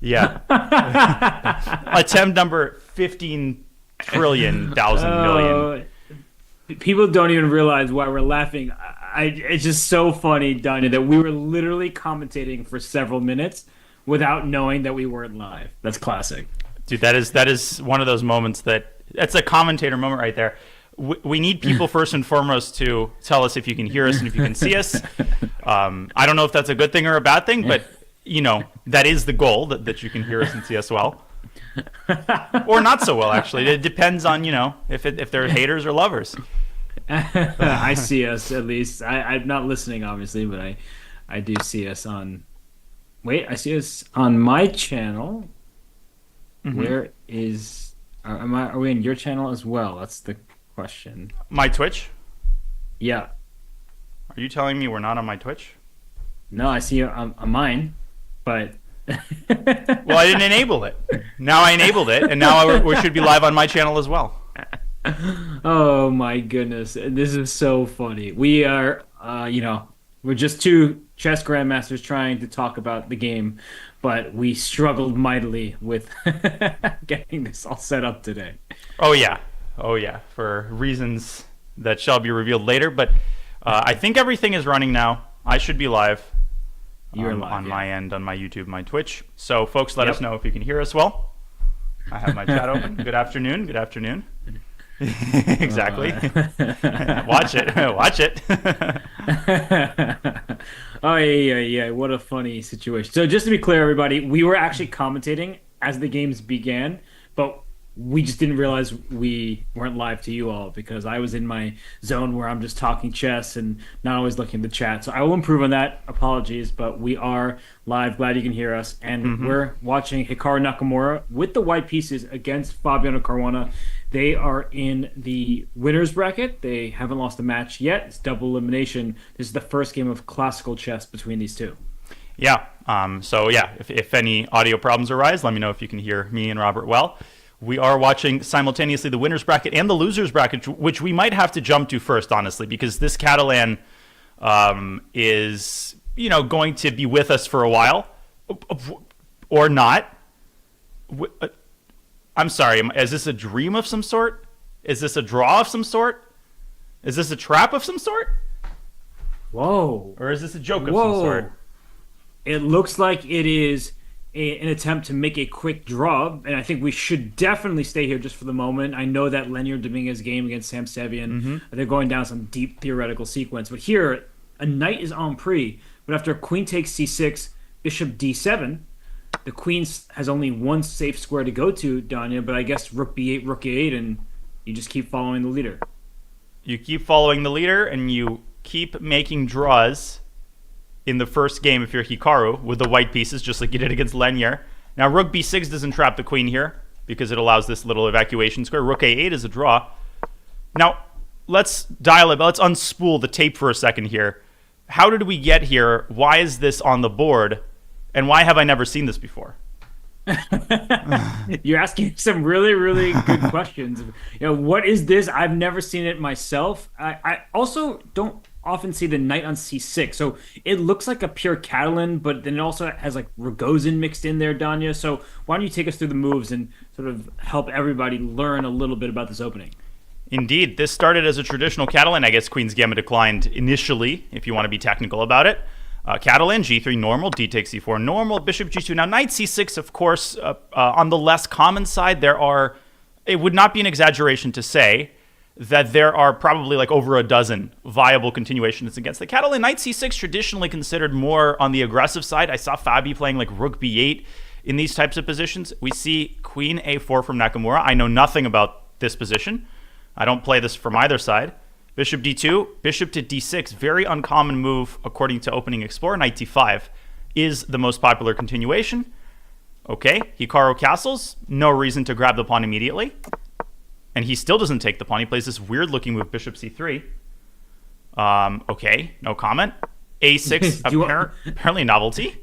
Yeah. Attempt number 15 trillion thousand million. People don't even realize why we're laughing. It's just so funny, Danya, that we were literally commentating for several minutes without knowing that we weren't live. That's classic. Dude, that is one of those moments that's a commentator moment right there. We need people first and foremost to tell us if you can hear us and if you can see us. I don't know if that's a good thing or a bad thing, but that is the goal, that you can hear us and see us well. Or not so well, actually. It depends on, if they're haters or lovers. I see us at least. I'm not listening, obviously, but I do see us on. Wait, I see us on my channel. Mm-hmm. Where is? Are we in your channel as well? That's the question. My Twitch? Yeah. Are you telling me we're not on my Twitch? No, I see you on mine, but. Well, I didn't enable it. Now I enabled it, and now we should be live on my channel as well. Oh my goodness, this is so funny. We are, we're just two chess grandmasters trying to talk about the game, but we struggled mightily with getting this all set up today. Oh yeah, for reasons that shall be revealed later. But I think everything is running now. I should be live. You're live on my end, on my YouTube, my Twitch. So folks, let us know if you can hear us well. I have my chat open. Good afternoon. Good afternoon. Exactly. Watch it. Oh yeah. What a funny situation. So just to be clear, everybody, we were actually commentating as the games began, but we just didn't realize we weren't live to you all because I was in my zone where I'm just talking chess and not always looking at the chat. So I will improve on that. Apologies, but we are live. Glad you can hear us. And we're watching Hikaru Nakamura with the white pieces against Fabiano Caruana. They are in the winner's bracket. They haven't lost a match yet. It's double elimination. This is the first game of classical chess between these two. Yeah. If any audio problems arise, let me know if you can hear me and Robert well. We are watching simultaneously the winner's bracket and the loser's bracket, which we might have to jump to first, honestly, because this Catalan is, going to be with us for a while, or not. I'm sorry, is this a dream of some sort? Is this a draw of some sort? Is this a trap of some sort? Whoa. Or is this a joke of some sort? It looks like it is an attempt to make a quick draw, and I think we should definitely stay here just for the moment. I know that Leonard Dominguez's game against Sam Sevian, they're going down some deep theoretical sequence, but here, a knight is en prise, but after queen takes c6, bishop d7, the queen has only one safe square to go to, Danya, but I guess rook b8, rook a8, and you just keep following the leader. You keep following the leader, and you keep making draws in the first game if you're Hikaru with the white pieces, just like you did against Lenier. Now, rook b6 doesn't trap the queen here because it allows this little evacuation square. Rook a8 is a draw. Now, let's dial it. Let's unspool the tape for a second here. How did we get here? Why is this on the board? And why have I never seen this before? You're asking some really, really good questions. What is this? I've never seen it myself. I also don't often see the knight on c6, so it looks like a pure Catalan, but then it also has like Rogozin mixed in there, Danya. So why don't you take us through the moves and sort of help everybody learn a little bit about this opening? Indeed, this started as a traditional Catalan. I guess Queen's Gambit declined initially, if you want to be technical about it. Catalan, g3 normal, d takes c4 normal, bishop g2. Now, knight c6, of course, on the less common side, it would not be an exaggeration to say that there are probably like over a dozen viable continuations against the Catalan. Knight c6 traditionally considered more on the aggressive side. I saw Fabi playing like rook b8 in these types of positions. We see queen a4 from Nakamura. I know nothing about this position. I don't play this from either side. Bishop d2, bishop to d6, very uncommon move according to Opening Explorer. Knight d5 is the most popular continuation. Okay, Hikaru castles, no reason to grab the pawn immediately. And he still doesn't take the pawn. He plays this weird-looking move, bishop c3. Okay, no comment. a6, apparently a novelty.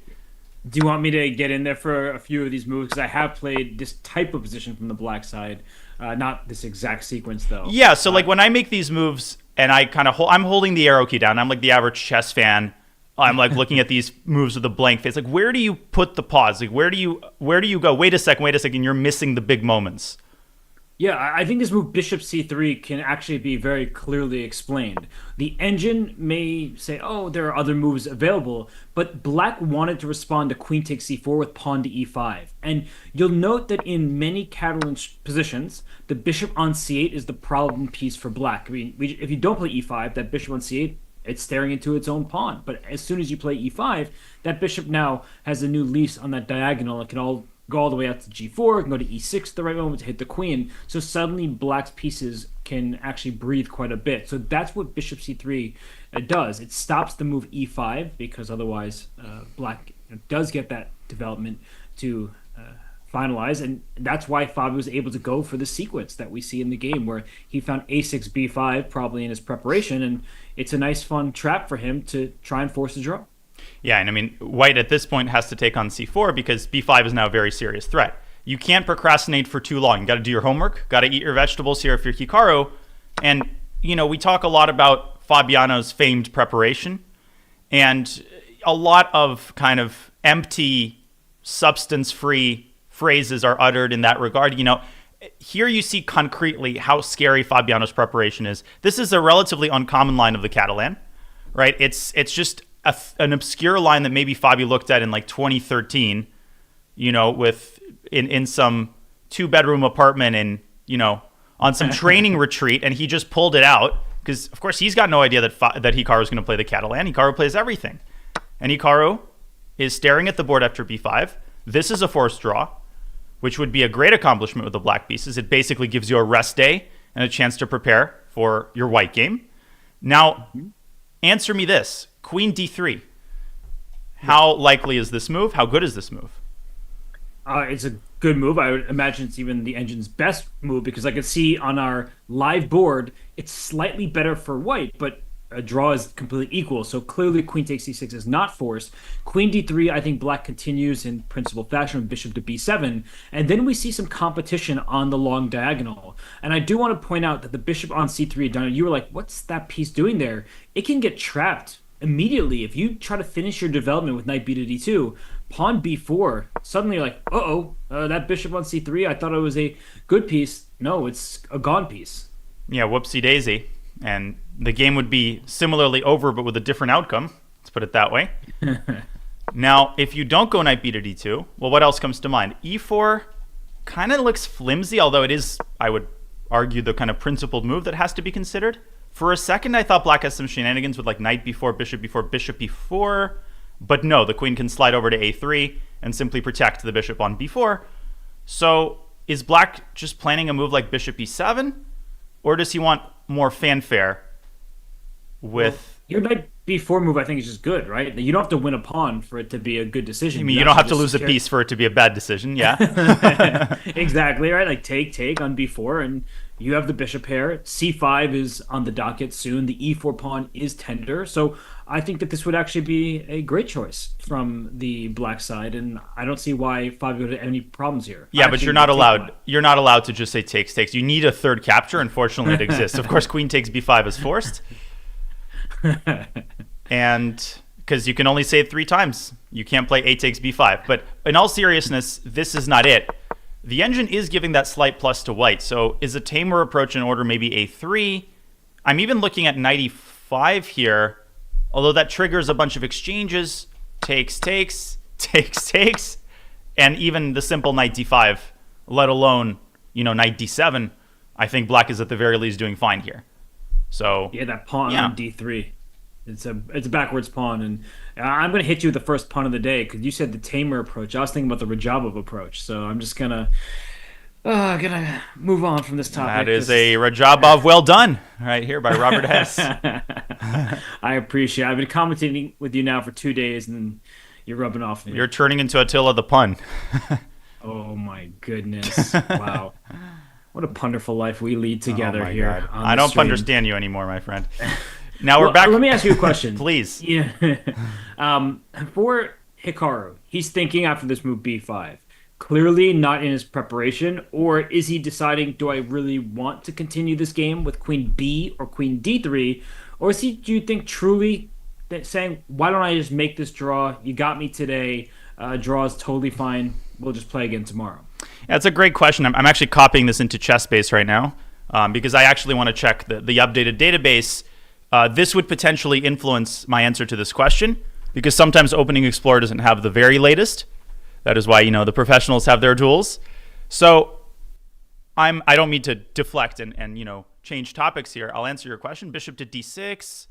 Do you want me to get in there for a few of these moves? Because I have played this type of position from the black side. Not this exact sequence, though. Yeah, so like when I make these moves and I kind of I'm holding the arrow key down. I'm like the average chess fan. I'm like looking at these moves with a blank face. Like, where do you put the pause? Like, where do you go? Wait a second. You're missing the big moments. Yeah, I think this move bishop c3 can actually be very clearly explained. The engine may say, "Oh, there are other moves available," but Black wanted to respond to queen takes c4 with pawn to e5. And you'll note that in many Catalan positions, the bishop on c8 is the problem piece for Black. I mean, if you don't play e5, that bishop on c8, it's staring into its own pawn. But as soon as you play e5, that bishop now has a new lease on that diagonal. It can all go all the way out to g4, can go to e6 at the right moment to hit the queen. So suddenly Black's pieces can actually breathe quite a bit. So that's what bishop c3 does. It stops the move e5 because otherwise Black does get that development to finalize. And that's why Fabio was able to go for the sequence that we see in the game where he found a6, b5 probably in his preparation. And it's a nice, fun trap for him to try and force a draw. Yeah, and I mean, White at this point has to take on c4 because b5 is now a very serious threat. You can't procrastinate for too long. You got to do your homework, got to eat your vegetables here if you're Hikaru. And, we talk a lot about Fabiano's famed preparation, and a lot of kind of empty, substance-free phrases are uttered in that regard. Here you see concretely how scary Fabiano's preparation is. This is a relatively uncommon line of the Catalan, right? It's just an obscure line that maybe Fabio looked at in like 2013, with in some 2-bedroom apartment in, on some training retreat, and he just pulled it out because, of course, he's got no idea that Hikaru is going to play the Catalan. Hikaru plays everything, and Hikaru is staring at the board after b5. This is a forced draw, which would be a great accomplishment with the black pieces. It basically gives you a rest day and a chance to prepare for your white game. Now, answer me this. Queen d3. How likely is this move? How good is this move? It's a good move. I would imagine it's even the engine's best move because I can see on our live board, it's slightly better for white, but a draw is completely equal. So clearly queen takes c6 is not forced. Queen d3, I think black continues in principal fashion with bishop to b7. And then we see some competition on the long diagonal. And I do want to point out that the bishop on c3, Donna, you were like, what's that piece doing there? It can get trapped immediately. If you try to finish your development with knight b to d2, pawn b4, suddenly you're like, that bishop on c3, I thought it was a good piece. No, it's a gone piece. Yeah, whoopsie daisy. And the game would be similarly over, but with a different outcome. Let's put it that way. Now, if you don't go knight b to d2, well, what else comes to mind? e4 kind of looks flimsy, although it is, I would argue, the kind of principled move that has to be considered. For a second, I thought black has some shenanigans with like knight b4, bishop b4, bishop b4. But no, the queen can slide over to a3 and simply protect the bishop on b4. So is black just planning a move like bishop e7? Or does he want more fanfare with... Your knight b4 move, I think, is just good, right? You don't have to win a pawn for it to be a good decision. I mean, you don't have to lose a piece for it to be a bad decision, yeah. Exactly, right? Like take on b4, and you have the bishop pair. c5 is on the docket soon. The e4 pawn is tender. So I think that this would actually be a great choice from the black side, and I don't see why Fabio had any problems here. Yeah, but you're not allowed. You're not allowed to just say takes. You need a third capture. Unfortunately, it exists. Of course, queen takes b5 is forced, and because you can only say it 3 times, you can't play a takes b5. But in all seriousness, this is not it. The engine is giving that slight plus to white. So is a tamer approach in order maybe a3? I'm even looking at knight e5 here. Although that triggers a bunch of exchanges, takes, and even the simple knight d5, let alone, knight d7, I think black is at the very least doing fine here. So yeah, that pawn on d3, it's a backwards pawn, and I'm going to hit you with the first pawn of the day because you said the tamer approach. I was thinking about the Rajabov approach, so I'm just gonna move on from this topic. That is a Rajabov well done right here by Robert Hess. I appreciate it. I've been commentating with you now for 2 days, and you're rubbing off on me. You're turning into Attila the Pun. Oh, my goodness. Wow. What a wonderful life we lead together here. God. I don't understand you anymore, my friend. Now we're back. Let me ask you a question. Please. Yeah. For Hikaru, he's thinking after this move b5. Clearly not in his preparation, or is he deciding, do I really want to continue this game with queen b or queen d3, or do you think truly saying, why don't I just make this draw? You got me today. Draw is totally fine. We'll just play again tomorrow. That's a great question. I'm actually copying this into ChessBase right now because I actually want to check the updated database. This would potentially influence my answer to this question because sometimes Opening Explorer doesn't have the very latest. That is why, the professionals have their tools. So I don't mean to deflect and change topics here. I'll answer your question. Bishop to d6.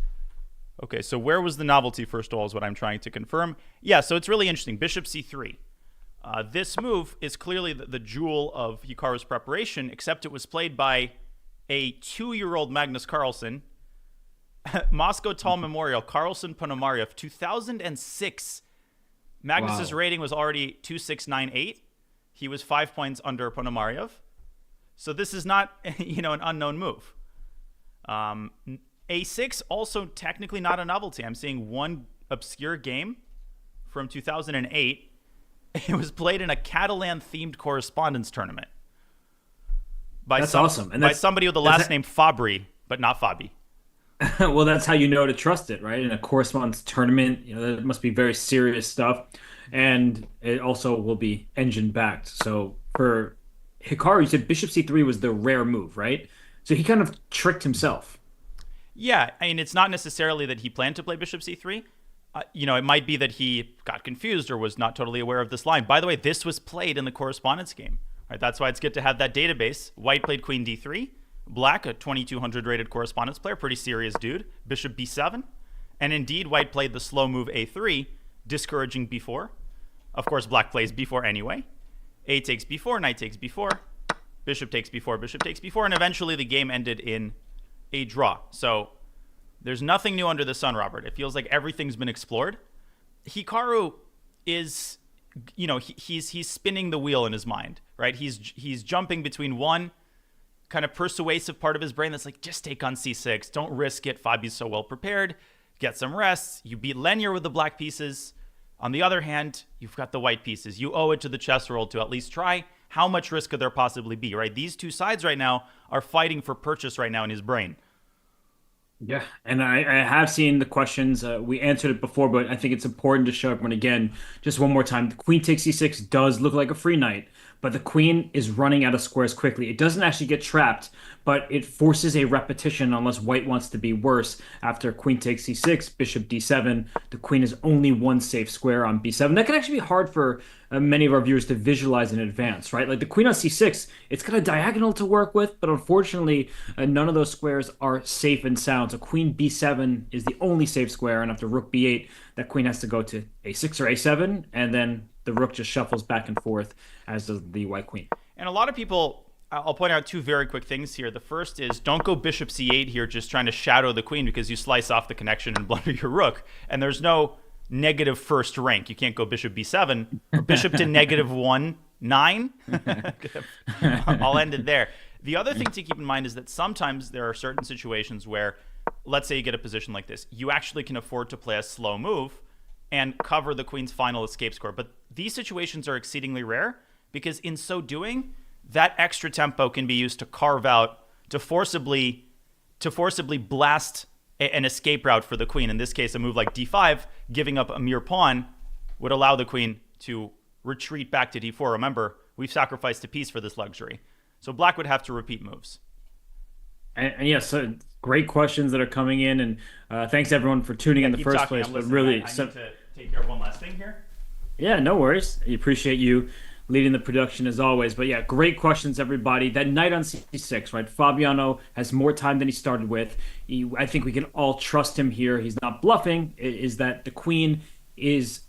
Okay, so where was the novelty, first of all, is what I'm trying to confirm. Yeah, so it's really interesting. Bishop c3. This move is clearly the jewel of Hikaru's preparation, except it was played by a 2-year-old Magnus Carlsen. Moscow Tall Memorial, Carlsen Ponomarev, 2006. Magnus's rating was already 2698. He was 5 points under Ponomarev. So this is not, an unknown move. A6, also technically not a novelty. I'm seeing one obscure game from 2008. It was played in a Catalan-themed correspondence tournament. That's awesome. And by somebody with the last name Fabri, but not Fabi. Well, that's how you know to trust it, right? In a correspondence tournament, that must be very serious stuff. And it also will be engine-backed. So for Hikaru, you said Bishop c3 was the rare move, right? So he kind of tricked himself. Yeah, I mean, it's not necessarily that he planned to play Bishop c3. It might be that he got confused or was not totally aware of this line. By the way, this was played in the correspondence game. Right? That's why it's good to have that database. White played Queen d3. Black, a 2200 rated correspondence player, pretty serious dude. Bishop b7. And indeed, White played the slow move a3, discouraging b4. Of course, Black plays b4 anyway. A takes b4, knight takes b4. Bishop takes b4, bishop takes b4. And eventually the game ended in a draw. So there's nothing new under the sun, Robert. It feels like everything's been explored. Hikaru is, he's spinning the wheel in his mind, right? He's jumping between one kind of persuasive part of his brain that's like, just take on c6. Don't risk it. Fabi's so well prepared. Get some rests. You beat Lenier with the black pieces. On the other hand, you've got the white pieces. You owe it to the chess world to at least try. How much risk could there possibly be, right? These two sides right now are fighting for purchase right now in his brain. Yeah, and I have seen the questions. We answered it before, but I think it's important to show everyone again, just one more time. The queen takes c6 does look like a free knight, but the queen is running out of squares quickly. It doesn't actually get trapped, but it forces a repetition unless white wants to be worse. After queen takes c6, bishop d7, the queen is only one safe square on b7. That can actually be hard for many of our viewers to visualize in advance, right? Like the queen on c6, it's got a diagonal to work with, but unfortunately, none of those squares are safe and sound. So queen b7 is the only safe square, and after rook b8, that queen has to go to a6 or a7, and then the rook just shuffles back and forth, as does the white queen. And a lot of people, I'll point out two very quick things here. The first is don't go bishop c8 here just trying to shadow the queen because you slice off the connection and blunder your rook. And there's no negative first rank. You can't go bishop b7 or bishop to -1, 9. I'll end it there. The other thing to keep in mind is that sometimes there are certain situations where, let's say you get a position like this, you actually can afford to play a slow move and cover the queen's final escape score. But these situations are exceedingly rare because in so doing, that extra tempo can be used to carve out, to forcibly blast an escape route for the queen. In this case, a move like d5, giving up a mere pawn, would allow the queen to retreat back to d4. Remember, we've sacrificed a piece for this luxury. So black would have to repeat moves. And yes, great questions that are coming in, and thanks everyone for tuning in the first place. But really, I need to take care of one last thing here. Yeah, no worries. I appreciate you leading the production as always. But yeah, great questions, everybody. That knight on c6, right? Fabiano has more time than he started with. I think we can all trust him here. He's not bluffing. Is that the queen is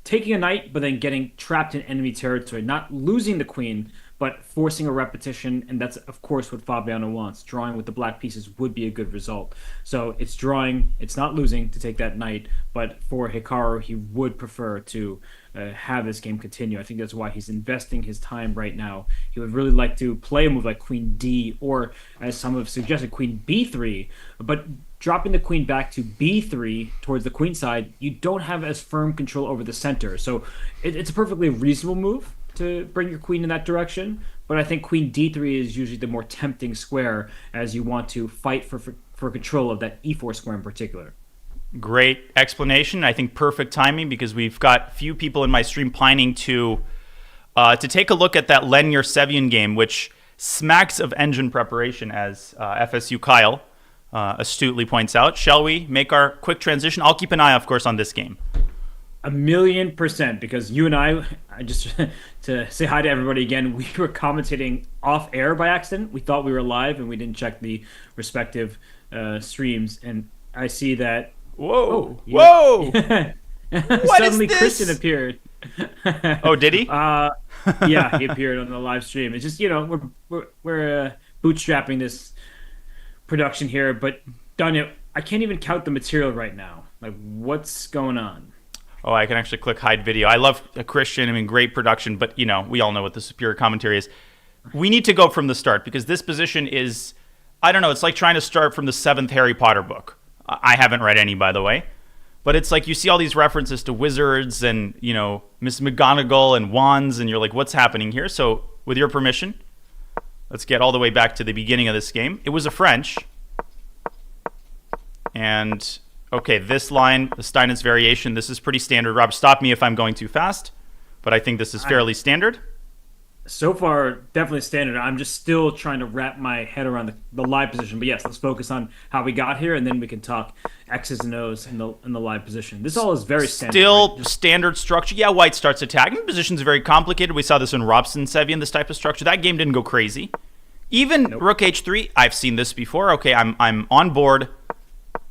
taking a knight, but then getting trapped in enemy territory, not losing the queen, but forcing a repetition, and that's, of course, what Fabiano wants. Drawing with the black pieces would be a good result. So it's drawing, it's not losing to take that knight, but for Hikaru, he would prefer to have this game continue. I think that's why he's investing his time right now. He would really like to play a move like Queen D, or, as some have suggested, Queen B3, but dropping the queen back to b3 towards the queen side, you don't have as firm control over the center. So it's a perfectly reasonable move to bring your queen in that direction, but I think queen d3 is usually the more tempting square as you want to fight for control of that e4 square in particular. Great explanation. I think perfect timing because we've got few people in my stream pining to take a look at that Lenier Sevian game, which smacks of engine preparation, as FSU Kyle astutely points out. Shall we make our quick transition? I'll keep an eye, of course, on this game. 1,000,000%, because you and I just to say hi to everybody again, we were commentating off air by accident. We thought we were live and we didn't check the respective streams. And I see that. Whoa! Whoa! Suddenly, Christian appeared. Oh, did he? Yeah, he appeared on the live stream. It's just we're bootstrapping this production here, but Danya, I can't even count the material right now. Like, what's going on? Oh, I can actually click hide video. I love Christian. I mean, great production, but we all know what the superior commentary is. We need to go from the start because this position is, I don't know, it's like trying to start from the 7th Harry Potter book. I haven't read any, by the way. But it's like you see all these references to wizards and, Miss McGonagall and wands, and you're like, what's happening here? So, with your permission, let's get all the way back to the beginning of this game. It was a French. And, okay, this line, the Steinitz variation, this is pretty standard. Rob, stop me if I'm going too fast, but I think this is fairly standard. So far, definitely standard. I'm just still trying to wrap my head around the live position. But yes, let's focus on how we got here, and then we can talk X's and O's in the live position. This all is very standard. Still right? Standard structure. Yeah, white starts attacking. Position's very complicated. We saw this in Robson Sevian, this type of structure. That game didn't go crazy. Even Rook H3, I've seen this before. Okay, I'm on board.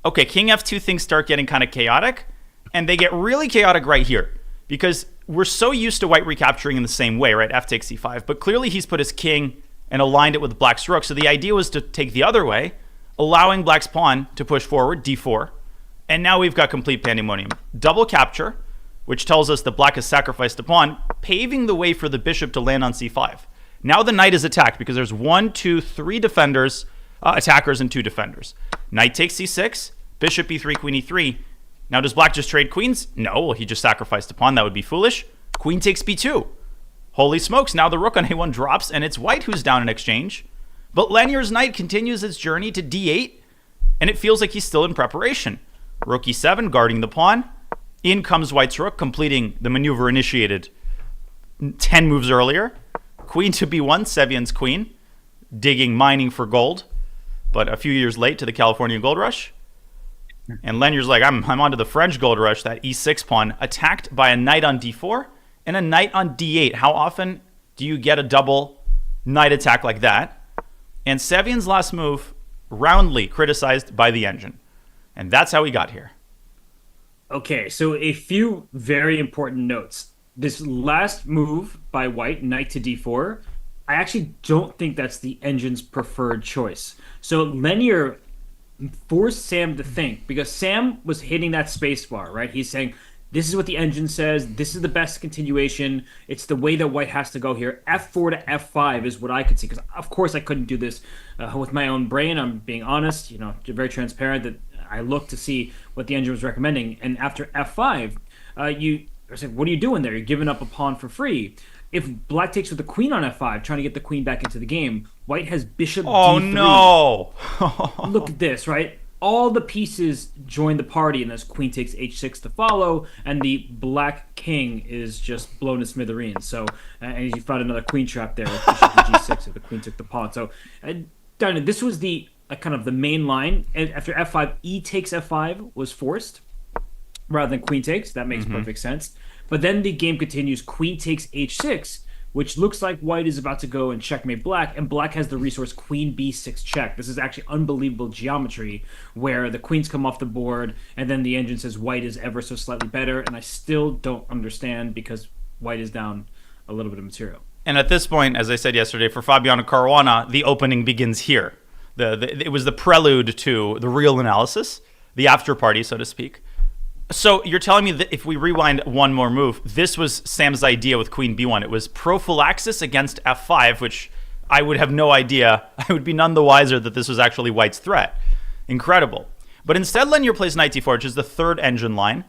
Okay, King F2, things start getting kind of chaotic, and they get really chaotic right here because we're so used to white recapturing in the same way, right? F takes C5, but clearly he's put his king and aligned it with black's rook. So the idea was to take the other way, allowing black's pawn to push forward, D4, and now we've got complete pandemonium. Double capture, which tells us that black has sacrificed a pawn, paving the way for the bishop to land on C5. Now the knight is attacked because there's 1, 2, 3 defenders, attackers, and 2 defenders. Knight takes C6, bishop E3, queen E3. Now, does black just trade queens? No, well, he just sacrificed a pawn. That would be foolish. Queen takes B2. Holy smokes, now the rook on A1 drops, and it's white who's down in exchange. But Lenier's knight continues its journey to D8, and it feels like he's still in preparation. Rook E7, guarding the pawn. In comes white's rook, completing the maneuver initiated 10 moves earlier. Queen to B1, Sevian's queen, mining for gold, but a few years late to the California gold rush. And Lenier's like, I'm onto the French gold rush, that E6 pawn, attacked by a knight on D4 and a knight on D8. How often do you get a double knight attack like that? And Sevian's last move, roundly criticized by the engine. And that's how we got here. Okay, so a few very important notes. This last move by white, knight to D4, I actually don't think that's the engine's preferred choice. So Lenier forced Sam to think, because Sam was hitting that space bar, right? He's saying, this is what the engine says, this is the best continuation, it's the way that white has to go here. F4 to F5 is what I could see, because of course I couldn't do this with my own brain. I'm being honest, very transparent, that I looked to see what the engine was recommending. And after F5, I said, what are you doing there? You're giving up a pawn for free. If black takes with the queen on F5, trying to get the queen back into the game, white has bishop D3. Oh, no. Look at this, right? All the pieces join the party, and there's queen takes H6 to follow, and the black king is just blown to smithereens. So, and you found another queen trap there with bishop to G6 if the queen took the pawn. So, this was the kind of the main line. And after F5, E takes F5 was forced rather than queen takes. That makes perfect sense. But then the game continues. Queen takes H6, which looks like white is about to go and checkmate black, and black has the resource queen B6 check. This is actually unbelievable geometry where the queens come off the board, and then the engine says white is ever so slightly better, and I still don't understand because white is down a little bit of material. And at this point, as I said yesterday, for Fabiano Caruana, the opening begins here. It was the prelude to the real analysis, the after party, so to speak. So you're telling me that if we rewind one more move, this was Sam's idea with queen b1. It was prophylaxis against f5, which I would have no idea. I would be none the wiser that this was actually white's threat. Incredible. But instead, Lenier plays knight d4, which is the third engine line.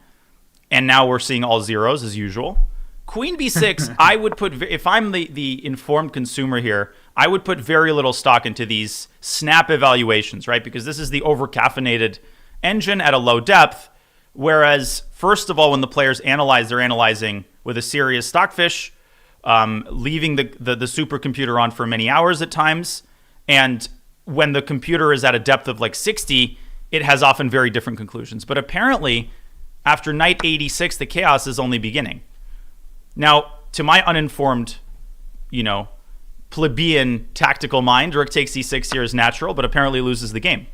And now we're seeing all zeros as usual. Queen b6, I would put, if I'm the informed consumer here, I would put very little stock into these snap evaluations, right? Because this is the over-caffeinated engine at a low depth. Whereas, first of all, when the players analyze, they're analyzing with a serious stockfish, leaving the supercomputer on for many hours at times. And when the computer is at a depth of like 60, it has often very different conclusions. But apparently, after knight 86, the chaos is only beginning. Now, to my uninformed, plebeian tactical mind, rook takes e6 here is natural, but apparently loses the game.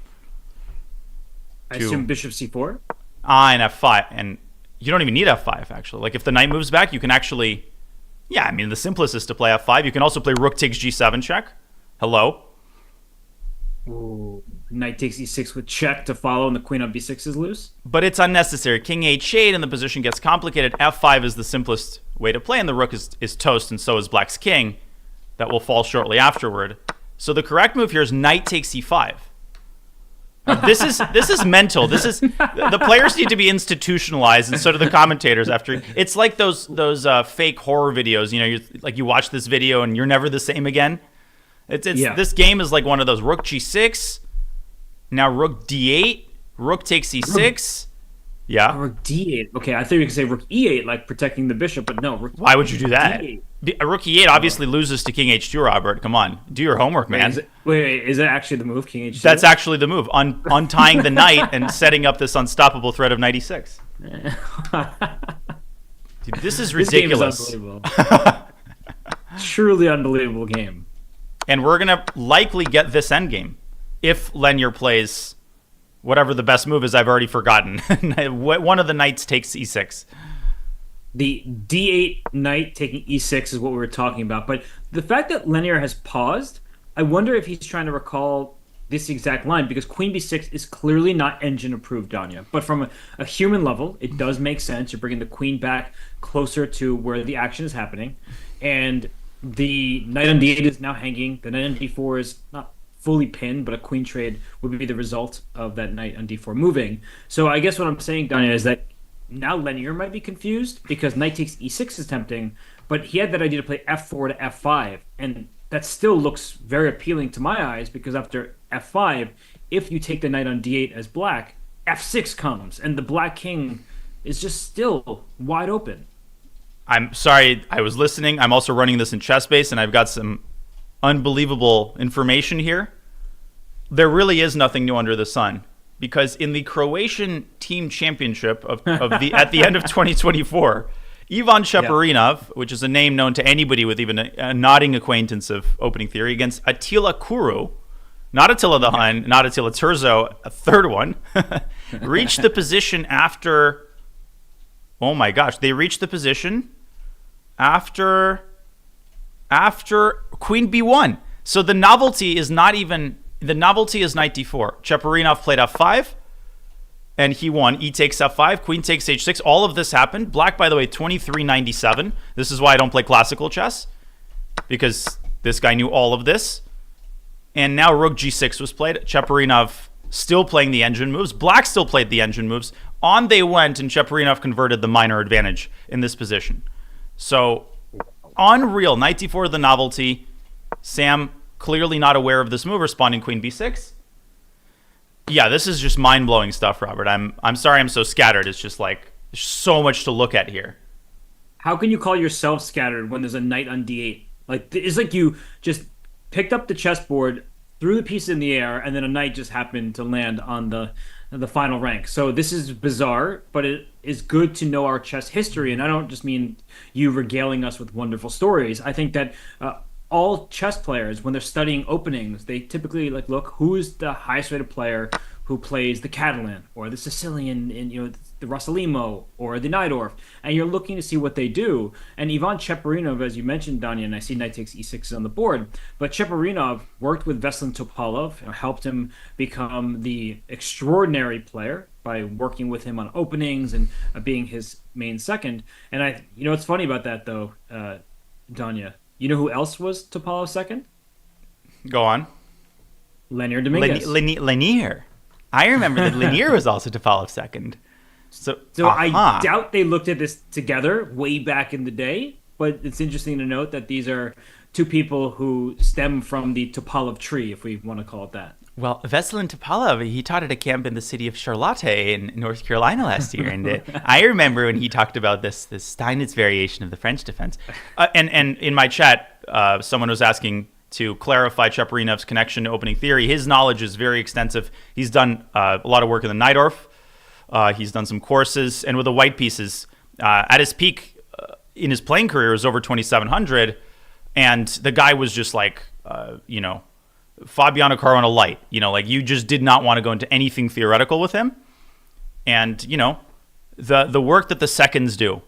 I assume bishop c4? And f5. And you don't even need f5, actually. Like, if the knight moves back, you can actually... Yeah, I mean, the simplest is to play f5. You can also play rook takes g7 check. Hello? Ooh. Knight takes e6 with check to follow, and the queen on b6 is loose. But it's unnecessary. King h8, and the position gets complicated. f5 is the simplest way to play, and the rook is toast, and so is black's king. That will fall shortly afterward. So the correct move here is knight takes e5. This is mental. This is the players need to be institutionalized, and so do the commentators. After it's like those fake horror videos. You watch this video and you're never the same again. This game is like one of those. Rook g6. Now rook d8, rook takes e6. Yeah. Rook d8. Okay, I thought you could say rook e8, like protecting the bishop, but no. Why would you do that? Rook e8 obviously loses to king h2, Robert. Come on. Do your homework, man. Is that actually the move, king h2? That's actually the move. Untying the knight and setting up this unstoppable threat of knight e6. Dude, this is ridiculous. This game is unbelievable. Truly unbelievable game. And we're going to likely get this endgame. If Lenier plays whatever the best move is, I've already forgotten. One of the knights takes e6. The d8 knight taking e6 is what we were talking about. But the fact that Lenier has paused, I wonder if he's trying to recall this exact line, because queen b6 is clearly not engine approved, Danya. But from a human level, it does make sense. You're bringing the queen back closer to where the action is happening. And the knight on d8 is now hanging. The knight on d4 is not fully pinned, but a queen trade would be the result of that knight on d4 moving. So I guess what I'm saying, Danya, is that now Lenier might be confused because knight takes e6 is tempting, but he had that idea to play f4 to f5, and that still looks very appealing to my eyes, because after f5, if you take the knight on d8 as black, f6 comes, and the black king is just still wide open. I'm sorry, I was listening. I'm also running this in ChessBase, and I've got some unbelievable information here. There really is nothing new under the sun, because in the Croatian team championship at the end of 2024, Ivan Cheparinov, which is a name known to anybody with even a nodding acquaintance of opening theory, against Attila Kuru, not Attila the Hun, not Attila Turzo, a third one, reached the position after... Oh my gosh, they reached the position after queen b1. So the novelty is not even... The novelty is knight d4. Cheparinov played f5, and he won. E takes f5, queen takes h6. All of this happened. Black, by the way, 2397. This is why I don't play classical chess, because this guy knew all of this. And now rook g6 was played. Cheparinov still playing the engine moves. Black still played the engine moves. On they went, and Cheparinov converted the minor advantage in this position. So, unreal. Knight d4, the novelty. Sam clearly not aware of this move, responding queen b6. Yeah, this is just mind-blowing stuff, Robert. I'm sorry I'm so scattered. It's just like, there's so much to look at here. How can you call yourself scattered when there's a knight on d8? Like, it's like you just picked up the chessboard, threw the piece in the air, and then a knight just happened to land on the final rank. So this is bizarre, but it is good to know our chess history. And I don't just mean you regaling us with wonderful stories. I think that all chess players, when they're studying openings, they typically look who's the highest rated player who plays the Catalan or the Sicilian in the Rossolimo or the Najdorf, and you're looking to see what they do. And Ivan Cheparinov, as you mentioned, Danya, and I see knight takes e6 on the board, but Cheparinov worked with Veselin Topalov, helped him become the extraordinary player by working with him on openings and being his main second. And what's funny about that though, Danya, you know who else was Topalov's second? Go on. Lenier Dominguez. Lenier. I remember that Lenier was also Topalov's second. So I doubt they looked at this together way back in the day, but it's interesting to note that these are two people who stem from the Topalov tree, if we want to call it that. Well, Veselin Topalov, he taught at a camp in the city of Charlotte in North Carolina last year, and I remember when he talked about this Steinitz variation of the French defense. And in my chat, someone was asking to clarify Cheparinov's connection to opening theory. His knowledge is very extensive. He's done a lot of work in the Najdorf. He's done some courses, and with the white pieces, at his peak in his playing career was over 2,700, and the guy was just like, Fabiano Caruana light. Like you just did not want to go into anything theoretical with him. And, the work that the seconds do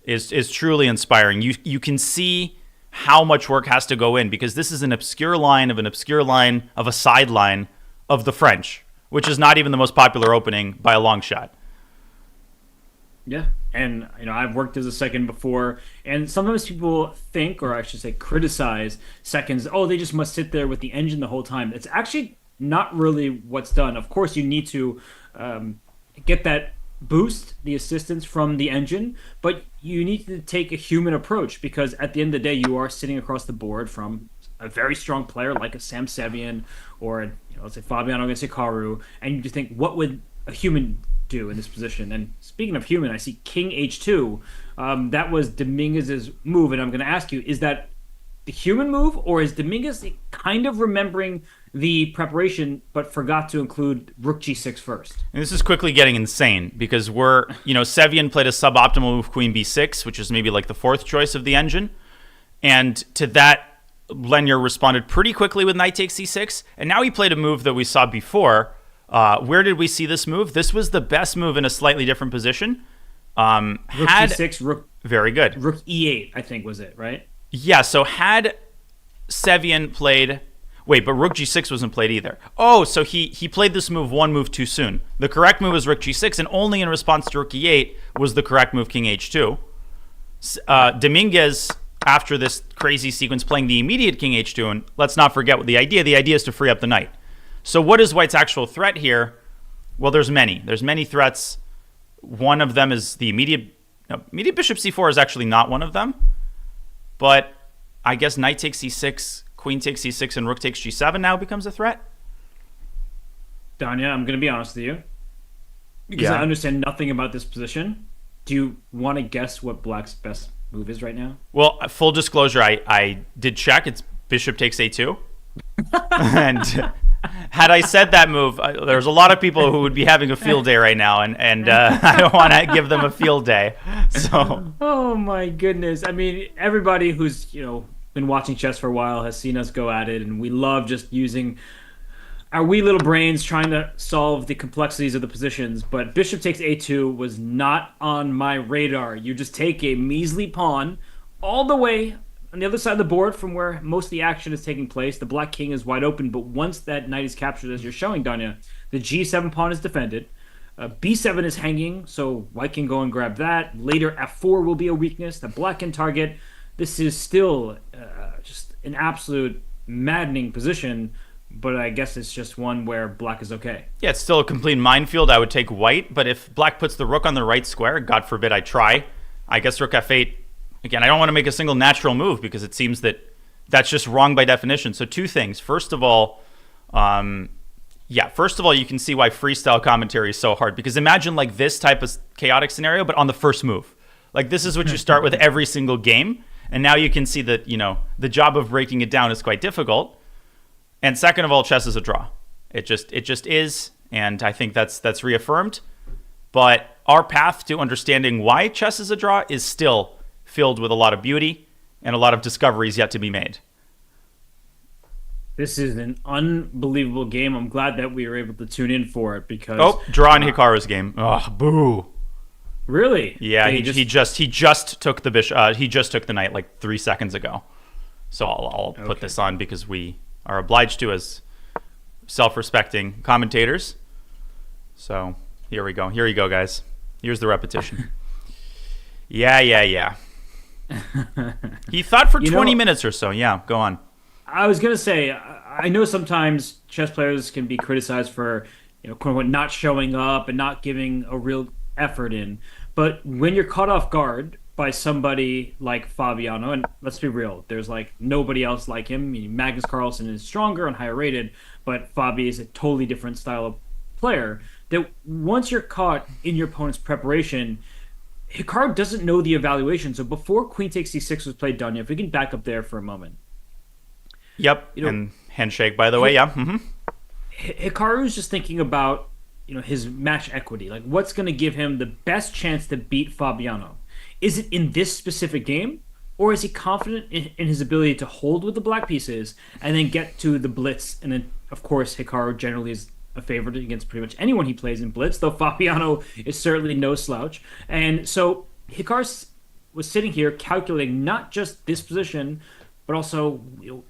is truly inspiring. You can see how much work has to go in, because this is an obscure line of a sideline of the French, which is not even the most popular opening by a long shot. Yeah. And, I've worked as a second before, and sometimes people think, or I should say criticize seconds, oh, they just must sit there with the engine the whole time. It's actually not really what's done. Of course, you need to get that boost, the assistance from the engine, but you need to take a human approach, because at the end of the day, you are sitting across the board from a very strong player like a Sam Sevian or, let's say Fabiano against Hikaru, and you just think, what would a human do in this position? And speaking of human, I see King H2. That was Dominguez's move, and I'm going to ask you: is that the human move, or is Dominguez kind of remembering the preparation but forgot to include Rook G6 first? And this is quickly getting insane, because Sevian played a suboptimal move Queen B6, which is maybe like the fourth choice of the engine, and to that Lenier responded pretty quickly with Knight takes C6, and now he played a move that we saw before. Where did we see this move? This was the best move in a slightly different position. Rook G6, Rook. Very good. Rook E8, I think was it, right? Yeah. So had Sevian played, but Rook G6 wasn't played either. Oh, so he played this move one move too soon. The correct move was Rook G6, and only in response to Rook E8 was the correct move King H2. Dominguez, after this crazy sequence, playing the immediate King H2, and let's not forget what the idea is to free up the knight. So what is White's actual threat here? Well, there's many. There's many threats. One of them is the immediate bishop c4 is actually not one of them. But I guess knight takes c6, queen takes c6, and rook takes g7 now becomes a threat. Danya, I'm going to be honest with you, because I understand nothing about this position. Do you want to guess what Black's best move is right now? Well, full disclosure, I did check. It's bishop takes a2. And had I said that move, there's a lot of people who would be having a field day right now, and I don't want to give them a field day. So, oh my goodness! I mean, everybody who's been watching chess for a while has seen us go at it, and we love just using our wee little brains trying to solve the complexities of the positions. But bishop takes a2 was not on my radar. You just take a measly pawn all the way on the other side of the board from where most of the action is taking place. The black king is wide open, but once that knight is captured, as you're showing, Danya, the g7 pawn is defended. b7 is hanging, so white can go and grab that. Later, f4 will be a weakness. The black can target. This is still just an absolute maddening position, but I guess it's just one where black is okay. Yeah, it's still a complete minefield. I would take white, but if black puts the rook on the right square, God forbid I try, I guess rook f8. Again, I don't want to make a single natural move because it seems that that's just wrong by definition. So two things. First of all, you can see why freestyle commentary is so hard, because imagine like this type of chaotic scenario, but on the first move. Like this is what you start with every single game. And now you can see that, the job of breaking it down is quite difficult. And second of all, chess is a draw. It just is. And I think that's reaffirmed. But our path to understanding why chess is a draw is still filled with a lot of beauty and a lot of discoveries yet to be made. This is an unbelievable game. I'm glad that we were able to tune in for it because draw in Hikaru's game. Oh, boo. Really? Yeah, he just took the bishop. He just took the knight like 3 seconds ago. So I'll put this on because we are obliged to as self-respecting commentators. So here we go. Here you go, guys. Here's the repetition. Yeah. He thought for 20 minutes or so. Yeah, go on. I was going to say, I know sometimes chess players can be criticized for, quote unquote, not showing up and not giving a real effort in. But when you're caught off guard, by somebody like Fabiano, and let's be real, there's like nobody else like him. I mean, Magnus Carlsen is stronger and higher rated, but Fabi is a totally different style of player. That once you're caught in your opponent's preparation, Hikaru doesn't know the evaluation. So before Queen takes C6 was played, Danya, if we can back up there for a moment. Yep, and handshake, by the way, yeah. Mm-hmm. Hikaru's just thinking about his match equity, like what's going to give him the best chance to beat Fabiano. Is it in this specific game, or is he confident in his ability to hold with the black pieces and then get to the blitz? And then, of course, Hikaru generally is a favorite against pretty much anyone he plays in blitz, though Fabiano is certainly no slouch. And so Hikaru was sitting here calculating not just this position, but also,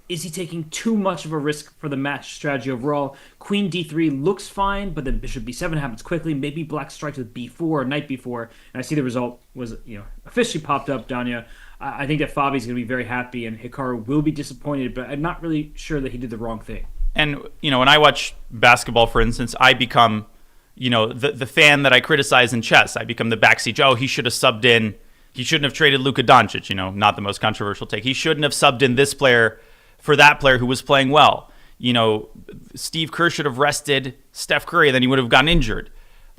is he taking too much of a risk for the match strategy overall? Queen d3 looks fine, but then bishop b7 happens quickly. Maybe black strikes with b4 or knight b4. And I see the result was, officially popped up, Danya. I think that Fabi's going to be very happy, and Hikaru will be disappointed, but I'm not really sure that he did the wrong thing. And, when I watch basketball, for instance, I become, the fan that I criticize in chess. I become the backseat. Oh, he should have subbed in. He shouldn't have traded Luka Doncic, not the most controversial take. He shouldn't have subbed in this player for that player who was playing well. Steve Kerr should have rested Steph Curry, then he would have gotten injured,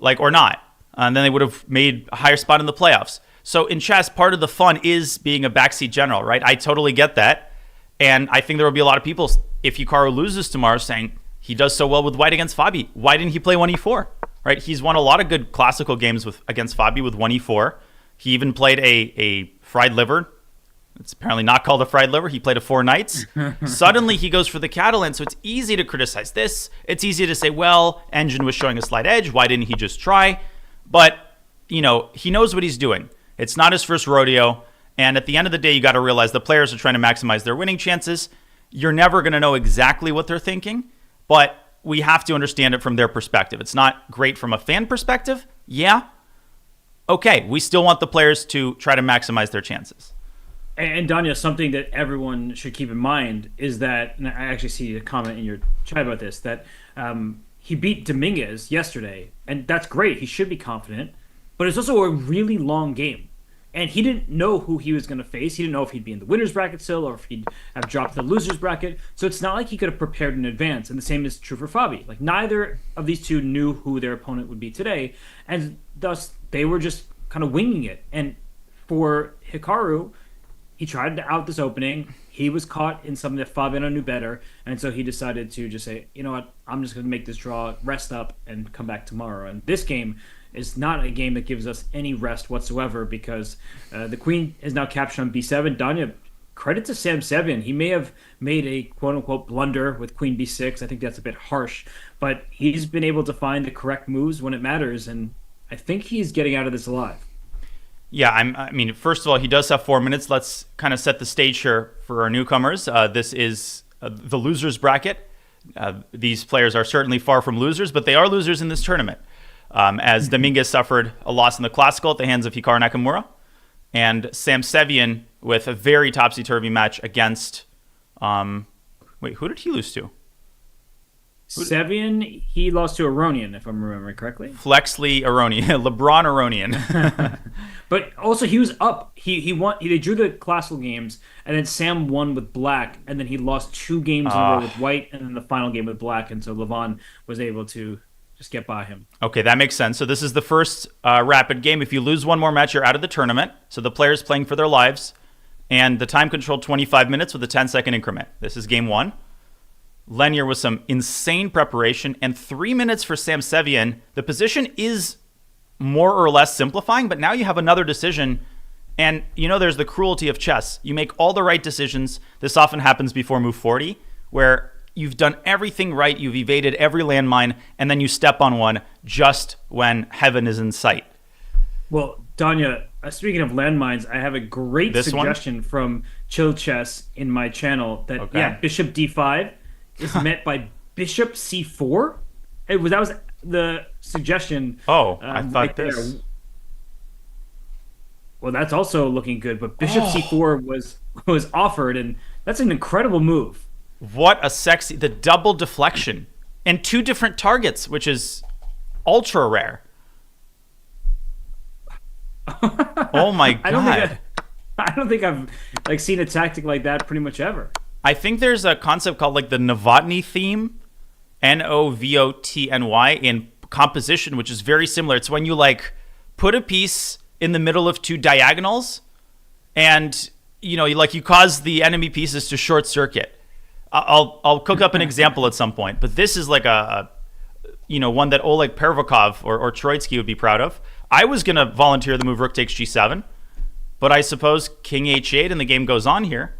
or not. And then they would have made a higher spot in the playoffs. So in chess, part of the fun is being a backseat general, right? I totally get that. And I think there will be a lot of people, if Hikaru loses tomorrow, saying he does so well with white against Fabi. Why didn't he play 1e4? Right? He's won a lot of good classical games against Fabi with 1e4. He even played a fried liver. It's apparently not called a fried liver. He played a 4 knights. Suddenly he goes for the Catalan. So it's easy to criticize this. It's easy to say, well, Engine was showing a slight edge. Why didn't he just try? But, he knows what he's doing. It's not his first rodeo. And at the end of the day, you got to realize the players are trying to maximize their winning chances. You're never going to know exactly what they're thinking, but we have to understand it from their perspective. It's not great from a fan perspective. Yeah. Okay, we still want the players to try to maximize their chances. And Danya, something that everyone should keep in mind is that, and I actually see a comment in your chat about this, that he beat Dominguez yesterday, and that's great. He should be confident, but it's also a really long game. And he didn't know who he was going to face. He didn't know if he'd be in the winner's bracket still or if he'd have dropped to the loser's bracket. So it's not like he could have prepared in advance. And the same is true for Fabi. Like, neither of these two knew who their opponent would be today. And thus, they were just kind of winging it. And for Hikaru, he tried to out this opening. He was caught in something that Fabiano knew better. And so he decided to just say, you know what, I'm just going to make this draw, rest up, and come back tomorrow. And this game is not a game that gives us any rest whatsoever because the queen is now captured on b7. Danya, credit to Sam Sevian. He may have made a quote-unquote blunder with queen b6. I think that's a bit harsh. But he's been able to find the correct moves when it matters, and I think he's getting out of this alive. Yeah, I mean, first of all, he does have 4 minutes. Let's kind of set the stage here for our newcomers. This is the losers bracket. These players are certainly far from losers, but they are losers in this tournament. As Dominguez suffered a loss in the Classical at the hands of Hikaru Nakamura, and Sam Sevian with a very topsy-turvy match against... who did he lose to? Sevian, he lost to Aronian, if I'm remembering correctly. Flexley Aronian, LeBron Aronian. But also, he was up. He won. They drew the Classical games, and then Sam won with Black, and then he lost 2 games in a row with White, and then the final game with Black, and so Levon was able to just get by him. Okay, that makes sense. So this is the first rapid game. If you lose one more match, you're out of the tournament. So the players playing for their lives, and the time controlled 25 minutes with a 10-second increment. This is game 1. Lenier with some insane preparation, and 3 minutes for Sam Sevian. The position is more or less simplifying, but now you have another decision. And there's the cruelty of chess. You make all the right decisions. This often happens before move 40, where you've done everything right, you've evaded every landmine, and then you step on one just when heaven is in sight. Well, Danya, speaking of landmines, I have a great suggestion from Chill Chess in my channel that, bishop d5 is met by bishop c4. That was the suggestion. I thought right this. There. Well, that's also looking good, but bishop c4 was offered, and that's an incredible move. What a the double deflection and 2 different targets, which is ultra rare. Oh my God. I don't think I've like seen a tactic like that pretty much ever. I think there's a concept called like the Novotny theme, Novotny, in composition, which is very similar. It's when you like put a piece in the middle of two diagonals, and you cause the enemy pieces to short circuit. I'll cook up an example at some point, but this is like a one that Oleg Pervakov or Troitsky would be proud of. I was gonna volunteer the move Rook takes G7, but I suppose King H8 and the game goes on here.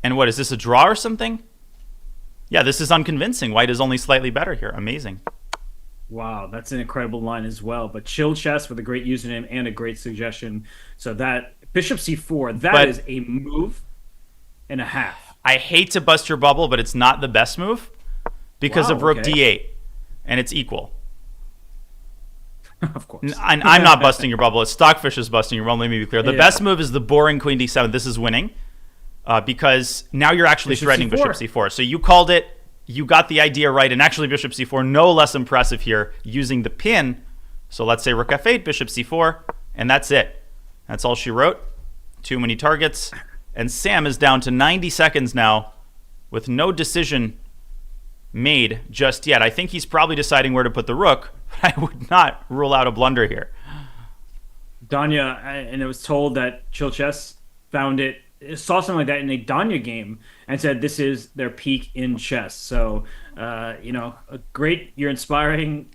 And what is this, a draw or something? Yeah, this is unconvincing. White is only slightly better here. Amazing. Wow, that's an incredible line as well. But chill chess with a great username and a great suggestion. So that Bishop C4, that is a move and a half. I hate to bust your bubble, but it's not the best move because of Rook D8, and it's equal. Of course. I'm not busting your bubble. It's Stockfish is busting your bubble. Let me be clear. The best move is the boring Queen D7. This is winning because now you're actually threatening Bishop C4. So you called it. You got the idea right. And actually Bishop C4, no less impressive here using the pin. So let's say Rook F8, Bishop C4, and that's it. That's all she wrote. Too many targets. And Sam is down to 90 seconds now with no decision made just yet. I think he's probably deciding where to put the rook. I would not rule out a blunder here. Danya, and it was told that Chill Chess saw something like that in a Danya game and said this is their peak in chess. So, you're inspiring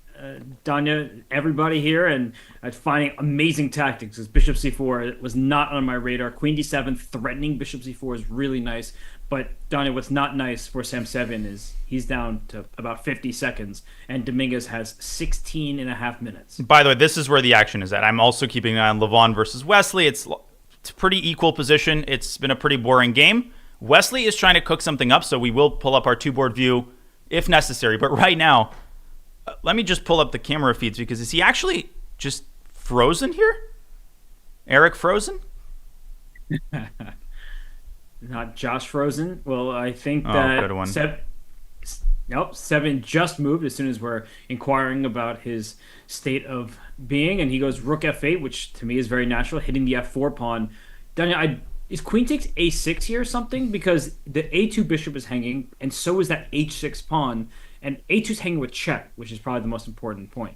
Danya, everybody here, and finding amazing tactics. Because Bishop C4 was not on my radar. Queen D7 threatening Bishop C4 is really nice. But Danya, what's not nice for Sam Sevian is he's down to about 50 seconds, and Dominguez has 16 and a half minutes. By the way, this is where the action is at. I'm also keeping an eye on Levon versus Wesley. It's a pretty equal position. It's been a pretty boring game. Wesley is trying to cook something up, so we will pull up our two-board view if necessary. But right now, let me just pull up the camera feeds, because is he actually just frozen here? Eric frozen? Not Josh frozen. Well, I think that good one. Seven just moved as soon as we're inquiring about his state of being, and he goes Rook F8, which to me is very natural, hitting the F4 pawn. Daniel, is Queen takes A6 here or something? Because the A2 bishop is hanging, and so is that H6 pawn, and A2 is hanging with check, which is probably the most important point.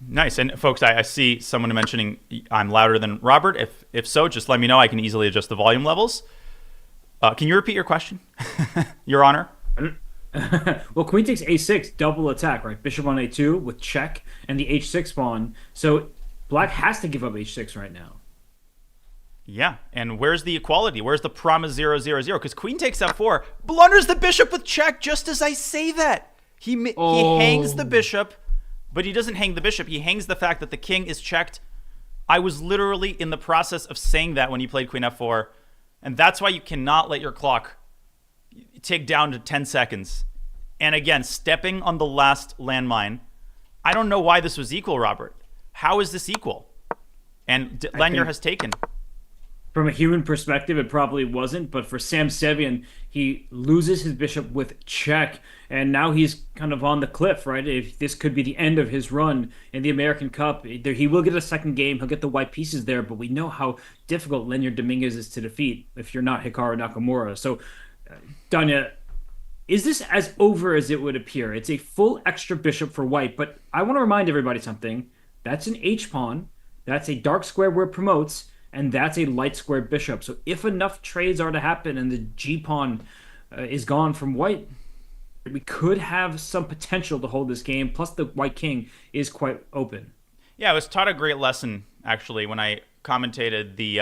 Nice. And folks, I see someone mentioning I'm louder than Robert. If so, just let me know. I can easily adjust the volume levels. Can you repeat your question, Your Honor? Well, Queen takes A6, double attack, right? Bishop on A2 with check and the H6 pawn. So Black has to give up H6 right now. Yeah, and where's the equality? Where's the promise 0-0-0? Because Queen takes F4, blunders the bishop with check just as I say that. He hangs the bishop, but he doesn't hang the bishop. He hangs the fact that the king is checked. I was literally in the process of saying that when he played Queen F4. And that's why you cannot let your clock tick down to 10 seconds. And again, stepping on the last landmine. I don't know why this was equal, Robert. How is this equal? And Lenier has taken. From a human perspective, it probably wasn't. But for Sam Sevian, he loses his bishop with check. And now he's kind of on the cliff, right? If this could be the end of his run in the American Cup, he will get a second game. He'll get the white pieces there. But we know how difficult Lenier Dominguez is to defeat if you're not Hikaru Nakamura. So, Danya, is this as over as it would appear? It's a full extra bishop for white. But I want to remind everybody something. That's an H pawn. That's a dark square where it promotes. And that's a light squared bishop. So if enough trades are to happen and the G pawn is gone from white, we could have some potential to hold this game. Plus, the white king is quite open. Yeah, I was taught a great lesson, actually, when I commentated the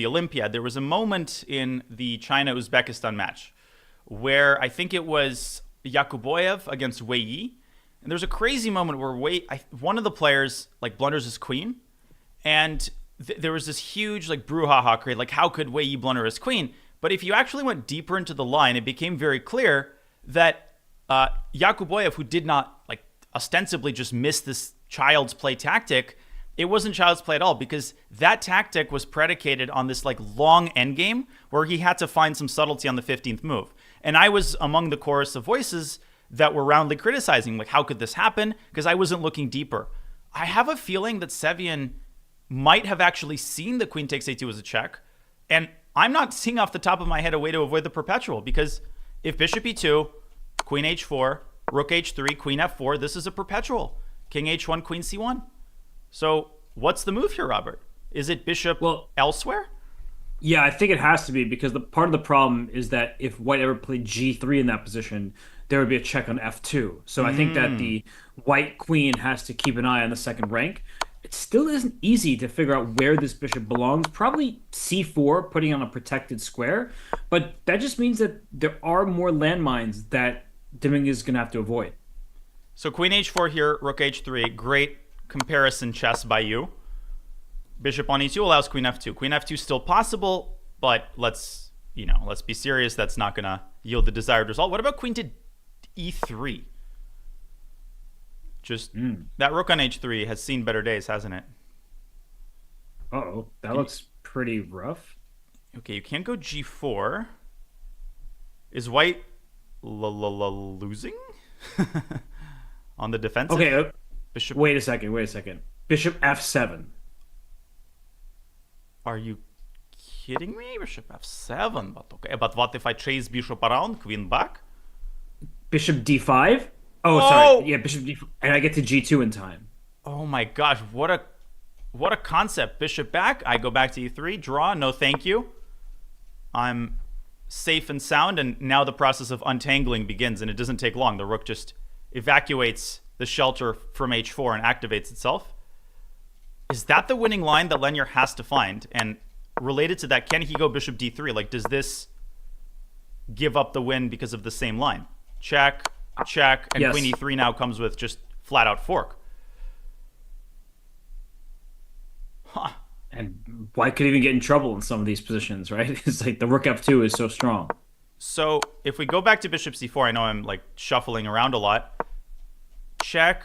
Olympiad. There was a moment in the China-Uzbekistan match where I think it was Yakuboyev against Wei Yi. And there's a crazy moment where one of the players blunders his queen, and there was this huge brouhaha created, how could Wei Yi blunder his queen? But if you actually went deeper into the line, it became very clear that Yakuboyev, who did not ostensibly just miss this child's play tactic, it wasn't child's play at all, because that tactic was predicated on this long endgame where he had to find some subtlety on the 15th move. And I was among the chorus of voices that were roundly criticizing, how could this happen? Because I wasn't looking deeper. I have a feeling that Sevian might have actually seen the queen takes a2 as a check. And I'm not seeing off the top of my head a way to avoid the perpetual, because if bishop e2, queen h4, rook h3, queen f4, this is a perpetual. King h1, queen c1. So what's the move here, Robert? Is it bishop elsewhere? Yeah, I think it has to be, because the part of the problem is that if white ever played g3 in that position, there would be a check on f2. So I think that the white queen has to keep an eye on the second rank. It still isn't easy to figure out where this bishop belongs. Probably c4, putting on a protected square. But that just means that there are more landmines that Dominguez is going to have to avoid. So queen h4 here, rook h3. Great comparison chess by you. Bishop on e2 allows queen f2. Queen f2 still possible, but let's be serious. That's not going to yield the desired result. What about queen to e3? Just that rook on h3 has seen better days, hasn't it? Uh-oh, that looks pretty rough. Okay, you can't go g4. Is white losing on the defensive? Okay, Bishop. Wait a second. Bishop f7. Are you kidding me? Bishop f7. But okay. But what if I chase bishop around, queen back? Bishop d5? Oh, sorry. Yeah, bishop d5. And I get to g2 in time. Oh my gosh, what a concept. Bishop back. I go back to e3. Draw. No, thank you. I'm safe and sound, and now the process of untangling begins, and it doesn't take long. The rook just evacuates the shelter from h4 and activates itself. Is that the winning line that Lenier has to find? And related to that, can he go bishop d3? Like, does this give up the win because of the same line? Check, check, and yes. Queen e3 now comes with just flat out fork. Huh. And white could even get in trouble in some of these positions, right? It's like the rook f2 is so strong. So if we go back to bishop c4, I know I'm like shuffling around a lot. Check,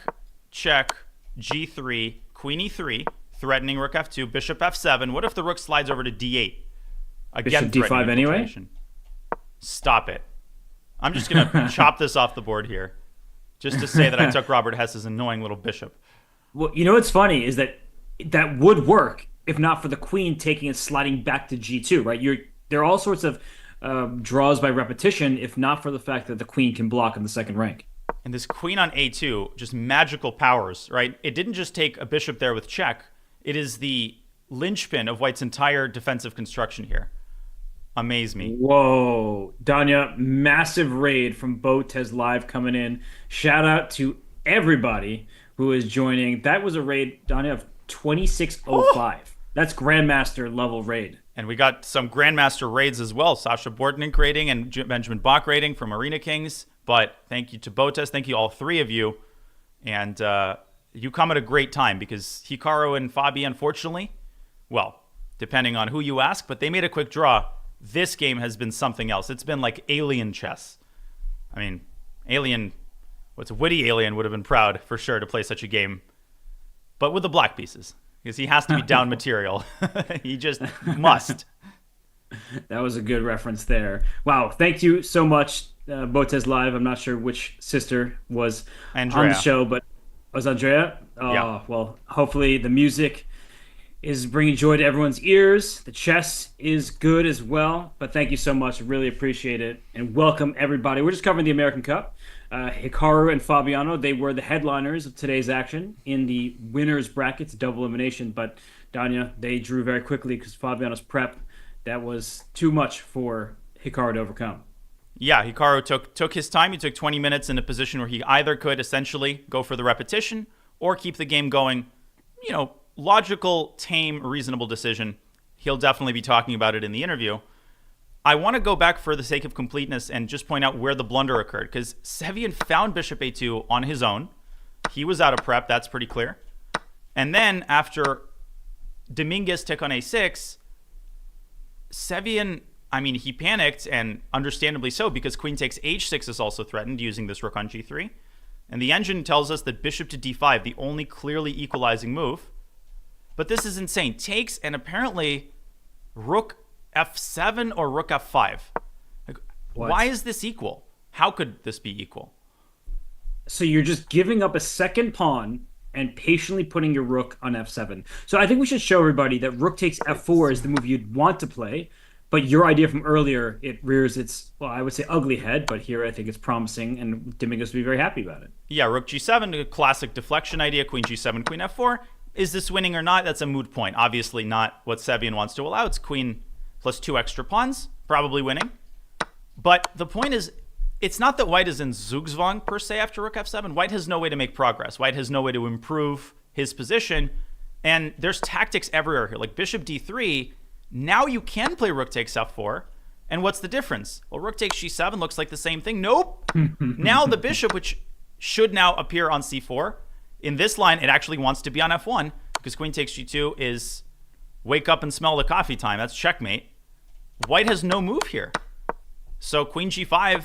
check, g3, queen e3, threatening rook f2, bishop f7. What if the rook slides over to d8? Again, bishop d5 anyway? Stop it. I'm just going to chop this off the board here, just to say that I took Robert Hess's annoying little bishop. Well, you know what's funny is that that would work if not for the queen taking and sliding back to g2, right? There are all sorts of draws by repetition, if not for the fact that the queen can block in the second rank. And this queen on a2, just magical powers, right? It didn't just take a bishop there with check. It is the linchpin of white's entire defensive construction here. Amaze me. Whoa. Danya, massive raid from Botez Live coming in. Shout out to everybody who is joining. That was a raid, Danya, of 2605. Oh! That's Grandmaster level raid. And we got some Grandmaster raids as well. Sasha Bortnick raiding and Benjamin Bach raiding from Arena Kings. But thank you to Botez. Thank you all three of you. And you come at a great time because Hikaru and Fabi, unfortunately, well, depending on who you ask, but they made a quick draw. This game has been something else. It's been like alien chess. I mean, witty alien would have been proud for sure to play such a game. But with the black pieces. Because he has to be down material. He just must. That was a good reference there. Wow, thank you so much, Botez Live. I'm not sure which sister was Andrea. On the show, but was Andrea? Oh, yeah. Well, hopefully the music is bringing joy to everyone's ears. The chess is good as well. But thank you so much. Really appreciate it. And welcome, everybody. We're just covering the American Cup. Hikaru and Fabiano, they were the headliners of today's action in the winners brackets, double elimination. But Danya, they drew very quickly because Fabiano's prep, that was too much for Hikaru to overcome. Yeah, Hikaru took his time. He took 20 minutes in a position where he either could essentially go for the repetition or keep the game going. You know, logical, tame, reasonable decision. He'll definitely be talking about it in the interview. I want to go back for the sake of completeness and just point out where the blunder occurred, because Sevian found bishop a2 on his own. He was out of prep, that's pretty clear. And then after Dominguez took on a6, Sevian, he panicked, and understandably so, because queen takes h6 is also threatened using this rook on g3. And the engine tells us that bishop to d5, the only clearly equalizing move. But this is insane. Takes, and apparently rook f7 or rook f5. Like, why is this equal? How could this be equal? So you're just giving up a second pawn and patiently putting your rook on f7. So I think we should show everybody that rook takes f4 is the move you'd want to play, but your idea from earlier, it rears its, well, I would say ugly head, but here I think it's promising, and Dominguez would be very happy about it. Yeah, rook g7, a classic deflection idea, queen g7, queen f4. Is this winning or not? That's a moot point. Obviously not what Sevian wants to allow. It's queen plus 2 extra pawns, probably winning. But the point is, it's not that white is in Zugzwang per se after rook f7. White has no way to make progress. White has no way to improve his position. And there's tactics everywhere here. Like bishop d3, now you can play rook takes f4. And what's the difference? Well, rook takes g7 looks like the same thing. Nope. Now the bishop, which should now appear on c4, in this line, it actually wants to be on f1 because queen takes g2 is wake up and smell the coffee time. That's checkmate. White has no move here. So queen g5,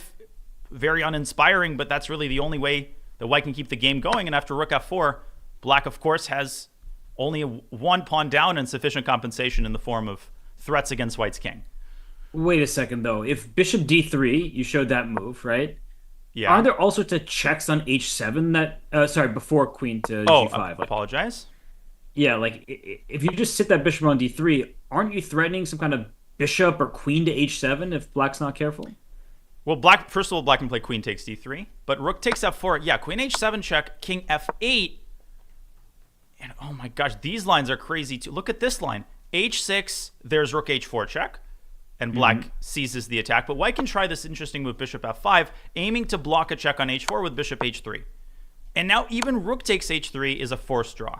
very uninspiring, but that's really the only way that white can keep the game going. And after rook f4, black, of course, has only one pawn down and sufficient compensation in the form of threats against white's king. Wait a second, though. If bishop d3, you showed that move, right? Yeah. Are there all sorts of checks on h7 that, sorry, before queen to g5? Like, apologize. yeah, like if you just sit that bishop on d3, aren't you threatening some kind of bishop or queen to h7 if black's not careful? Well, first of all, black can play queen takes d3, but rook takes f4. Yeah, queen h7 check, king f8. And oh my gosh, these lines are crazy too. Look at this line. h6, there's rook h4 check, and black seizes the attack. But white can try this interesting move, bishop f5, aiming to block a check on h4 with bishop h3. And now even rook takes h3 is a forced draw.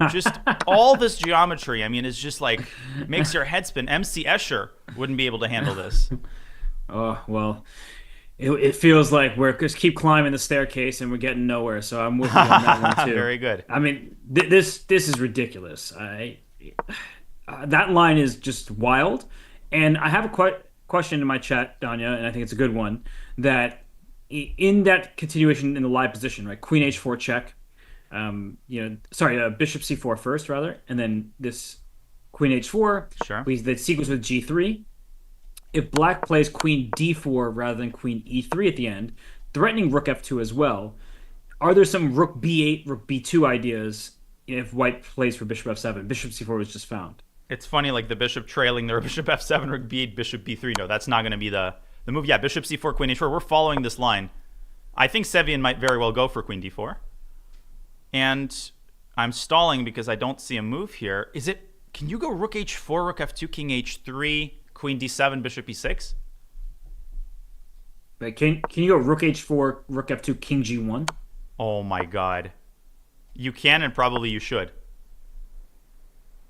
Just all this geometry, I mean, it's just like makes your head spin. MC Escher wouldn't be able to handle this. Oh, well, it feels like we're just keep climbing the staircase and we're getting nowhere. So I'm with you on that one too. Very good. I mean, this is ridiculous. That line is just wild. And I have a question in my chat, Danya, and I think it's a good one. That in that continuation in the live position, right? Queen h4 check. Bishop c4 first, rather, and then this queen h4. Sure. The sequence with g3. If black plays queen d4 rather than queen e3 at the end, threatening rook f2 as well, are there some rook b8, rook b2 ideas if white plays for bishop f7? Bishop c4 was just found. It's funny, like the bishop trailing there, bishop f7, rook b8, bishop b3. No, that's not going to be the move. Yeah, bishop c4, queen h4. We're following this line. I think Sevian might very well go for queen d4. And I'm stalling because I don't see a move here. Can you go rook h4, rook f2, king h3, queen d7, bishop e6? But can you go rook h4, rook f2, king g1? Oh my god. You can, and probably you should.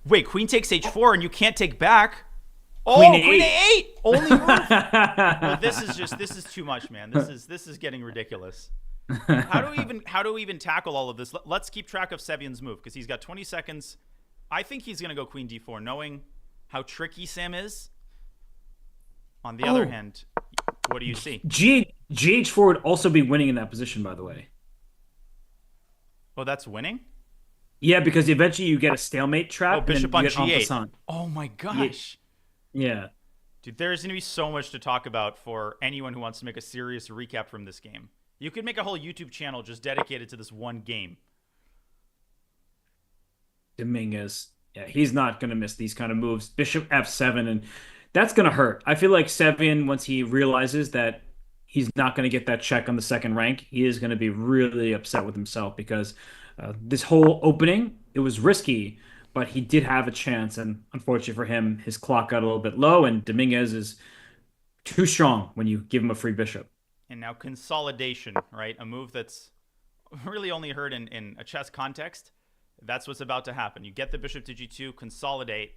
Wait, queen takes h4 and you can't take back? Oh, queen a8! Only move. Well, this is too much, man. This is getting ridiculous. How do we even tackle all of this? Let's keep track of Sevian's move because he's got 20 seconds. I think he's going to go queen d4, knowing how tricky Sam is. On the other hand, what do you see? GH4 would also be winning in that position, by the way. Oh, that's winning? Yeah, because eventually you get a stalemate trap. Oh, bishop on g8. Oh my gosh. Yeah. Dude, there's going to be so much to talk about for anyone who wants to make a serious recap from this game. You could make a whole YouTube channel just dedicated to this one game. Dominguez, yeah, he's not going to miss these kind of moves. Bishop f7, and that's going to hurt. I feel like Sevian, once he realizes that he's not going to get that check on the second rank, he is going to be really upset with himself because this whole opening, it was risky, but he did have a chance, and unfortunately for him, his clock got a little bit low, and Dominguez is too strong when you give him a free bishop. And now consolidation, right? A move that's really only heard in a chess context. That's what's about to happen. You get the bishop to g2, consolidate.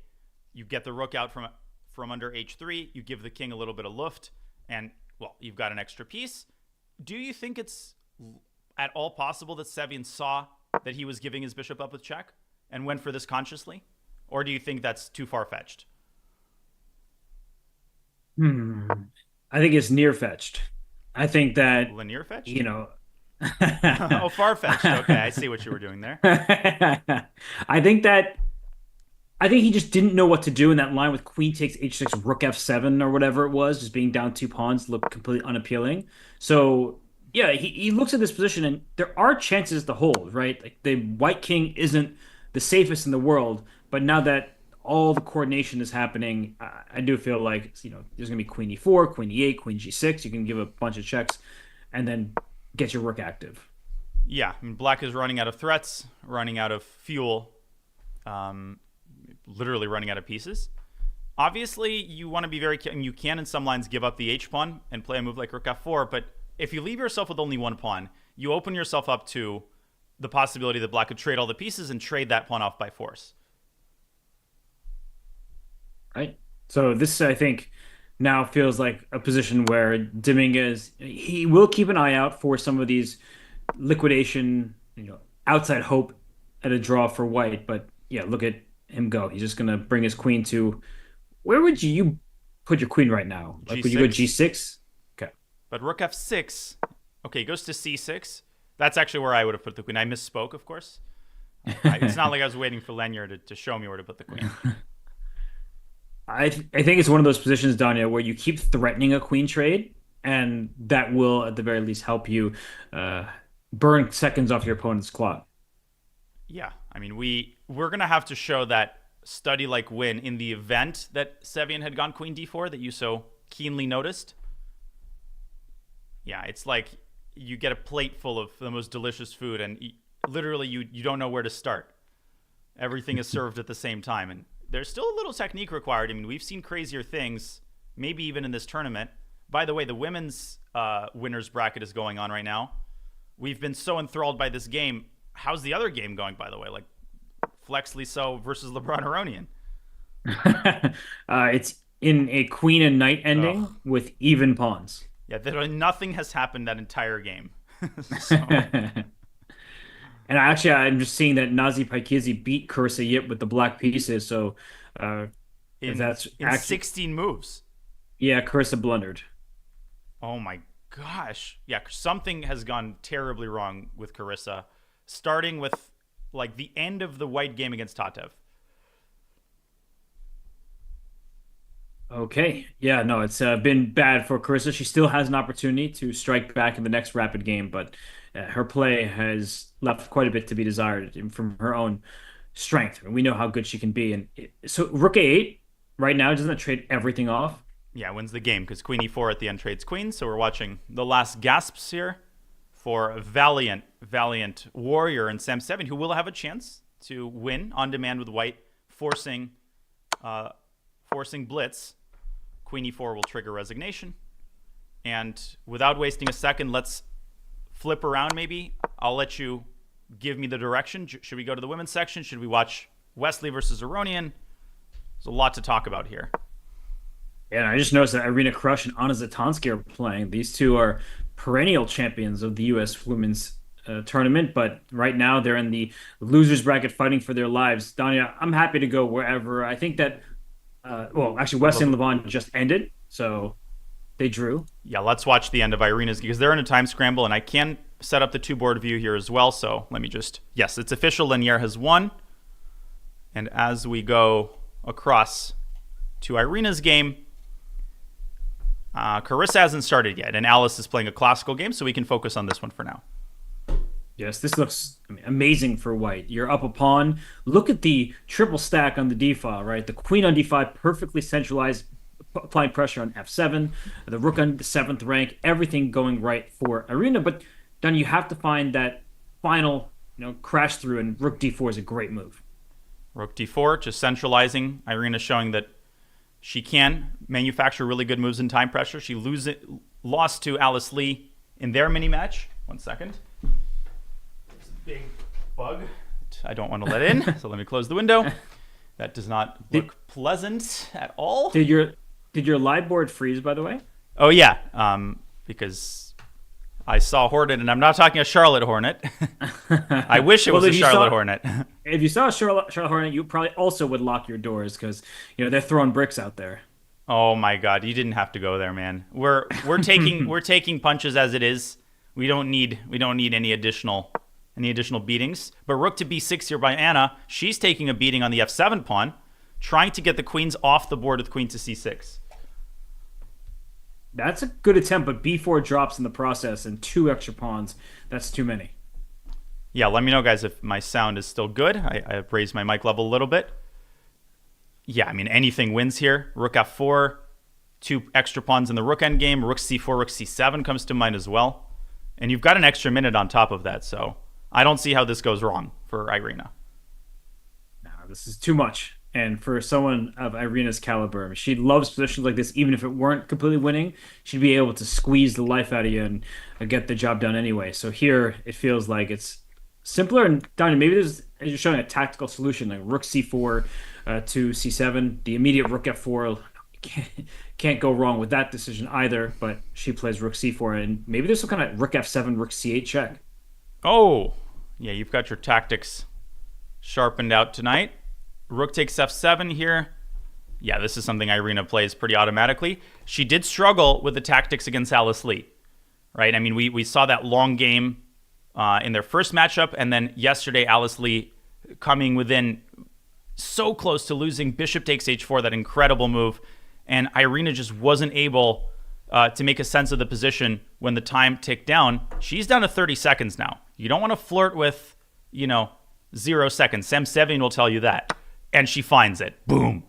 You get the rook out from under h3. You give the king a little bit of luft. And, well, you've got an extra piece. Do you think it's at all possible that Sevian saw that he was giving his bishop up with check and went for this consciously? Or do you think that's too far-fetched? I think it's near-fetched. I think that linear fetch, oh, far-fetched. Okay, I see what you were doing there. I think he just didn't know what to do in that line with queen takes h6, rook f7 or whatever it was, just being down 2 pawns looked completely unappealing. So Yeah, he looks at this position and there are chances to hold, right? Like the white king isn't the safest in the world, but now that all the coordination is happening, I do feel like, there's gonna be queen e4, queen e8, queen g6. You can give a bunch of checks and then get your rook active. Yeah, I mean, black is running out of threats, running out of fuel, um, literally running out of pieces. Obviously, you want to be very. You can in some lines give up the h pawn and play a move like rook f4, but if you leave yourself with only one pawn, you open yourself up to the possibility that black could trade all the pieces and trade that pawn off by force. Right. So this, I think, now feels like a position where Dominguez he will keep an eye out for some of these liquidation, outside hope at a draw for white. But yeah, look at him go. He's just gonna bring his queen to where would you put your queen right now? Like, would you go G6. G6? Okay. But rook f6. Okay, goes to c6. That's actually where I would have put the queen. I misspoke, of course. It's not like I was waiting for Lenya to show me where to put the queen. I think it's one of those positions, Danya, where you keep threatening a queen trade, and that will at the very least help you uh, burn seconds off your opponent's clock. Yeah, I mean, we're gonna have to show that study like win in the event that Sevian had gone queen d4 that you so keenly noticed. Yeah, it's like you get a plate full of the most delicious food, and literally you don't know where to start. Everything is served at the same time, and there's still a little technique required. I mean, we've seen crazier things, maybe even in this tournament. By the way, the women's winners bracket is going on right now. We've been so enthralled by this game. How's the other game going, by the way? Like Flex Liso versus LeBron Aronian. It's in a queen and knight ending Ugh. with even pawns. Yeah, nothing has happened that entire game. So, And actually, I'm just seeing that Nazi Paikizi beat Carissa Yip with the black pieces. So, if in that's in actually, 16 moves. yeah, Carissa blundered. Oh my gosh. Yeah, something has gone terribly wrong with Carissa, starting with like the end of the white game against Tatev. Okay. Yeah, no, it's been bad for Carissa. She still has an opportunity to strike back in the next rapid game, but her play has left quite a bit to be desired from her own strength. And we know how good she can be. So Rook A8 right now, doesn't that trade everything off? Yeah, wins the game because Queen E4 at the end trades Queen. So we're watching the last gasps here for a valiant warrior in Sam 7 who will have a chance to win on demand with white, forcing Blitz. Queen E4 will trigger resignation. And without wasting a second, let's flip around maybe. I'll let you give me the direction. Should we go to the women's section? Should we watch Wesley versus Aronian? There's a lot to talk about here. And I just noticed that Irina Krush and Anna Zatonsky are playing. These two are perennial champions of the U.S. women's tournament, but right now they're in the losers bracket fighting for their lives. Danya, I'm happy to go wherever. I think that, well, actually, Wesley and Levon just ended, so they drew. Yeah, let's watch the end of Irina's because they're in a time scramble, and I can set up the two-board view here as well. So let me just, yes, it's official. Lanier has won. And as we go across to Irina's game, Carissa hasn't started yet, and Alice is playing a classical game, so we can focus on this one for now. Yes, this looks amazing for white. You're up a pawn. Look at the triple stack on the d file, right? The queen on d5, perfectly centralized, applying pressure on f7. The rook on the 7th rank, everything going right for Irina. But then you have to find that final, crash through, and rook d4 is a great move. Rook d4, just centralizing. Irina showing that she can manufacture really good moves in time pressure. She lost to Alice Lee in their mini match. 1 second. There's a big bug I don't want to let in, so let me close the window. That does not look pleasant at all. Did your live board freeze, by the way? Oh yeah, because I saw Hornet, and I'm not talking a Charlotte Hornet. I wish it was a Charlotte Hornet. If you saw a Charlotte Hornet, you probably also would lock your doors because they're throwing bricks out there. Oh my God, you didn't have to go there, man. We're taking punches as it is. We don't need any additional beatings. But rook to b6 here by Anna. She's taking a beating on the f7 pawn, trying to get the queens off the board with queen to c6. That's a good attempt, but b4 drops in the process and two extra pawns. That's too many. Yeah, let me know, guys, if my sound is still good. I've raised my mic level a little bit. Yeah, I mean, anything wins here. Rook f4, two extra pawns in the rook endgame. Rook c4, rook c7 comes to mind as well. And you've got an extra minute on top of that, so I don't see how this goes wrong for Irina. No, this is too much. And for someone of Irina's caliber, she loves positions like this. Even if it weren't completely winning, she'd be able to squeeze the life out of you and get the job done anyway. So here, it feels like it's simpler. And Donnie, maybe you're showing a tactical solution like rook c4 to c7. The immediate rook f4 can't go wrong with that decision either. But she plays rook c4, and maybe there's some kind of rook f7, rook c8 check. Oh, yeah, you've got your tactics sharpened out tonight. Rook takes f7 here. Yeah, this is something Irina plays pretty automatically. She did struggle with the tactics against Alice Lee, right? I mean, we saw that long game in their first matchup, and then yesterday Alice Lee coming within so close to losing. Bishop takes h4, that incredible move, and Irina just wasn't able to make a sense of the position when the time ticked down. She's down to 30 seconds now. You don't want to flirt with, 0 seconds. Sam Sevian will tell you that. And she finds it. Boom.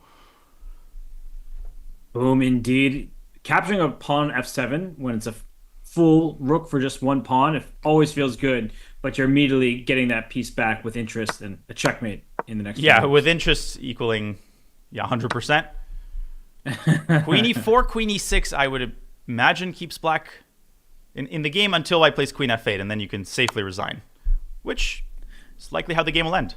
Boom, indeed. Capturing a pawn f7 when it's a full rook for just one pawn, it always feels good, but you're immediately getting that piece back with interest and a checkmate in the next Yeah, with interest equaling 100%. Queen e4, queen e6, I would imagine keeps black in the game until I place queen f8, and then you can safely resign, which is likely how the game will end.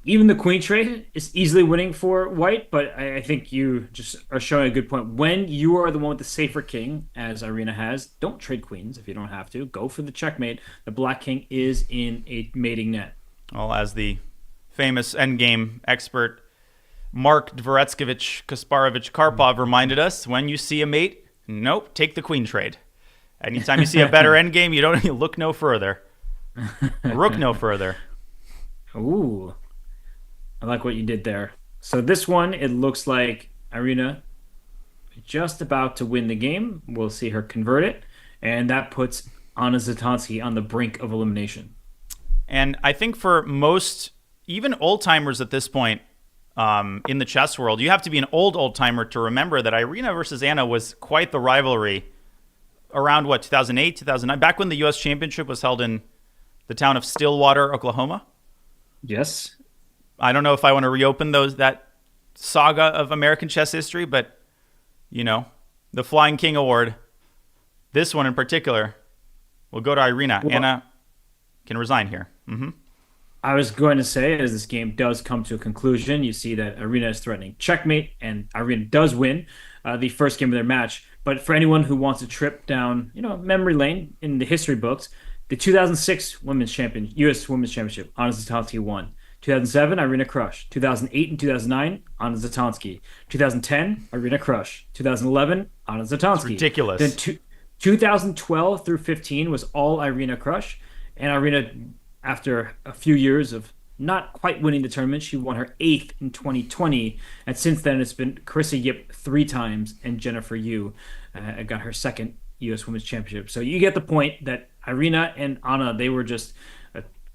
Even the queen trade is easily winning for white, but I think you just are showing a good point. When you are the one with the safer king, as Irina has, don't trade queens if you don't have to. Go for the checkmate. The black king is in a mating net. Well, as the famous endgame expert Mark Dvoretskovich Kasparovich Karpov reminded us, when you see a mate, nope, take the queen trade. Anytime you see a better endgame, you look no further. Rook no further. Ooh. I like what you did there. So this one, it looks like Irina just about to win the game. We'll see her convert it. And that puts Anna Zatonsky on the brink of elimination. And I think for most, even old-timers at this point in the chess world, you have to be an old-timer to remember that Irina versus Anna was quite the rivalry around, 2008, 2009? Back when the U.S. Championship was held in the town of Stillwater, Oklahoma? Yes. I don't know if I want to reopen that saga of American chess history, but, the Flying King Award, this one in particular, will go to Irina. Well, Anna can resign here. Mm-hmm. I was going to say, as this game does come to a conclusion, you see that Irina is threatening checkmate, and Irina does win the first game of their match. But for anyone who wants a trip down, memory lane in the history books, the 2006 U.S. Women's Championship, Anna Zatonsky won. 2007, Irina crushed. 2008 and 2009, Anna Zatonsky. 2010, Irina crushed. 2011, Anna Zatonsky. It's ridiculous. Then 2012 through 15 was all Irina crush. And Irina, after a few years of not quite winning the tournament, she won her 8th in 2020. And since then, it's been Carissa Yip 3 times and Jennifer Yu got her 2nd U.S. Women's Championship. So you get the point that Irina and Anna, they were just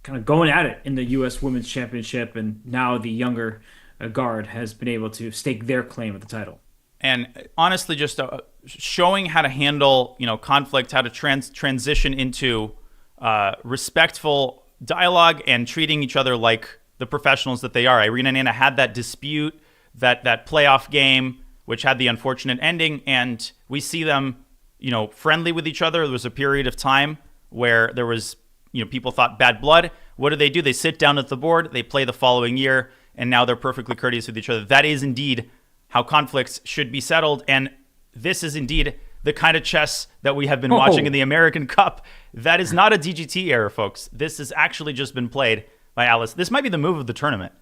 kind of going at it in the U.S. Women's Championship, and now the younger guard has been able to stake their claim at the title. And honestly, just showing how to handle, conflict, how to transition into respectful dialogue and treating each other like the professionals that they are. Irina and Anna had that dispute, that playoff game, which had the unfortunate ending, and we see them, friendly with each other. There was a period of time where there was, people thought bad blood. What do? They sit down at the board, they play the following year, and now they're perfectly courteous with each other. That is indeed how conflicts should be settled, and this is indeed the kind of chess that we have been watching in the American Cup. That is not a DGT error, folks. This has actually just been played by Alice. This might be the move of the tournament.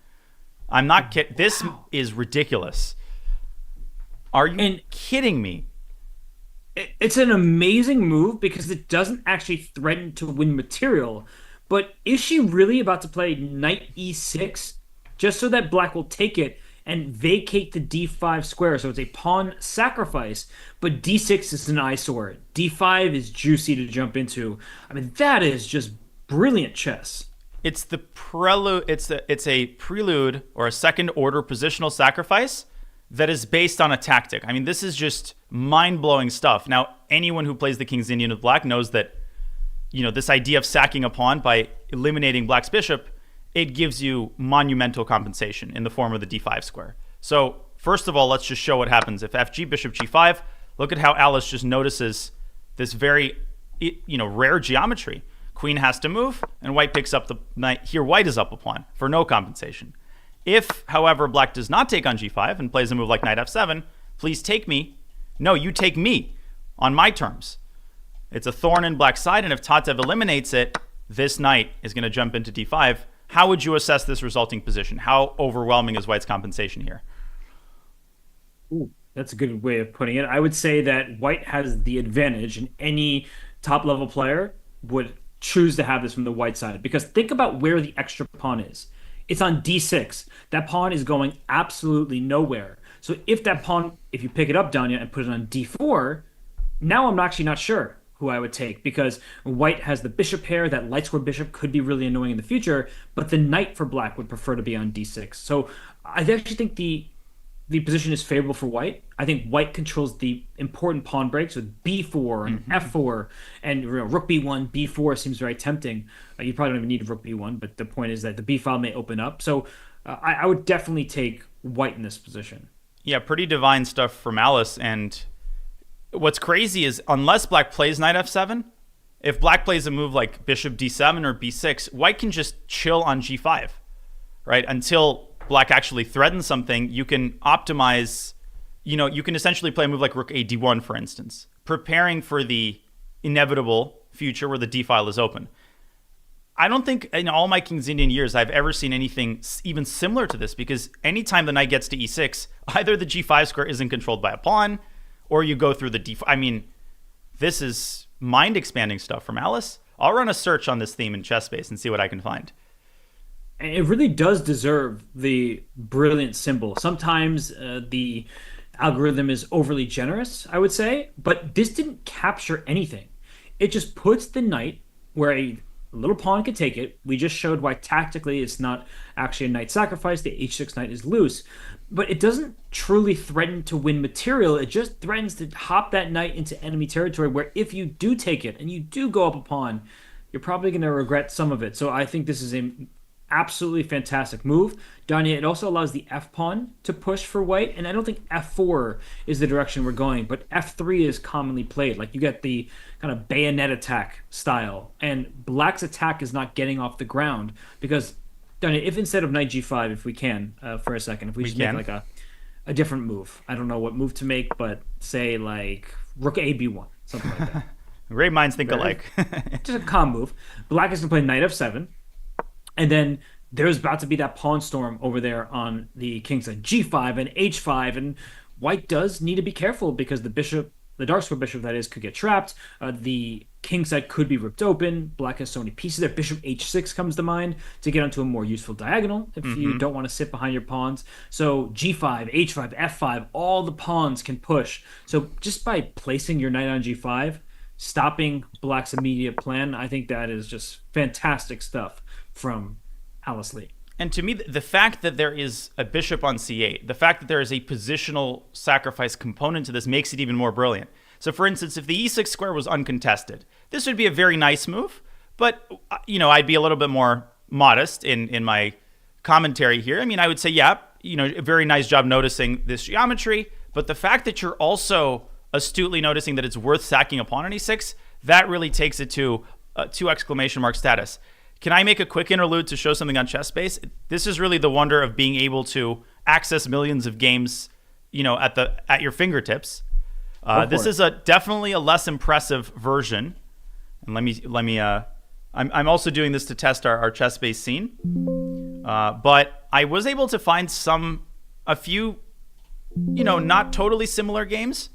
I'm not kidding. This is ridiculous. Are you kidding me? It's an amazing move because it doesn't actually threaten to win material. But is she really about to play knight e6 just so that black will take it and vacate the d5 square. So it's a pawn sacrifice, but d6 is an eyesore. d5 is juicy to jump into. I mean, that is just brilliant chess. It's the prelude. It's a prelude or a second order positional sacrifice that is based on a tactic. I mean, this is just mind blowing stuff. Now, anyone who plays the King's Indian with black knows that, this idea of sacking a pawn by eliminating black's bishop, it gives you monumental compensation in the form of the d5 square. So first of all, let's just show what happens if fg bishop g5. Look at how Alice just notices this very, rare geometry. Queen has to move, and white picks up the knight. Here, white is up a pawn for no compensation. If, however, black does not take on g5 and plays a move like knight f7, please take me. No, you take me on my terms. It's a thorn in black's side, and if Tatev eliminates it, this knight is going to jump into d5. How would you assess this resulting position? How overwhelming is white's compensation here? Ooh, that's a good way of putting it. I would say that white has the advantage, and any top-level player would choose to have this from the white side, because think about where the extra pawn is. It's on d6. That pawn is going absolutely nowhere. So if you pick it up, Danya, and put it on d4, now I'm actually not sure who I would take, because white has the bishop pair. That light square bishop could be really annoying in the future, but the knight for black would prefer to be on d6. So I actually think the position is favorable for white. I think white controls the important pawn breaks with b4 and f4, and rook b1, b4 seems very tempting. You probably don't even need rook b1, but the point is that the b file may open up. So I would definitely take white in this position. Yeah, pretty divine stuff from Alice. And what's crazy is unless black plays knight f7, if black plays a move like bishop d7 or b6, white can just chill on g5, right? Until black actually threatens something, you can optimize, you can essentially play a move like rook a d1, for instance, preparing for the inevitable future where the d file is open. I don't think in all my King's Indian years I've ever seen anything even similar to this, because anytime the knight gets to e6, either the g5 square isn't controlled by a pawn, or you go through the d5. I mean, this is mind-expanding stuff from Alice. I'll run a search on this theme in ChessBase and see what I can find. It really does deserve the brilliant symbol. Sometimes the algorithm is overly generous, I would say, but this didn't capture anything. It just puts the knight where a little pawn could take it. We just showed why tactically it's not actually a knight sacrifice. The h6 knight is loose, but it doesn't truly threaten to win material. It just threatens to hop that knight into enemy territory, where if you do take it and you do go up a pawn, you're probably going to regret some of it. So I think this is a absolutely fantastic move. Danya, it also allows the f pawn to push for white, and I don't think f4 is the direction we're going, but f3 is commonly played. Like, you get the kind of bayonet attack style, and black's attack is not getting off the ground, because Danya, if instead of knight g5, if we can, for a second, if we just make like a different move, I don't know what move to make, but say like rook a b1, something like that. Great minds think alike. Just a calm move. Black is going to play knight f7. And then there's about to be that pawn storm over there on the king side, g5 and h5, and white does need to be careful, because the bishop, the dark square bishop that is, could get trapped. The king side could be ripped open. Black has so many pieces there. Bishop h6 comes to mind to get onto a more useful diagonal if you don't want to sit behind your pawns. So g5, h5, f5, all the pawns can push. So just by placing your knight on g5, stopping black's immediate plan, I think that is just fantastic stuff from Alice Lee. And to me, the fact that there is a bishop on c8, the fact that there is a positional sacrifice component to this makes it even more brilliant. So for instance, if the e6 square was uncontested, this would be a very nice move, but I'd be a little bit more modest in my commentary here. I mean, I would say, yeah, a very nice job noticing this geometry, but the fact that you're also astutely noticing that it's worth sacking a pawn on e6, that really takes it to 2 exclamation mark status. Can I make a quick interlude to show something on ChessBase? This is really the wonder of being able to access millions of games, at your fingertips. This is definitely a less impressive version. And let me. I'm also doing this to test our ChessBase scene. But I was able to find a few, not totally similar games.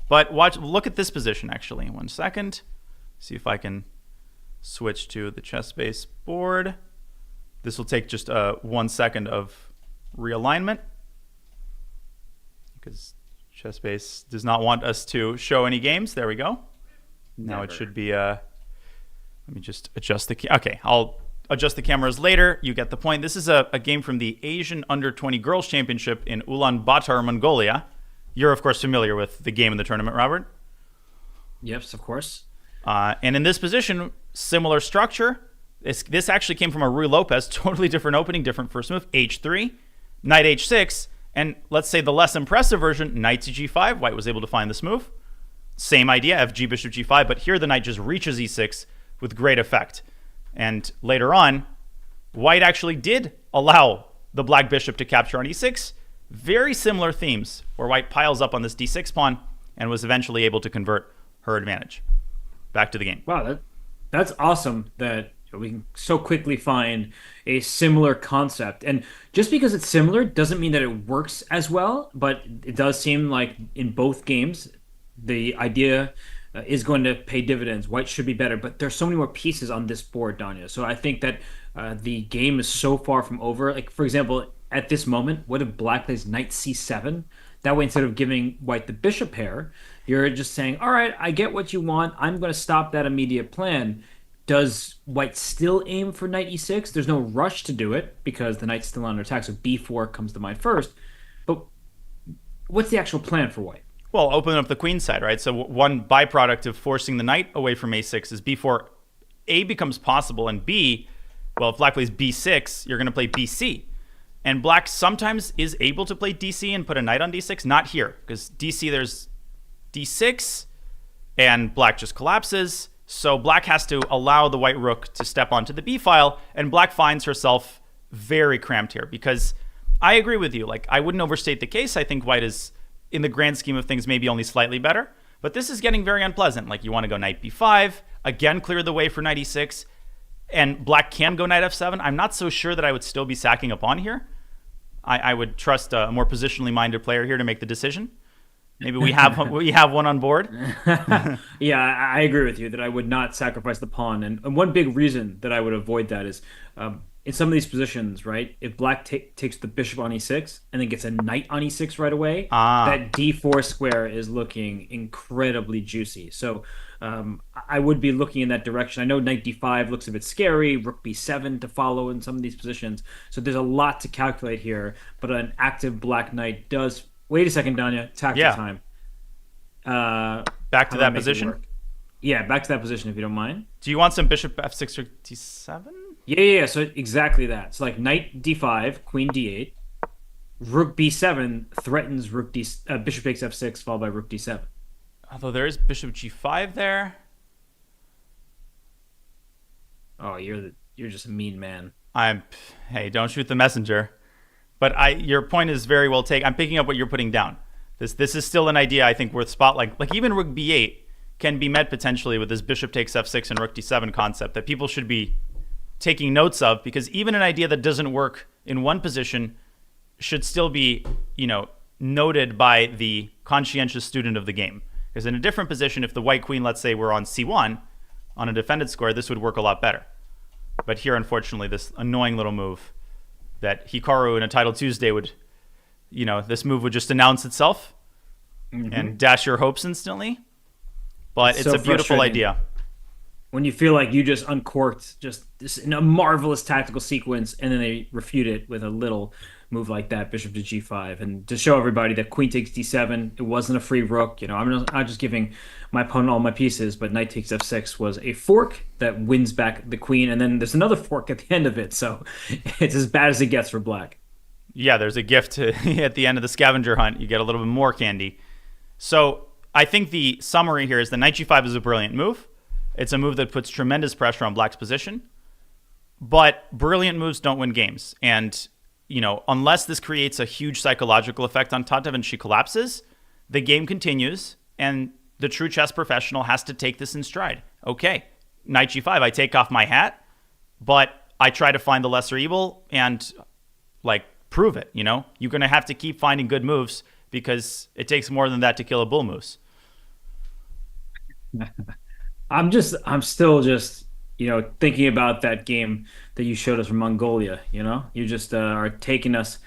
But look at this position actually. 1 second. See if I can switch to the ChessBase board. This will take just 1 second of realignment. because ChessBase does not want us to show any games. There we go. Now it Never. should be. Let me just adjust the. Okay, I'll adjust the cameras later. You get the point. This is a game from the Asian Under 20 Girls Championship in Ulaanbaatar, Mongolia. You're of course familiar with the game in the tournament, Robert. Yes, of course. And in this position, similar structure. This actually came from a Rui Lopez, totally different opening, different first move. H3, knight H6, and let's say the less impressive version, knight to G5. White was able to find this move. Same idea, FG bishop G5, but here the knight just reaches E6 with great effect. And later on, White actually did allow the black bishop to capture on E6. Very similar themes, where White piles up on this D6 pawn and was eventually able to convert her advantage. Back to the game. Wow, that's awesome that we can so quickly find a similar concept. And just because it's similar doesn't mean that it works as well, but it does seem like in both games, the idea is going to pay dividends. White should be better, but there's so many more pieces on this board, Danya. So I think that the game is so far from over. Like, for example, at this moment, what if black plays knight c7? That way, instead of giving white the bishop pair, you're just saying, all right, I get what you want. I'm going to stop that immediate plan. Does white still aim for knight e6? There's no rush to do it because the knight's still under attack, so b4 comes to mind first. But what's the actual plan for white? Well, open up the queen side, right? So one byproduct of forcing the knight away from a6 is b4. A becomes possible, and b, well, if black plays b6, you're going to play bc. And black sometimes is able to play dc and put a knight on d6. Not here, because dc, there's d6, and black just collapses. So black has to allow the white rook to step onto the b file, and black finds herself very cramped here. Because I agree with you. Like, I wouldn't overstate the case. I think white is, in the grand scheme of things, maybe only slightly better. But this is getting very unpleasant. Like, you want to go knight b5, again clear the way for knight e6, and black can go knight f7. I'm not so sure that I would still be sacking a pawn here. I would trust a more positionally minded player here to make the decision. Maybe we have one on board. Yeah, I agree with you that I would not sacrifice the pawn. And one big reason that I would avoid that is in some of these positions, right? If black takes the bishop on e6 and then gets a knight on e6 right away, that d4 square is looking incredibly juicy. So I would be looking in that direction. I know knight d5 looks a bit scary, rook b7 to follow in some of these positions. So there's a lot to calculate here, but an active black knight does... Wait a second, Danya. Tactic time. Back to that position? Yeah, back to that position if you don't mind. Do you want some bishop f6 or d7? Yeah. So exactly that. So like knight d5, queen d8, rook b7 threatens bishop takes f6 followed by rook d7. Although there is bishop g5 there. Oh, you're just a mean man. Hey, don't shoot the messenger. But your point is very well taken. I'm picking up what you're putting down. This is still an idea I think worth spotlight. Like even rook b8 can be met potentially with this bishop takes f6 and rook d7 concept that people should be taking notes of, because even an idea that doesn't work in one position should still be, noted by the conscientious student of the game. Because in a different position, if the white queen, let's say, were on c1 on a defended square, this would work a lot better. But here, unfortunately, this annoying little move that Hikaru in a Title Tuesday would, this move would just announce itself and dash your hopes instantly. But it's a beautiful idea. When you feel like you just uncorked just this in a marvelous tactical sequence, and then they refute it with a little move like that, bishop to g5, and to show everybody that queen takes d7, it wasn't a free rook. I'm not just giving my opponent all my pieces, but knight takes f6 was a fork that wins back the queen, and then there's another fork at the end of it. So it's as bad as it gets for black. Yeah, there's a gift at the end of the scavenger hunt. You get a little bit more candy. So I think the summary here is the knight g5 is a brilliant move. It's a move that puts tremendous pressure on black's position. But brilliant moves don't win games. And, unless this creates a huge psychological effect on Tatev and she collapses, the game continues, and the true chess professional has to take this in stride. Okay, knight g5, I take off my hat, but I try to find the lesser evil and, prove it, You're going to have to keep finding good moves because it takes more than that to kill a bull moose. I'm still just, thinking about that game that you showed us from Mongolia. You just are taking us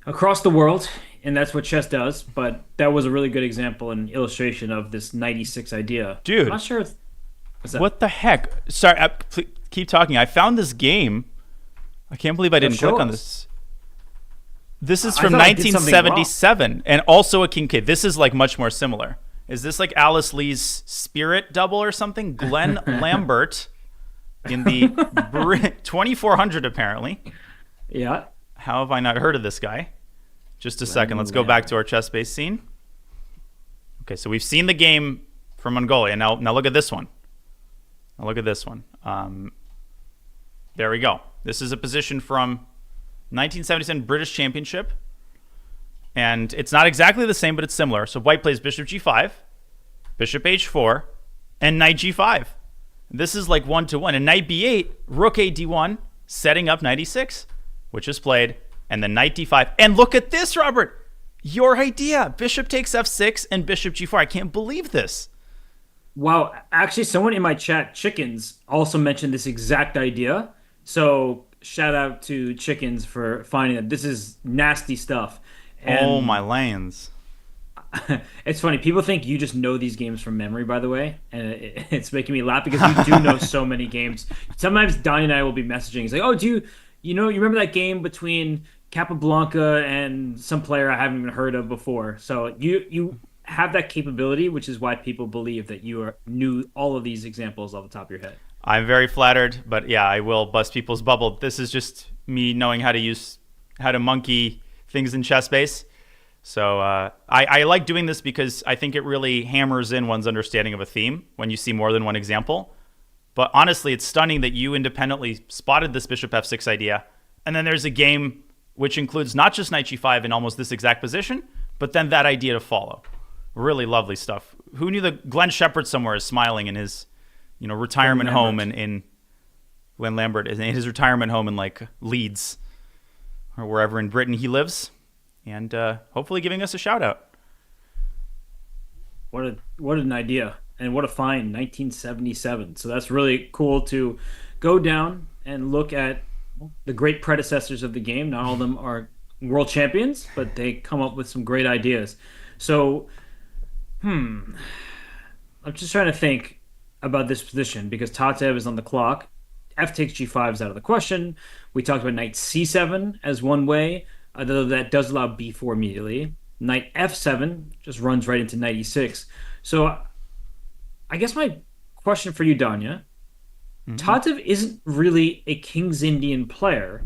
across the world and that's what chess does. But that was a really good example and illustration of this 96 idea. I'm Dude, not sure. What's that? what the heck? Sorry, keep talking. I found this game. I can't believe I didn't show click on us. this. This is I from thought I did something 1977, and also a Kincaid. This is like much more similar. Is this like Alice Lee's Spirit double or something? Glenn Lambert in the 2400 apparently. Yeah. How have I not heard of this guy? Just a second. Let's go back to our chess-based scene. Okay, so we've seen the game from Mongolia. Now look at this one. Now look at this one. There we go. This is a position from 1977 British Championship. And it's not exactly the same, but it's similar. So white plays bishop g5, bishop h4, and knight g5. This is like 1-to-1. And knight b8, rook a d1, setting up knight e6, which is played, and then knight d5. And look at this, Robert. Your idea. Bishop takes f6 and bishop g4. I can't believe this. Wow. Actually, someone in my chat, Chickens, also mentioned this exact idea. So shout out to Chickens for finding that. This is nasty stuff. And oh, my lands. it's funny. People think you just know these games from memory, by the way. And it's making me laugh because you do know so many games. Sometimes Donnie and I will be messaging. He's like, oh, you remember that game between Capablanca and some player I haven't even heard of before? So you have that capability, which is why people believe that you knew all of these examples off the top of your head. I'm very flattered, but yeah, I will bust people's bubble. This is just me knowing how to monkey things in chess base. So I like doing this because I think it really hammers in one's understanding of a theme when you see more than one example. But honestly, it's stunning that you independently spotted this bishop f6 idea. And then there's a game which includes not just knight g5 in almost this exact position, but then that idea to follow. Really lovely stuff. Who knew that Glenn Shepard somewhere is smiling in his retirement home in Glenn Lambert is in his retirement home in like Leeds or wherever in Britain he lives, and hopefully giving us a shout out. What an idea, and what a find, 1977. So that's really cool to go down and look at the great predecessors of the game. Not all of them are world champions, but they come up with some great ideas. So, I'm just trying to think about this position because Tatev is on the clock. F takes g5 is out of the question. We talked about knight c7 as one way, though that does allow b4 immediately. Knight f7 just runs right into knight e6. So I guess my question for you, Danya, Tatev isn't really a King's Indian player,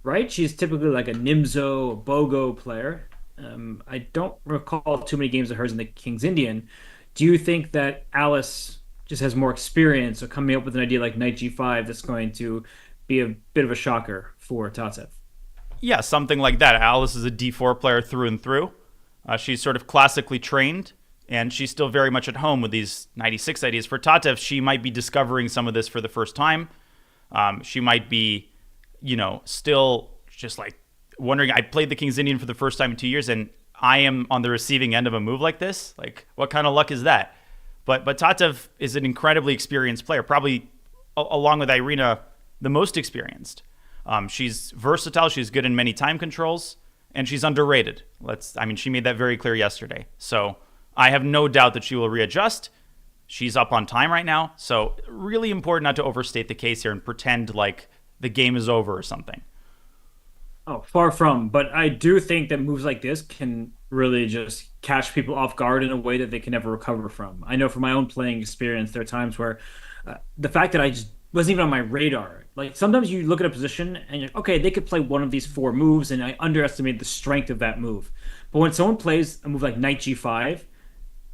right? She's typically like a Nimzo, a Bogo player. I don't recall too many games of hers in the King's Indian. Do you think that Alice just has more experience or coming up with an idea like knight g5 that's going to be a bit of a shocker for Tatev? Yeah, something like that. Alice is a d4 player through and through. She's sort of classically trained, and she's still very much at home with these 96 ideas. For Tatev, she might be discovering some of this for the first time. She might be, still just like wondering, I played the King's Indian for the first time in 2 years, and I am on the receiving end of a move like this. Like, what kind of luck is that? But Tatev is an incredibly experienced player, probably along with Irina, the most experienced. She's versatile. She's good in many time controls, and she's underrated. She made that very clear yesterday. So I have no doubt that she will readjust. She's up on time right now. So really important not to overstate the case here and pretend like the game is over or something. Oh, far from. But I do think that moves like this can really just catch people off guard in a way that they can never recover from. I know from my own playing experience, there are times where the fact that I just wasn't even on my radar. Like sometimes you look at a position and you're like, okay, they could play one of these four moves, and I underestimate the strength of that move. But when someone plays a move like knight g5,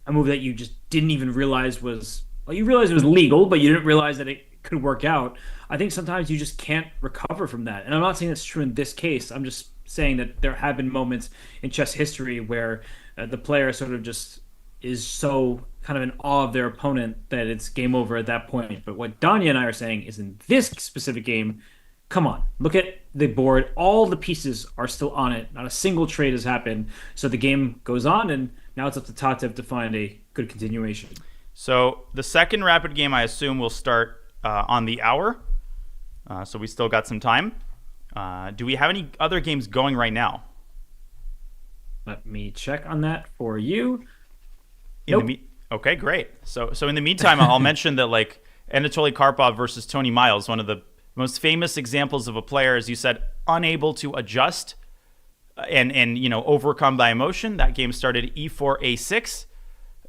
a move that you just didn't even realize was, well, you realized it was legal, but you didn't realize that it could work out. I think sometimes you just can't recover from that. And I'm not saying that's true in this case. I'm just saying that there have been moments in chess history where the player sort of just is so kind of in awe of their opponent that it's game over at that point. But what Danya and I are saying is in this specific game, come on, look at the board. All the pieces are still on it. Not a single trade has happened. So the game goes on, and now it's up to Tatev to find a good continuation. So the second rapid game, I assume, will start on the hour. So we still got some time. Do we have any other games going right now? Let me check on that for you. In the Nope. Okay, great. So in the meantime, I'll mention that like Anatoly Karpov versus Tony Miles, one of the most famous examples of a player, as you said, unable to adjust and overcome by emotion. That game started e4 a6,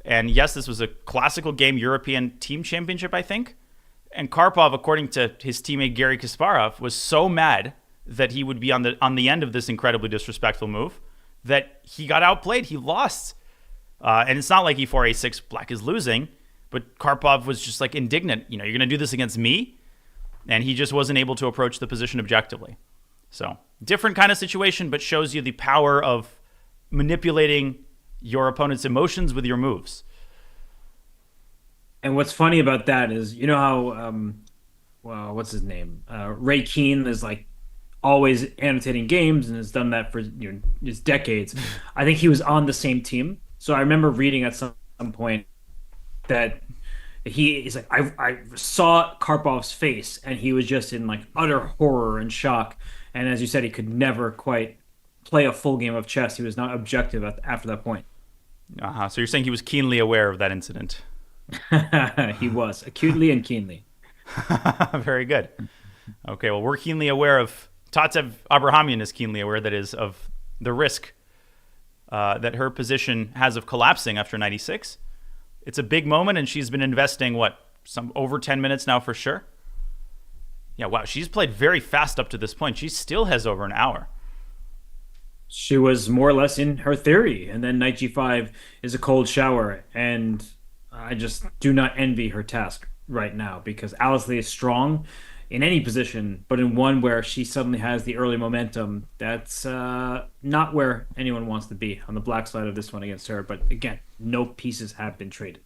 and yes, this was a classical game, European Team Championship, I think. And Karpov, according to his teammate Garry Kasparov, was so mad that he would be on the end of this incredibly disrespectful move that he got outplayed. He lost. And it's not like e4 a6 black is losing, but Karpov was just like indignant. You're going to do this against me? And he just wasn't able to approach the position objectively. So different kind of situation, but shows you the power of manipulating your opponent's emotions with your moves. And what's funny about that is, you know how, well, what's his name? Ray Keane is like always annotating games and has done that for just decades. I think he was on the same team. So I remember reading at some point that he's like, I saw Karpov's face and he was just in like utter horror and shock. And as you said, he could never quite play a full game of chess. He was not objective after that point. So you're saying he was keenly aware of that incident? He was acutely and keenly. Very good. Okay, well, we're keenly aware of Tatev Abrahamian is keenly aware, that is, of the risk that her position has of collapsing after 96. It's a big moment, and she's been investing, some over 10 minutes now for sure? Yeah, wow, she's played very fast up to this point. She still has over an hour. She was more or less in her theory, and then knight g5 is a cold shower, and I just do not envy her task right now because Alice Lee is strong in any position, but in one where she suddenly has the early momentum, that's not where anyone wants to be on the black side of this one against her. But again, no pieces have been traded.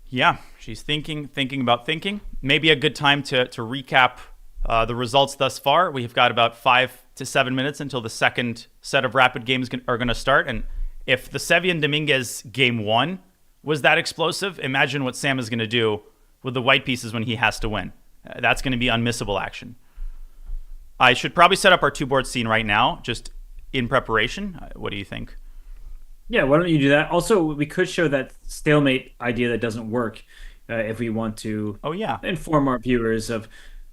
Yeah, she's thinking about thinking. Maybe a good time to recap the results thus far. We've got about 5 to 7 minutes until the second set of rapid games are going to start. And if the Sevian Dominguez game 1 was that explosive, imagine what Sam is going to do with the white pieces when he has to win. That's going to be unmissable action. I should probably set up our two-board scene right now, just in preparation. What do you think? Yeah, why don't you do that? Also, we could show that stalemate idea that doesn't work if we want to inform our viewers of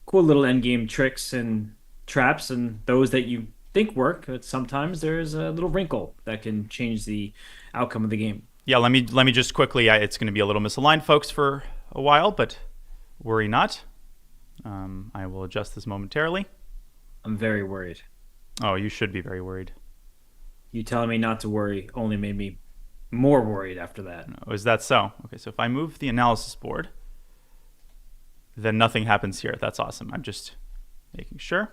cool little endgame tricks and traps and those that you think work, but sometimes there's a little wrinkle that can change the outcome of the game. Yeah, let me just quickly, it's going to be a little misaligned, folks, for a while, but worry not. I will adjust this momentarily. I'm very worried. Oh, you should be very worried. You telling me not to worry only made me more worried after that. Oh, is that so? Okay, so if I move the analysis board, then nothing happens here. That's awesome. I'm just making sure.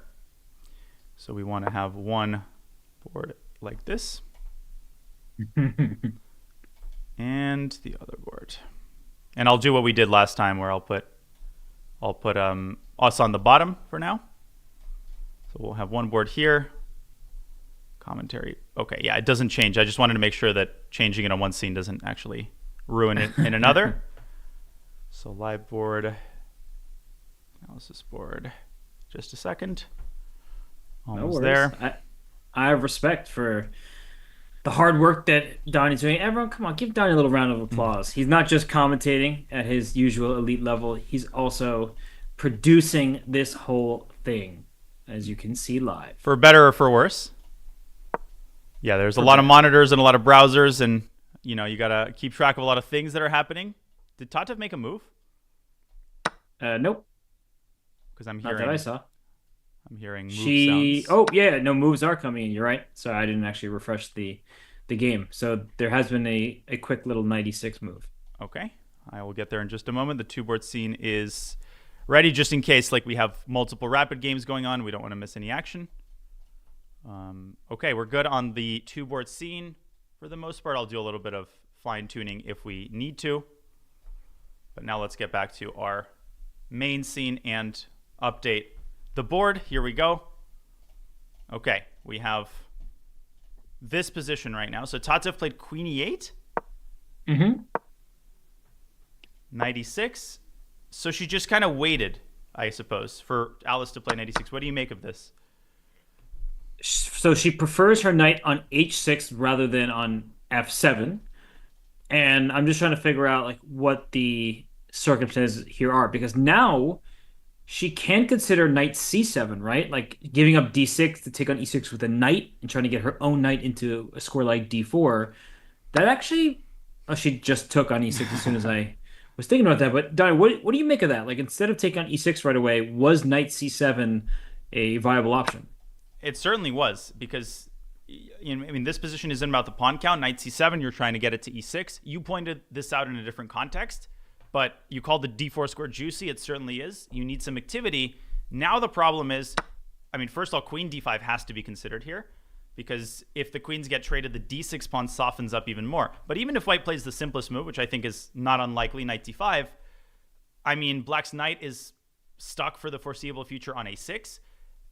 So we want to have one board like this. And the other board. And I'll do what we did last time where I'll put us on the bottom for now. So we'll have one board here. Commentary. Okay, yeah, it doesn't change. I just wanted to make sure that changing it on one scene doesn't actually ruin it in another. So live board, analysis board. Just a second. Almost there. I have respect for the hard work that Donnie's doing. Everyone, come on, give Donnie a little round of applause. He's not just commentating at his usual elite level. He's also producing this whole thing, as you can see live. For better or for worse. Yeah, there's a lot of monitors and a lot of browsers, and you got to keep track of a lot of things that are happening. Did Tatev make a move? Nope. Because I'm hearing. Not that I saw. I'm hearing move sounds. Oh yeah, no moves are coming in. You're right. So I didn't actually refresh the game. So there has been a quick little 96 move. Okay, I will get there in just a moment. The two-board scene is ready just in case we have multiple rapid games going on. We don't want to miss any action. Okay, we're good on the two-board scene. For the most part, I'll do a little bit of fine-tuning if we need to. But now let's get back to our main scene and update the board. Here we go. Okay, we have this position right now. So Tatev played queen e8. Mm-hmm. 96. So she just kind of waited, I suppose, for Alice to play 96. What do you make of this? So she prefers her knight on h6 rather than on f7. And I'm just trying to figure out like what the circumstances here are because now she can consider knight c7, right? Like giving up d6 to take on e6 with a knight and trying to get her own knight into a square like d4. That actually, oh, she just took on e6 as soon as I was thinking about that. But Donnie, what do you make of that? Like instead of taking on e6 right away, was knight c7 a viable option? It certainly was because I mean, this position isn't about the pawn count. Knight c7, you're trying to get it to e6. You pointed this out in a different context, but you called the d4 square juicy. It certainly is. You need some activity. Now the problem is, I mean, first of all, queen d5 has to be considered here because if the queens get traded, the d6 pawn softens up even more. But even if white plays the simplest move, which I think is not unlikely, knight d5, I mean, black's knight is stuck for the foreseeable future on a6.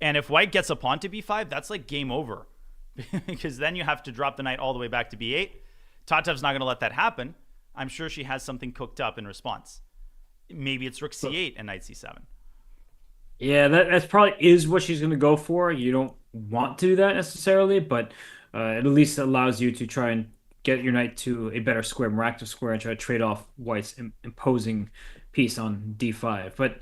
And if white gets a pawn to b5, that's like game over because then you have to drop the knight all the way back to b8. Tatev's not going to let that happen. I'm sure she has something cooked up in response. Maybe it's rook c8 and knight c7. Yeah, that's probably is what she's going to go for. You don't want to do that necessarily, but it at least allows you to try and get your knight to a better square, more active square, and try to trade off White's imposing piece on d5. But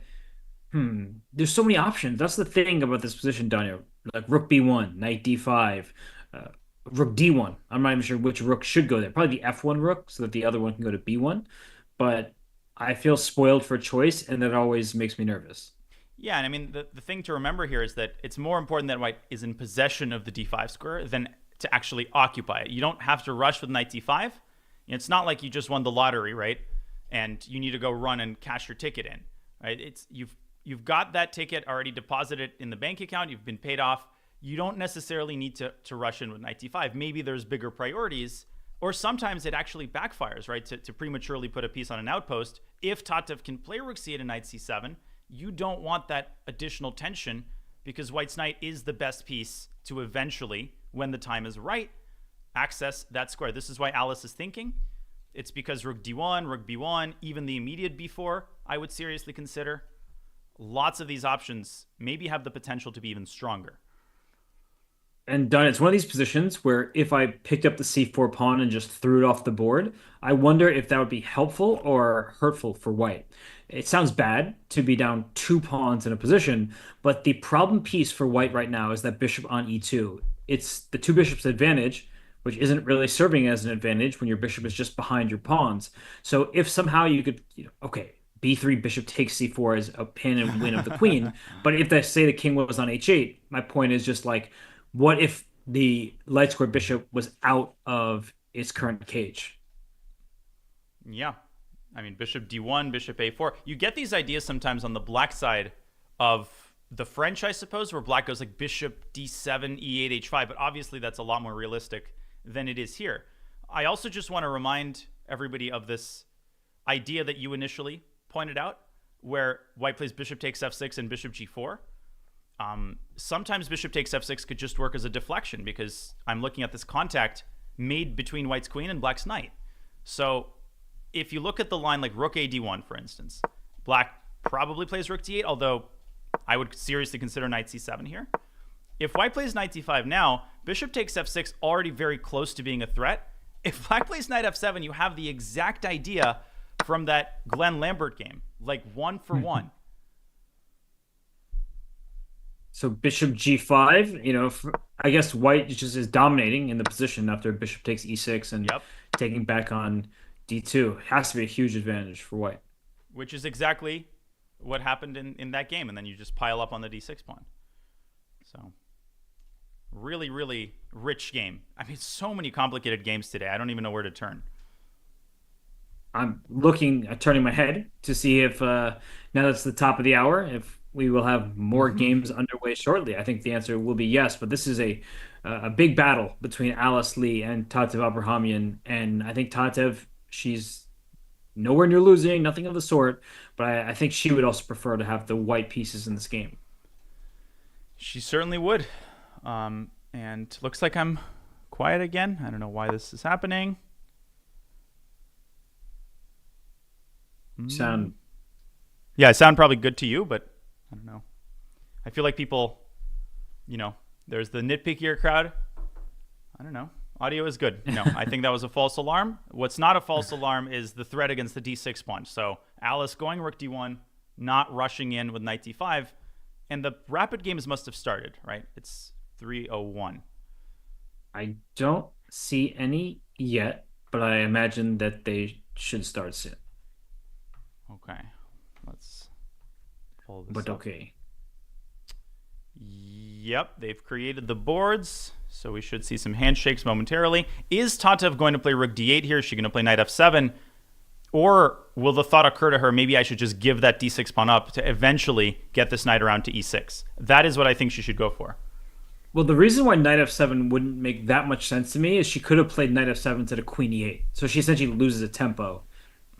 there's so many options. That's the thing about this position, Daniel. Like rook b1, knight d5, uh, rook d1. I'm not even sure which rook should go there. Probably the f1 rook, so that the other one can go to b1. But I feel spoiled for choice, and that always makes me nervous. Yeah, and I mean, the thing to remember here is that it's more important that white is in possession of the d5 square than to actually occupy it. You don't have to rush with knight d5. It's not like you just won the lottery, right? And you need to go run and cash your ticket in, right? It's you've got that ticket already deposited in the bank account. You've been paid off. You don't necessarily need to rush in with knight d5. Maybe there's bigger priorities, or sometimes it actually backfires, right? To prematurely put a piece on an outpost. If Tatev can play rook c8 and knight c7, you don't want that additional tension because white's knight is the best piece to eventually, when the time is right, access that square. This is why Alice is thinking. It's because rook d1, rook b1, even the immediate b4, I would seriously consider. Lots of these options maybe have the potential to be even stronger. And done. It's one of these positions where if I picked up the c4 pawn and just threw it off the board, I wonder if that would be helpful or hurtful for white. It sounds bad to be down two pawns in a position, but the problem piece for white right now is that bishop on e2. It's the two bishops advantage, which isn't really serving as an advantage when your bishop is just behind your pawns. So if somehow you could, okay, b3 bishop takes c4 as a pin and win of the queen, but if they say the king was on h8, my point is just like what if the light square bishop was out of its current cage? Yeah. I mean, bishop d1, bishop a4. You get these ideas sometimes on the black side of the French, I suppose, where black goes like bishop d7, e8, h5. But obviously, that's a lot more realistic than it is here. I also just want to remind everybody of this idea that you initially pointed out, where white plays bishop takes f6 and bishop g4. Sometimes bishop takes f6 could just work as a deflection because I'm looking at this contact made between white's queen and black's knight. So if you look at the line like rook a d1, for instance, black probably plays rook d8, although I would seriously consider knight c7 here. If white plays knight d5 now, bishop takes f6 already very close to being a threat. If black plays knight f7, you have the exact idea from that Glenn Lambert game, like one for one. So bishop g5, I guess white just is dominating in the position after bishop takes e6 and Yep. taking back on d2. It has to be a huge advantage for white. Which is exactly what happened in that game. And then you just pile up on the d6 pawn. So really, really rich game. I mean, so many complicated games today. I don't even know where to turn. I'm looking, turning my head to see if now that's the top of the hour, if we will have more games underway shortly. I think the answer will be yes, but this is a big battle between Alice Lee and Tatev Abrahamian, and I think Tatev, she's nowhere near losing, nothing of the sort, but I think she would also prefer to have the white pieces in this game. She certainly would. And looks like I'm quiet again. I don't know why this is happening. Sound Yeah, I sound probably good to you, but I don't know. I feel like people, There's the nitpickier crowd. I don't know. Audio is good. No, I think that was a false alarm. What's not a false alarm is the threat against the d6 pawn. So Alice going rook d1, not rushing in with knight d5. And the rapid games must have started, right? It's 3:01. I don't see any yet, but I imagine that they should start soon. Okay. Let's pull this But up. okay. Yep, they've created the boards, so we should see some handshakes momentarily. Is Tatev going to play rook d8 here? Is she going to play knight f7? Or will the thought occur to her, maybe I should just give that d6 pawn up to eventually get this knight around to e6? That is what I think she should go for. Well, the reason why knight f7 wouldn't make that much sense to me is she could have played knight f7 instead of queen e8. So she essentially loses a tempo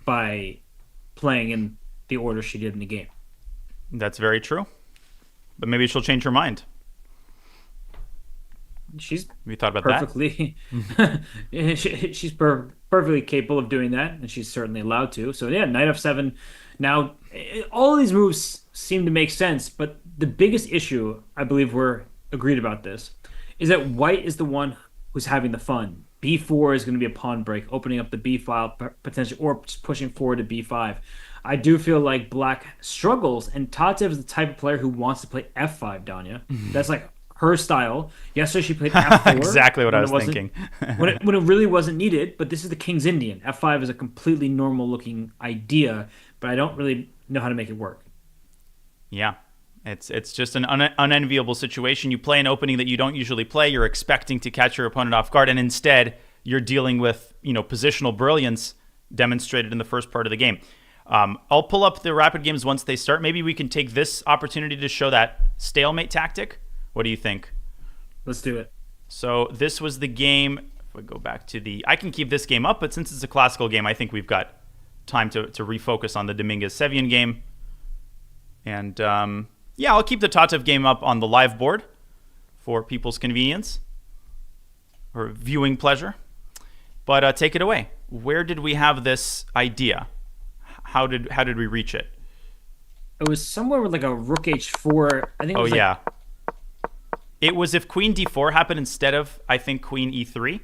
by playing in the order she did in the game. That's very true. But maybe she'll change her mind. She's Have you thought about perfectly she's perfectly capable of doing that, and she's certainly allowed to. So yeah, knight f7. Now all of these moves seem to make sense, but the biggest issue, I believe we're agreed about this, is that white is the one who's having the fun. b4 is going to be a pawn break, opening up the b file potentially, or just pushing forward to b5. I do feel like black struggles, and Tatev is the type of player who wants to play f5, Danya. That's like her style. Yesterday she played f4. that? Exactly what I was thinking. when it really wasn't needed, but this is the King's Indian. f5 is a completely normal looking idea, but I don't really know how to make it work. Yeah. It's just an unenviable situation. You play an opening that you don't usually play. You're expecting to catch your opponent off guard, and instead you're dealing with positional brilliance demonstrated in the first part of the game. I'll pull up the rapid games once they start. Maybe we can take this opportunity to show that stalemate tactic. What do you think? Let's do it. So this was the game. If we go back to I can keep this game up, but since it's a classical game, I think we've got time to refocus on the Dominguez-Sevian game. And yeah, I'll keep the Tatev game up on the live board for people's convenience or viewing pleasure. But take it away. Where did we have this idea? How did we reach it? It was somewhere with like a rook h4. I think. It was yeah. It was if queen d4 happened instead of, I think, queen e3,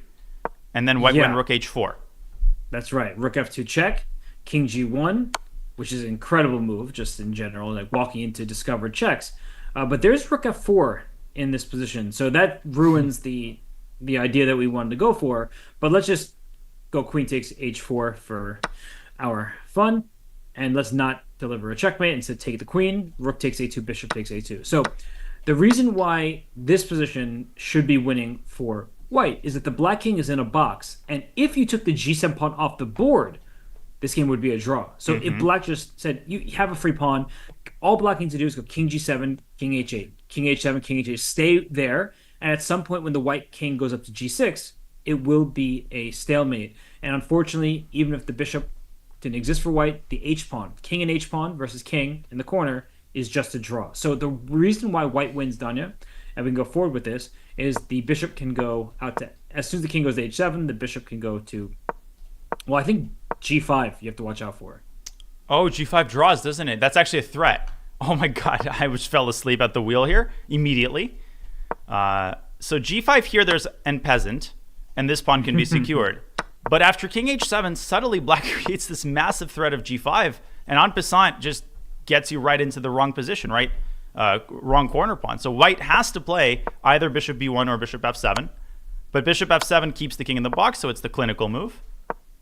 and then white went rook h4. That's right. Rook f2 check, king g1, which is an incredible move just in general, like walking into discovered checks. But there's rook f4 in this position, so that ruins the idea that we wanted to go for. But let's just go queen takes h4 for our fun, and let's not deliver a checkmate. Instead, take the queen, rook takes a2, bishop takes a2. So the reason why this position should be winning for white is that the black king is in a box, and if you took the g7 pawn off the board, this game would be a draw. So if black just said, you have a free pawn, all black needs to do is go king g7, king h8, king h7, king h8, stay there, and at some point when the white king goes up to g6, it will be a stalemate. And unfortunately, even if the bishop didn't exist for white, the h-pawn, king and h-pawn versus king in the corner, is just a draw. So the reason why white wins, Danya, and we can go forward with this, is the bishop can go out to, as soon as the king goes to h7, the bishop can go to, well, I think g5 you have to watch out for. Oh, g5 draws, doesn't it? That's actually a threat. Oh my god, I just fell asleep at the wheel here immediately. So g5 here, there's an peasant, and this pawn can be secured. But after king h7, subtly black creates this massive threat of g5, and en passant just gets you right into the wrong position, right? Wrong corner pawn. So white has to play either bishop b1 or bishop f7. But bishop f7 keeps the king in the box, so it's the clinical move.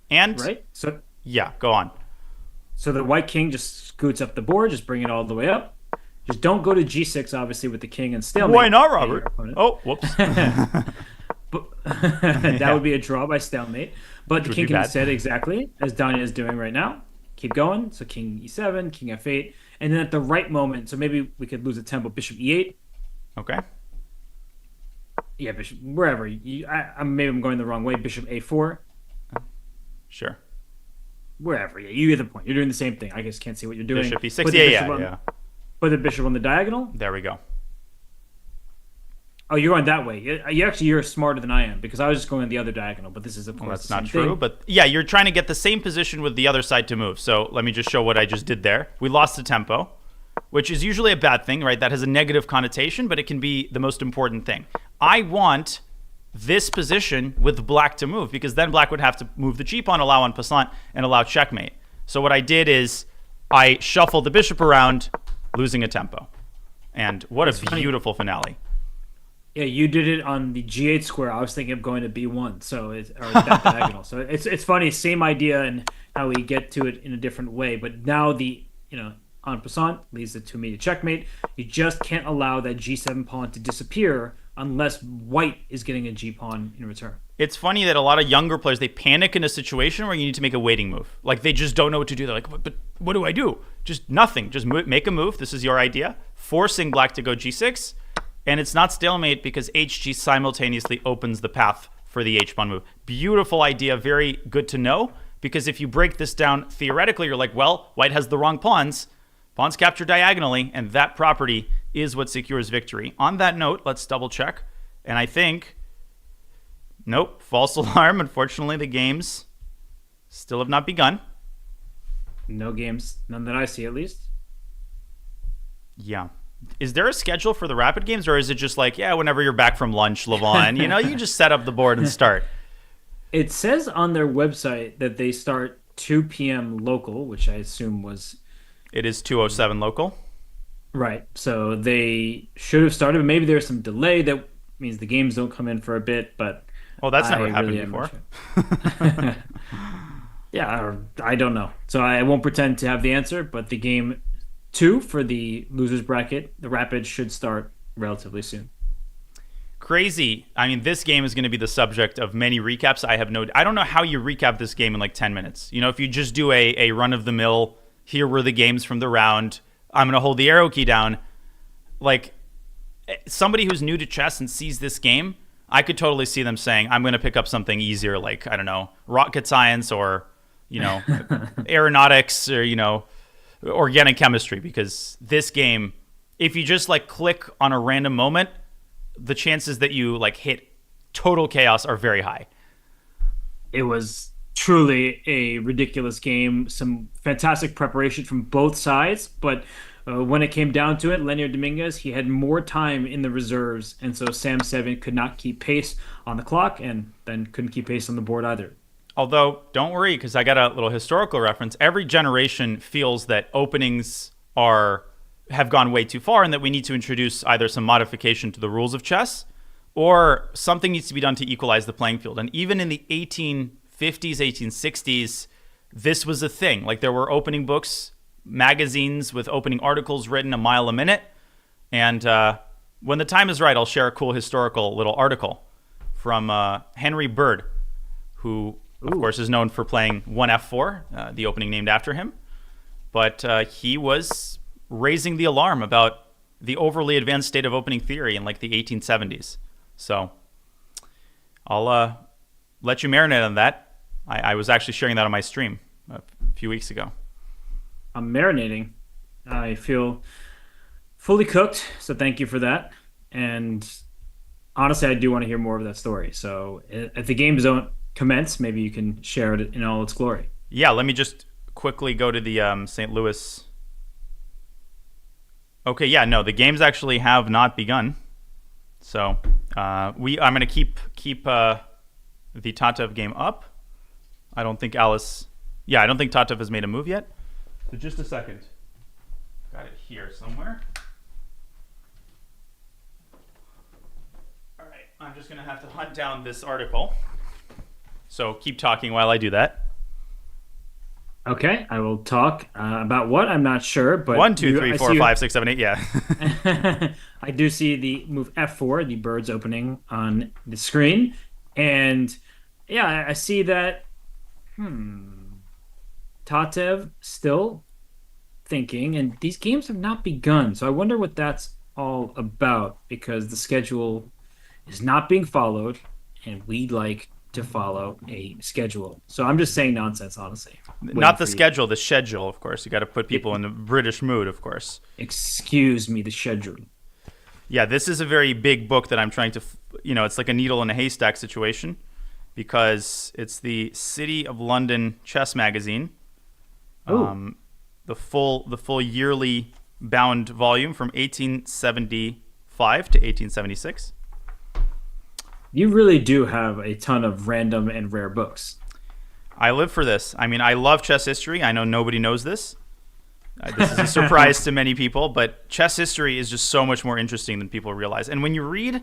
And right? So yeah, go on. So the white king just scoots up the board, just bring it all the way up. Just don't go to g6, obviously, with the king and stalemate. Why not, Robert? Oh, whoops. But that would be a draw by stalemate. But the king can instead, exactly as Danya is doing right now, keep going. So king e7, king f8, and then at the right moment, so maybe we could lose a tempo, bishop e8. Okay. Yeah, bishop wherever. Maybe I'm going the wrong way. Bishop a4. Sure. Wherever. Yeah, you get the point. You're doing the same thing. I just can't see what you're doing. Bishop e6. Yeah. Put the bishop on the diagonal. There we go. Oh, you're going that way. You're smarter than I am, because I was just going on the other diagonal. But this is, of course, that's not true. thing. But yeah, you're trying to get the same position with the other side to move. So let me just show what I just did there. We lost the tempo. which is usually a bad thing, right? That has a negative connotation, but it can be the most important thing. I want this position with black to move, because then black would have to move the g pawn, allow en passant, and allow checkmate. So what I did is I shuffled the bishop around, losing a tempo. And what a beautiful finale. Yeah, you did it on the g8 square. I was thinking of going to b1, so or that diagonal. So it's funny, same idea and how we get to it in a different way. But now the en passant leads it to me to checkmate. You just can't allow that g7 pawn to disappear unless white is getting a g pawn in return. It's funny that a lot of younger players, they panic in a situation where you need to make a waiting move. Like, they just don't know what to do. They're like, but what do I do? Just nothing. Just make a move. This is your idea. Forcing black to go g6. And it's not stalemate because hg simultaneously opens the path for the h-pawn move. Beautiful idea. Very good to know. Because if you break this down theoretically, you're like, well, white has the wrong pawns. Pawns capture diagonally. And that property is what secures victory. On that note, let's double check. And I think... Nope, false alarm. Unfortunately, the games still have not begun. No games, none that I see at least. Yeah. Is there a schedule for the rapid games, or is it just like, yeah, whenever you're back from lunch, Levon, you just set up the board and start? It says on their website that they start 2 p.m. local, which I assume was... It is 2:07 local. Right, so they should have started, but maybe there's some delay that means the games don't come in for a bit, but... Oh, that's never happened before. Yeah, I don't know. So I won't pretend to have the answer, but the game 2 for the losers bracket, the Rapids, should start relatively soon. Crazy. I mean, this game is going to be the subject of many recaps. I don't know how you recap this game in like 10 minutes. If you just do a run-of-the-mill, here were the games from the round, I'm going to hold the arrow key down. Like, somebody who's new to chess and sees this game, I could totally see them saying, I'm going to pick up something easier, like, I don't know, rocket science or, aeronautics or, organic chemistry. Because this game, if you just, like, click on a random moment, the chances that you, like, hit total chaos are very high. It was truly a ridiculous game. Some fantastic preparation from both sides, but... when it came down to it, Leonard Dominguez, he had more time in the reserves, and so Sam Seven could not keep pace on the clock and then couldn't keep pace on the board either. Although, don't worry, because I got a little historical reference. Every generation feels that openings have gone way too far and that we need to introduce either some modification to the rules of chess or something needs to be done to equalize the playing field. And even in the 1850s, 1860s, this was a thing. Like, there were opening books, magazines with opening articles written a mile a minute. And when the time is right, I'll share a cool historical little article from Henry Bird, who, of course, is known for playing 1F4, the opening named after him. But he was raising the alarm about the overly advanced state of opening theory in like the 1870s. So I'll let you marinate on that. I was actually sharing that on my stream a few weeks ago. I'm marinating. I feel fully cooked, so thank you for that. And honestly, I do want to hear more of that story. So if the games don't commence, maybe you can share it in all its glory. Yeah, let me just quickly go to the St. Louis. Okay, yeah, no, the games actually have not begun. So I'm going to keep the Tatev game up. I don't think Tatev has made a move yet. So just a second. Got it here somewhere. All right, I'm just going to have to hunt down this article. So keep talking while I do that. Okay, I will talk about what I'm not sure, but 1, 2, 3, 4, 5, 6, 7, 8. Yeah. I do see the move F4, the bird's opening on the screen, and yeah, I see that. Tatev still thinking, and these games have not begun, so I wonder what that's all about, because the schedule is not being followed, and we'd like to follow a schedule. So I'm just saying nonsense, honestly. Not the schedule, the schedule, of course. You got to put people in the British mood, of course. Excuse me, the schedule. Yeah, this is a very big book that I'm trying to, it's like a needle in a haystack situation, because it's the City of London Chess Magazine. The full yearly bound volume from 1875 to 1876. You really do have a ton of random and rare books. I live for this. I mean, I love chess history. I know nobody knows this. This is a surprise to many people, but chess history is just so much more interesting than people realize. And when you read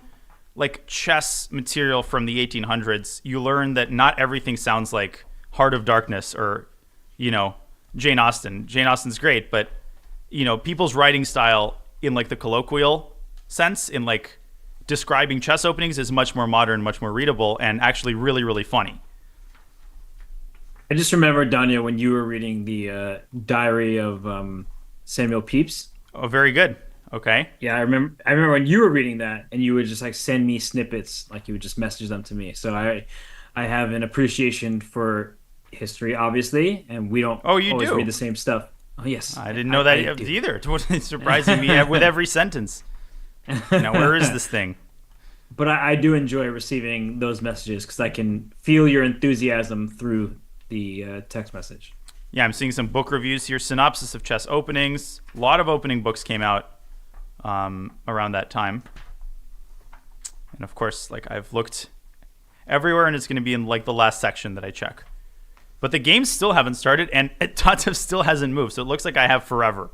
like chess material from the 1800s, you learn that not everything sounds like Heart of Darkness or, Jane Austen. Jane Austen's great, but, people's writing style in like the colloquial sense, in like describing chess openings, is much more modern, much more readable, and actually really, really funny. I just remember, Danya, when you were reading the diary of Samuel Pepys. Oh, very good. Okay. Yeah, I remember. I remember when you were reading that, and you would just like send me snippets, like you would just message them to me. So I have an appreciation for history, obviously, and we don't Oh, you always do? read the same stuff. Oh, yes, I didn't know that I do. either. It's surprising me with every sentence. Now, where is this thing? But I do enjoy receiving those messages because I can feel your enthusiasm through the text message. Yeah, I'm seeing some book reviews here. Synopsis of chess openings. A lot of opening books came out around that time. And of course, like I've looked everywhere, and it's going to be in like the last section that I check. But the games still haven't started, and Tatev still hasn't moved. So it looks like I have forever.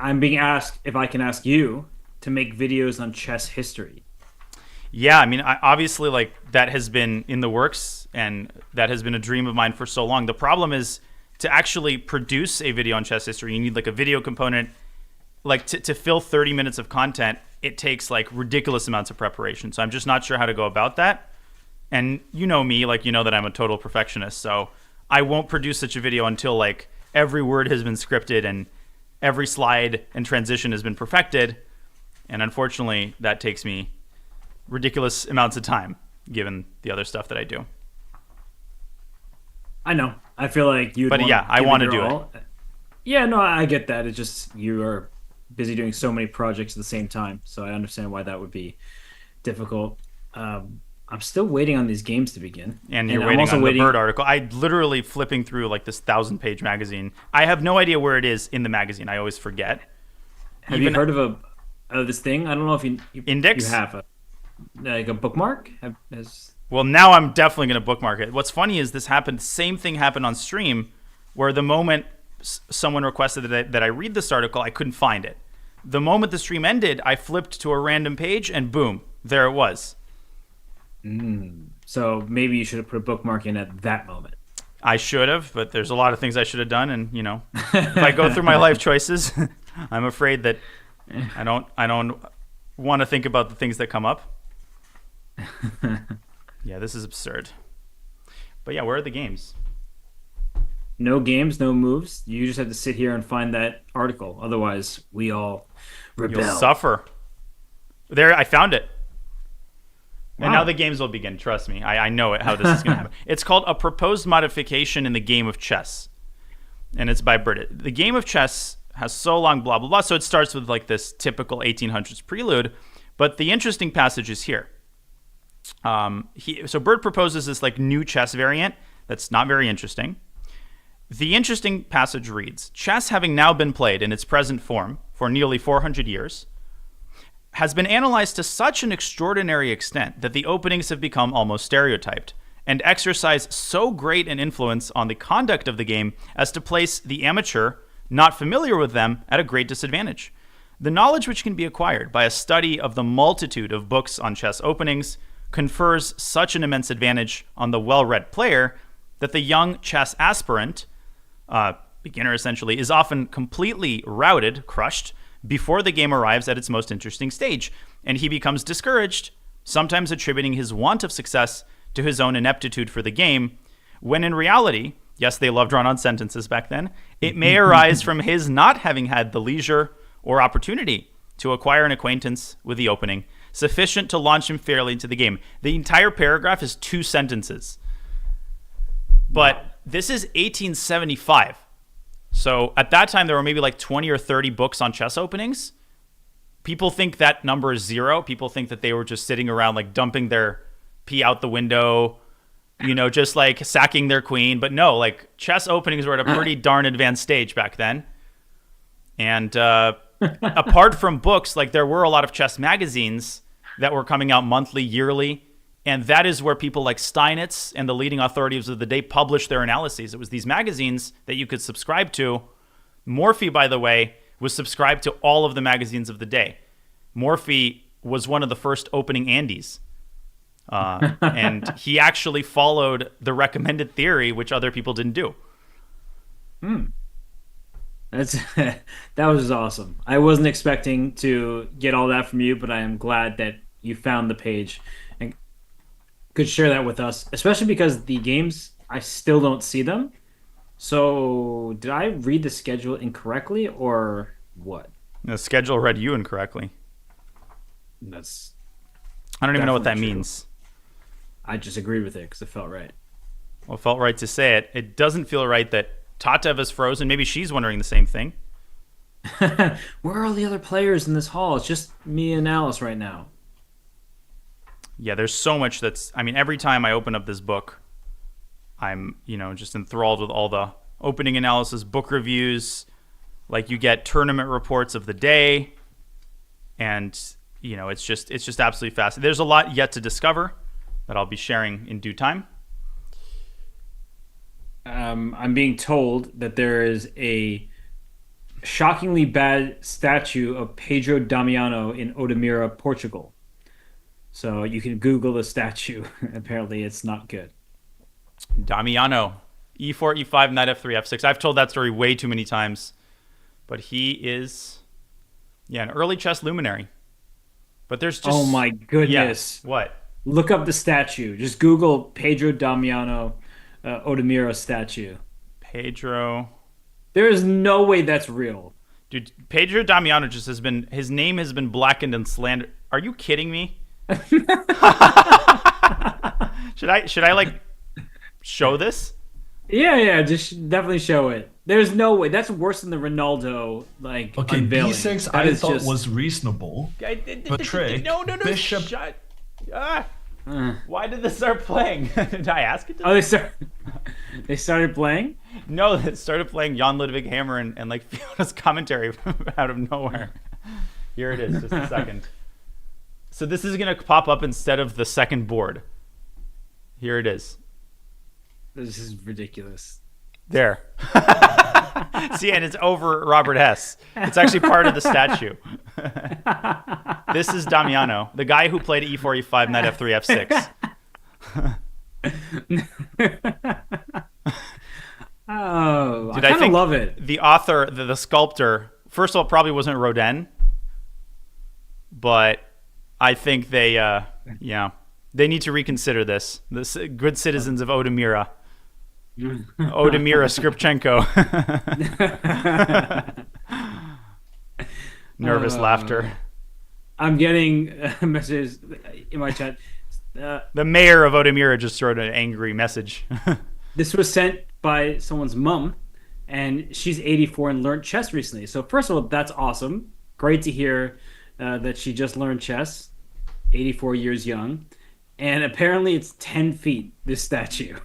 I'm being asked if I can ask you to make videos on chess history. Yeah, I mean, obviously, like that has been in the works, and that has been a dream of mine for so long. The problem is to actually produce a video on chess history, you need like a video component. Like to fill 30 minutes of content, it takes like ridiculous amounts of preparation. So I'm just not sure how to go about that. And you know me, like you know that I'm a total perfectionist. So I won't produce such a video until like every word has been scripted and every slide and transition has been perfected. And unfortunately, that takes me ridiculous amounts of time given the other stuff that I do. I know. I feel like you. But yeah, I want to do it. Yeah, no, I get that. It's just you are busy doing so many projects at the same time, so I understand why that would be difficult. I'm still waiting on these games to begin, and you're waiting on the Bird article. I literally flipping through like this 1,000-page magazine. I have no idea where it is in the magazine. I always forget. Have you heard of this thing? I don't know if you Index? You have like a bookmark. Well, now I'm definitely going to bookmark it. What's funny is this happened. Same thing happened on stream, where the moment someone requested that I read this article, I couldn't find it. The moment the stream ended, I flipped to a random page, and boom, there it was. So maybe you should have put a bookmark in at that moment. I should have, but there's a lot of things I should have done, and if I go through my life choices, I'm afraid that I don't want to think about the things that come up. Yeah, this is absurd. But yeah, where are the games? No games, no moves. You just have to sit here and find that article. Otherwise, we all rebel. You'll suffer. There, I found it. Wow. And now the games will begin. Trust me. I know how this is going to happen. It's called A Proposed Modification in the Game of Chess. And it's by Brilliance. The Game of Chess has so long, blah, blah, blah. So it starts with like this typical 1800s prelude. But the interesting passage is here. So Bird proposes this like new chess variant that's not very interesting. The interesting passage reads, chess having now been played in its present form for nearly 400 years, has been analyzed to such an extraordinary extent that the openings have become almost stereotyped and exercise so great an influence on the conduct of the game as to place the amateur, not familiar with them, at a great disadvantage. The knowledge which can be acquired by a study of the multitude of books on chess openings confers such an immense advantage on the well-read player that the young chess aspirant, beginner essentially, is often completely routed, crushed, before the game arrives at its most interesting stage, and he becomes discouraged, sometimes attributing his want of success to his own ineptitude for the game, when in reality, yes, they loved run-on sentences back then, it may arise from his not having had the leisure or opportunity to acquire an acquaintance with the opening, sufficient to launch him fairly into the game. The entire paragraph is 2 sentences. But this is 1875. So at that time, there were maybe like 20 or 30 books on chess openings. People think that number is 0. People think that they were just sitting around like dumping their pee out the window, just like sacking their queen. But no, like chess openings were at a pretty darn advanced stage back then. And apart from books, like there were a lot of chess magazines that were coming out monthly, yearly. And that is where people like Steinitz and the leading authorities of the day published their analyses. It was these magazines that you could subscribe to. Morphy, by the way, was subscribed to all of the magazines of the day. Morphy was one of the first opening Andes. And he actually followed the recommended theory, which other people didn't do. That's that was awesome. I wasn't expecting to get all that from you, but I am glad that you found the page and could share that with us, especially because the games, I still don't see them. So, did I read the schedule incorrectly or what? The schedule read you incorrectly. That's I don't even know what that definitely true. means. I just agreed with it because it felt right. Well, it felt right to say it. It doesn't feel right that Tatev is frozen. Maybe she's wondering the same thing. Where are all the other players in this hall? It's just me and Alice right now. Yeah, there's so much every time I open up this book, I'm, just enthralled with all the opening analysis, book reviews. Like you get tournament reports of the day, and it's just absolutely fascinating. There's a lot yet to discover that I'll be sharing in due time. I'm being told that there is a shockingly bad statue of Pedro Damiano in Odemira, Portugal. So you can Google the statue. Apparently, it's not good. Damiano, e4, e5, knight f3, f6. I've told that story way too many times, but he is, an early chess luminary. But there's just oh my goodness! Yeah, what? Look up the statue. Just Google Pedro Damiano, Odemira statue. Pedro. There is no way that's real. Dude, Pedro Damiano his name has been blackened and slandered. Are you kidding me? Should I like show this? Yeah, just definitely show it. There's no way. That's worse than the Ronaldo Okay, unveiling. B6 That I is thought just... was reasonable. Patrick, No. Bishop. Shut. Why did this start playing? Did I ask it to? Oh, they started playing? No, it started playing Jan Ludwig Hammer and like Fiona's commentary out of nowhere. Here it is, just a second. So this is going to pop up instead of the second board. Here it is. This is ridiculous. There. See, and it's over Robert Hess. It's actually part of the statue. This is Damiano, the guy who played e4, e5, knight f3, f6. Oh, I Dude, kind of think love it. The author, the sculptor, first of all, probably wasn't Rodin, but I think they need to reconsider this. The good citizens of Odemira. Odemira Skripchenko. Nervous laughter. I'm getting messages in my chat. The mayor of Odemira just wrote an angry message. This was sent by someone's mom, and she's 84 and learned chess recently. So first of all, that's awesome. Great to hear that she just learned chess, 84 years young. And apparently it's 10 feet, this statue.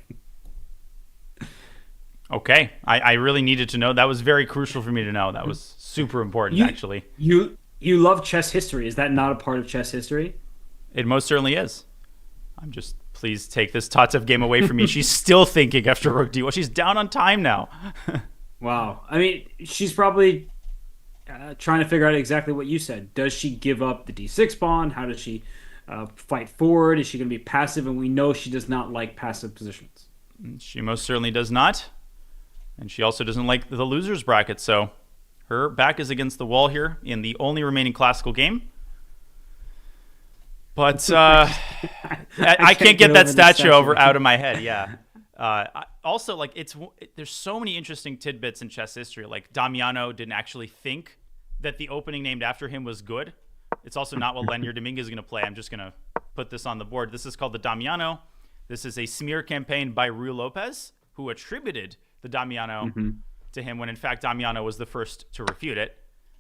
Okay. I really needed to know. That was very crucial for me to know. That was super important, actually. You love chess history. Is that not a part of chess history? It most certainly is. I'm just, please take this Tatev game away from me. She's still thinking after Rook D. Well, she's down on time now. Wow. I mean, she's probably trying to figure out exactly what you said. Does she give up the D6 pawn? How does she fight forward? Is she going to be passive? And we know she does not like passive positions. She most certainly does not. And she also doesn't like the loser's bracket. So her back is against the wall here in the only remaining classical game. But I can't get that statue out of my head. Yeah. Also, like there's so many interesting tidbits in chess history. Like Damiano didn't actually think that the opening named after him was good. It's also not what Lenier Dominguez is going to play. I'm just going to put this on the board. This is called the Damiano. This is a smear campaign by Rui Lopez, who attributed the Damiano to him when in fact Damiano was the first to refute it.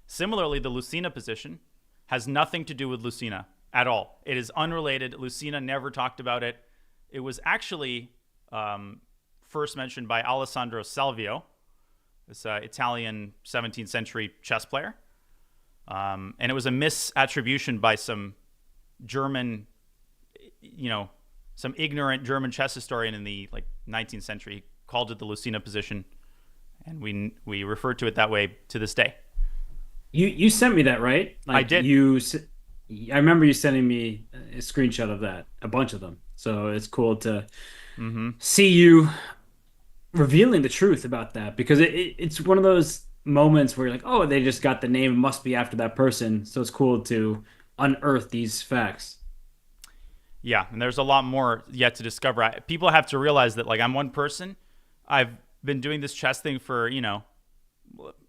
Similarly, the Lucena position has nothing to do with Lucena at all. It is unrelated. Lucena never talked about it. It was actually um, first mentioned by Alessandro Salvio, this Italian 17th century chess player. And it was a misattribution by some German, some ignorant German chess historian in the 19th century. He called it the Lucena position, and we refer to it that way to this day. You sent me that, right? I did. I remember you sending me a screenshot of that, a bunch of them. So it's cool to see you revealing the truth about that, because it's one of those moments where you're like, oh, they just got the name, it must be after that person. So it's cool to unearth these facts. Yeah, and there's a lot more yet to discover. People have to realize that I'm one person. I've been doing this chess thing for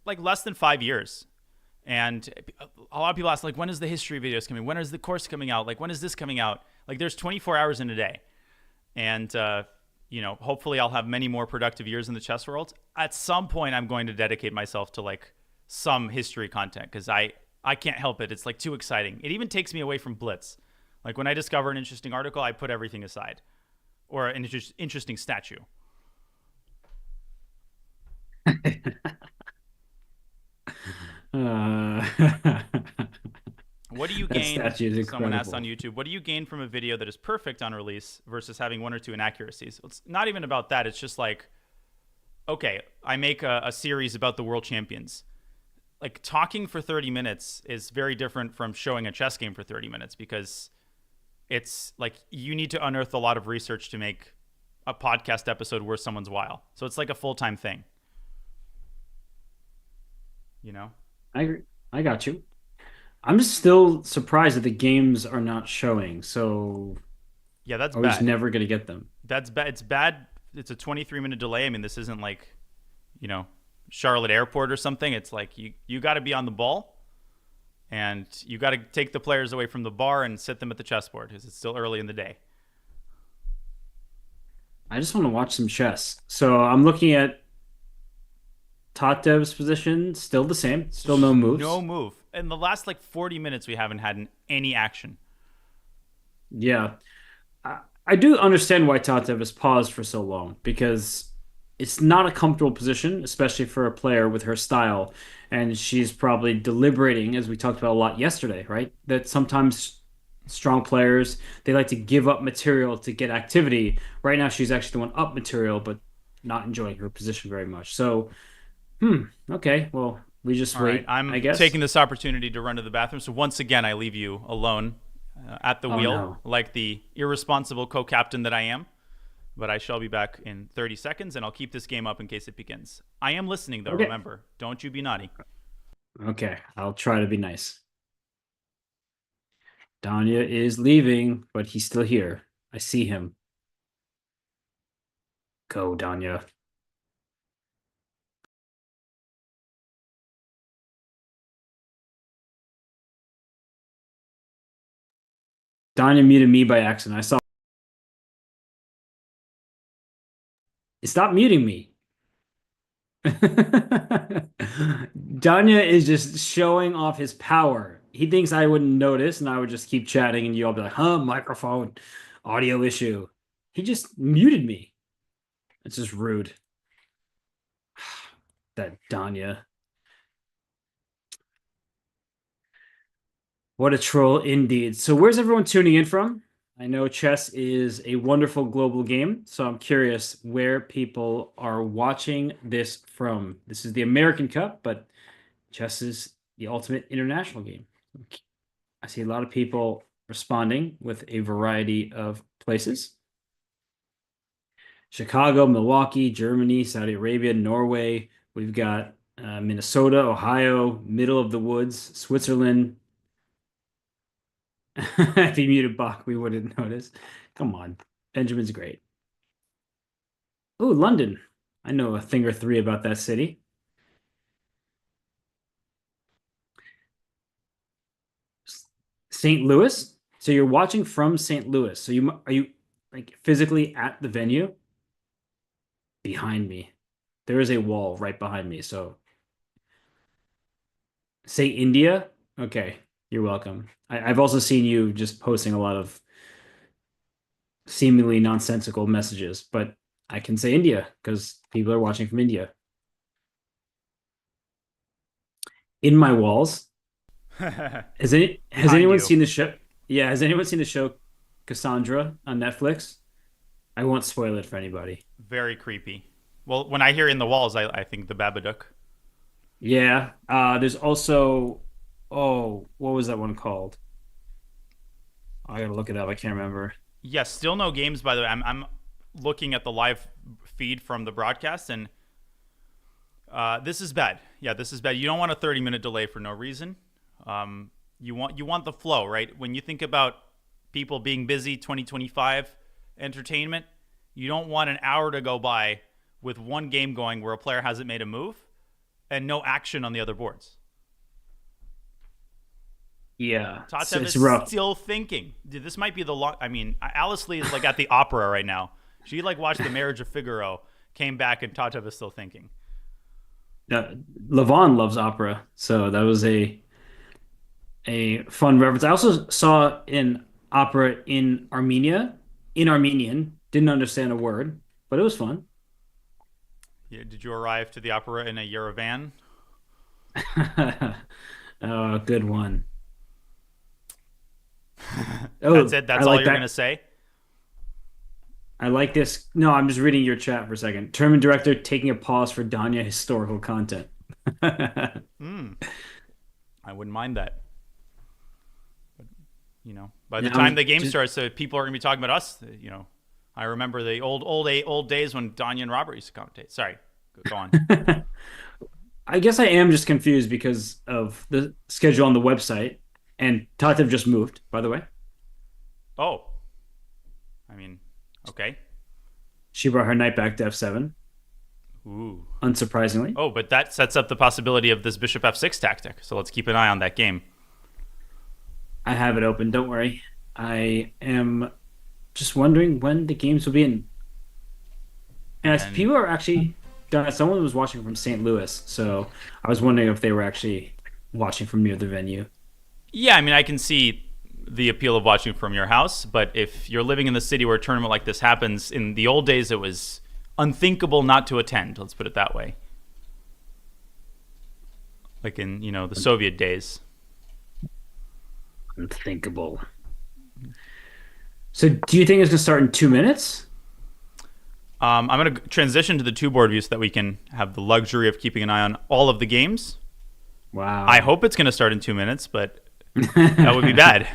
less than 5 years. And a lot of people ask, when is the history videos coming? When is the course coming out? When is this coming out? There's 24 hours in a day. And, hopefully I'll have many more productive years in the chess world. At some point, I'm going to dedicate myself to, some history content, because I can't help it. It's, too exciting. It even takes me away from Blitz. When I discover an interesting article, I put everything aside. Or an interesting statue. What do you gain? Someone asked on YouTube, what do you gain from a video that is perfect on release versus having one or two inaccuracies? It's not even about that. It's just okay, I make a series about the world champions. Talking for 30 minutes is very different from showing a chess game for 30 minutes, because it's you need to unearth a lot of research to make a podcast episode worth someone's while. So it's a full-time thing. I agree. I got you. I'm still surprised that the games are not showing. So yeah, that's bad. Just never gonna get them. That's bad. It's bad. It's a 23-minute delay. I mean, this isn't Charlotte Airport or something. It's you got to be on the ball, and you got to take the players away from the bar and sit them at the chessboard, because it's still early in the day. I just want to watch some chess. So I'm looking at Tatev's position, still the same, still no moves. No move. In the last 40 minutes, we haven't had any action. Yeah. I do understand why Tatev has paused for so long, because it's not a comfortable position, especially for a player with her style. And she's probably deliberating, as we talked about a lot yesterday, right? That sometimes strong players, they like to give up material to get activity. Right now, she's actually the one up material, but not enjoying her position very much. So, okay, well, we just All wait. Right. I'm I guess taking this opportunity to run to the bathroom. So once again, I leave you alone at the wheel, like the irresponsible co-captain that I am. But I shall be back in 30 seconds, and I'll keep this game up in case it begins. I am listening, though. Okay. Remember, don't you be naughty. Okay, I'll try to be nice. Danya is leaving, but he's still here. I see him. Go, Danya. Danya muted me by accident. I saw. Stop muting me. Danya is just showing off his power. He thinks I wouldn't notice, and I would just keep chatting, and you all be like, microphone, audio issue. He just muted me. It's just rude. That Danya. What a troll indeed. So where's everyone tuning in from? I know chess is a wonderful global game, so I'm curious where people are watching this from. This is the American Cup, but chess is the ultimate international game. I see a lot of people responding with a variety of places. Chicago, Milwaukee, Germany, Saudi Arabia, Norway. We've got Minnesota, Ohio, middle of the woods, Switzerland. If he muted Bach, we wouldn't notice. Come on. Benjamin's great. Oh, London. I know a thing or three about that city. St. Louis? So you're watching from St. Louis. So are you physically at the venue? Behind me. There is a wall right behind me. So say India? Okay. You're welcome. I've also seen you just posting a lot of seemingly nonsensical messages, but I can say India because people are watching from India. In my walls. Has Behind anyone you. seen the show? Yeah, has anyone seen the show Cassandra on Netflix? I won't spoil it for anybody. Very creepy. Well, when I hear in the walls, I think the Babadook. Yeah. There's also, oh, what was that one called? I gotta look it up. I can't remember. Yes, still no games, by the way. I'm looking at the live feed from the broadcast, and this is bad. Yeah, this is bad. You don't want a 30-minute delay for no reason. You want the flow, right? When you think about people being busy, 2025 entertainment, you don't want an hour to go by with one game going where a player hasn't made a move and no action on the other boards. Yeah, Tatev it's is rough. still thinking. Dude, this might be the long. I mean, Alice Lee is like at the opera right now. She like watched The Marriage of Figaro, came back, and Tatev is still thinking. Levon loves opera, so that was a fun reference. I also saw an opera in Armenia, in Armenian. Didn't understand a word, but it was fun. Yeah, did you arrive to the opera in a Yerevan? Oh, good one. Oh, That's it. I That's all like you're that. gonna say. I like this. No, I'm just reading your chat for a second. Tournament director taking a pause for Danya historical content. Hmm. I wouldn't mind that. By the Yeah, time the game just starts, people are gonna be talking about us. I remember the old days when Danya and Robert used to commentate. Sorry, go on. I guess I am just confused because of the schedule on the website. And Tatev just moved, by the way. Oh, I mean, okay. She brought her knight back to f7, Ooh. unsurprisingly. Oh, but that sets up the possibility of this bishop f6 tactic. So let's keep an eye on that game. I have it open, don't worry. I am just wondering when the games will be in. And And people are actually, someone was watching from St. Louis, so I was wondering if they were actually watching from near the venue. yeah, I mean, I can see the appeal of watching from your house, but if you're living in the city where a tournament like this happens, in the old days it was unthinkable not to attend. Let's put it that way. Like in the Soviet days. Unthinkable. So do you think it's going to start in 2 minutes? I'm going to transition to the two board view so that we can have the luxury of keeping an eye on all of the games. Wow. I hope it's going to start in 2 minutes, but that would be bad.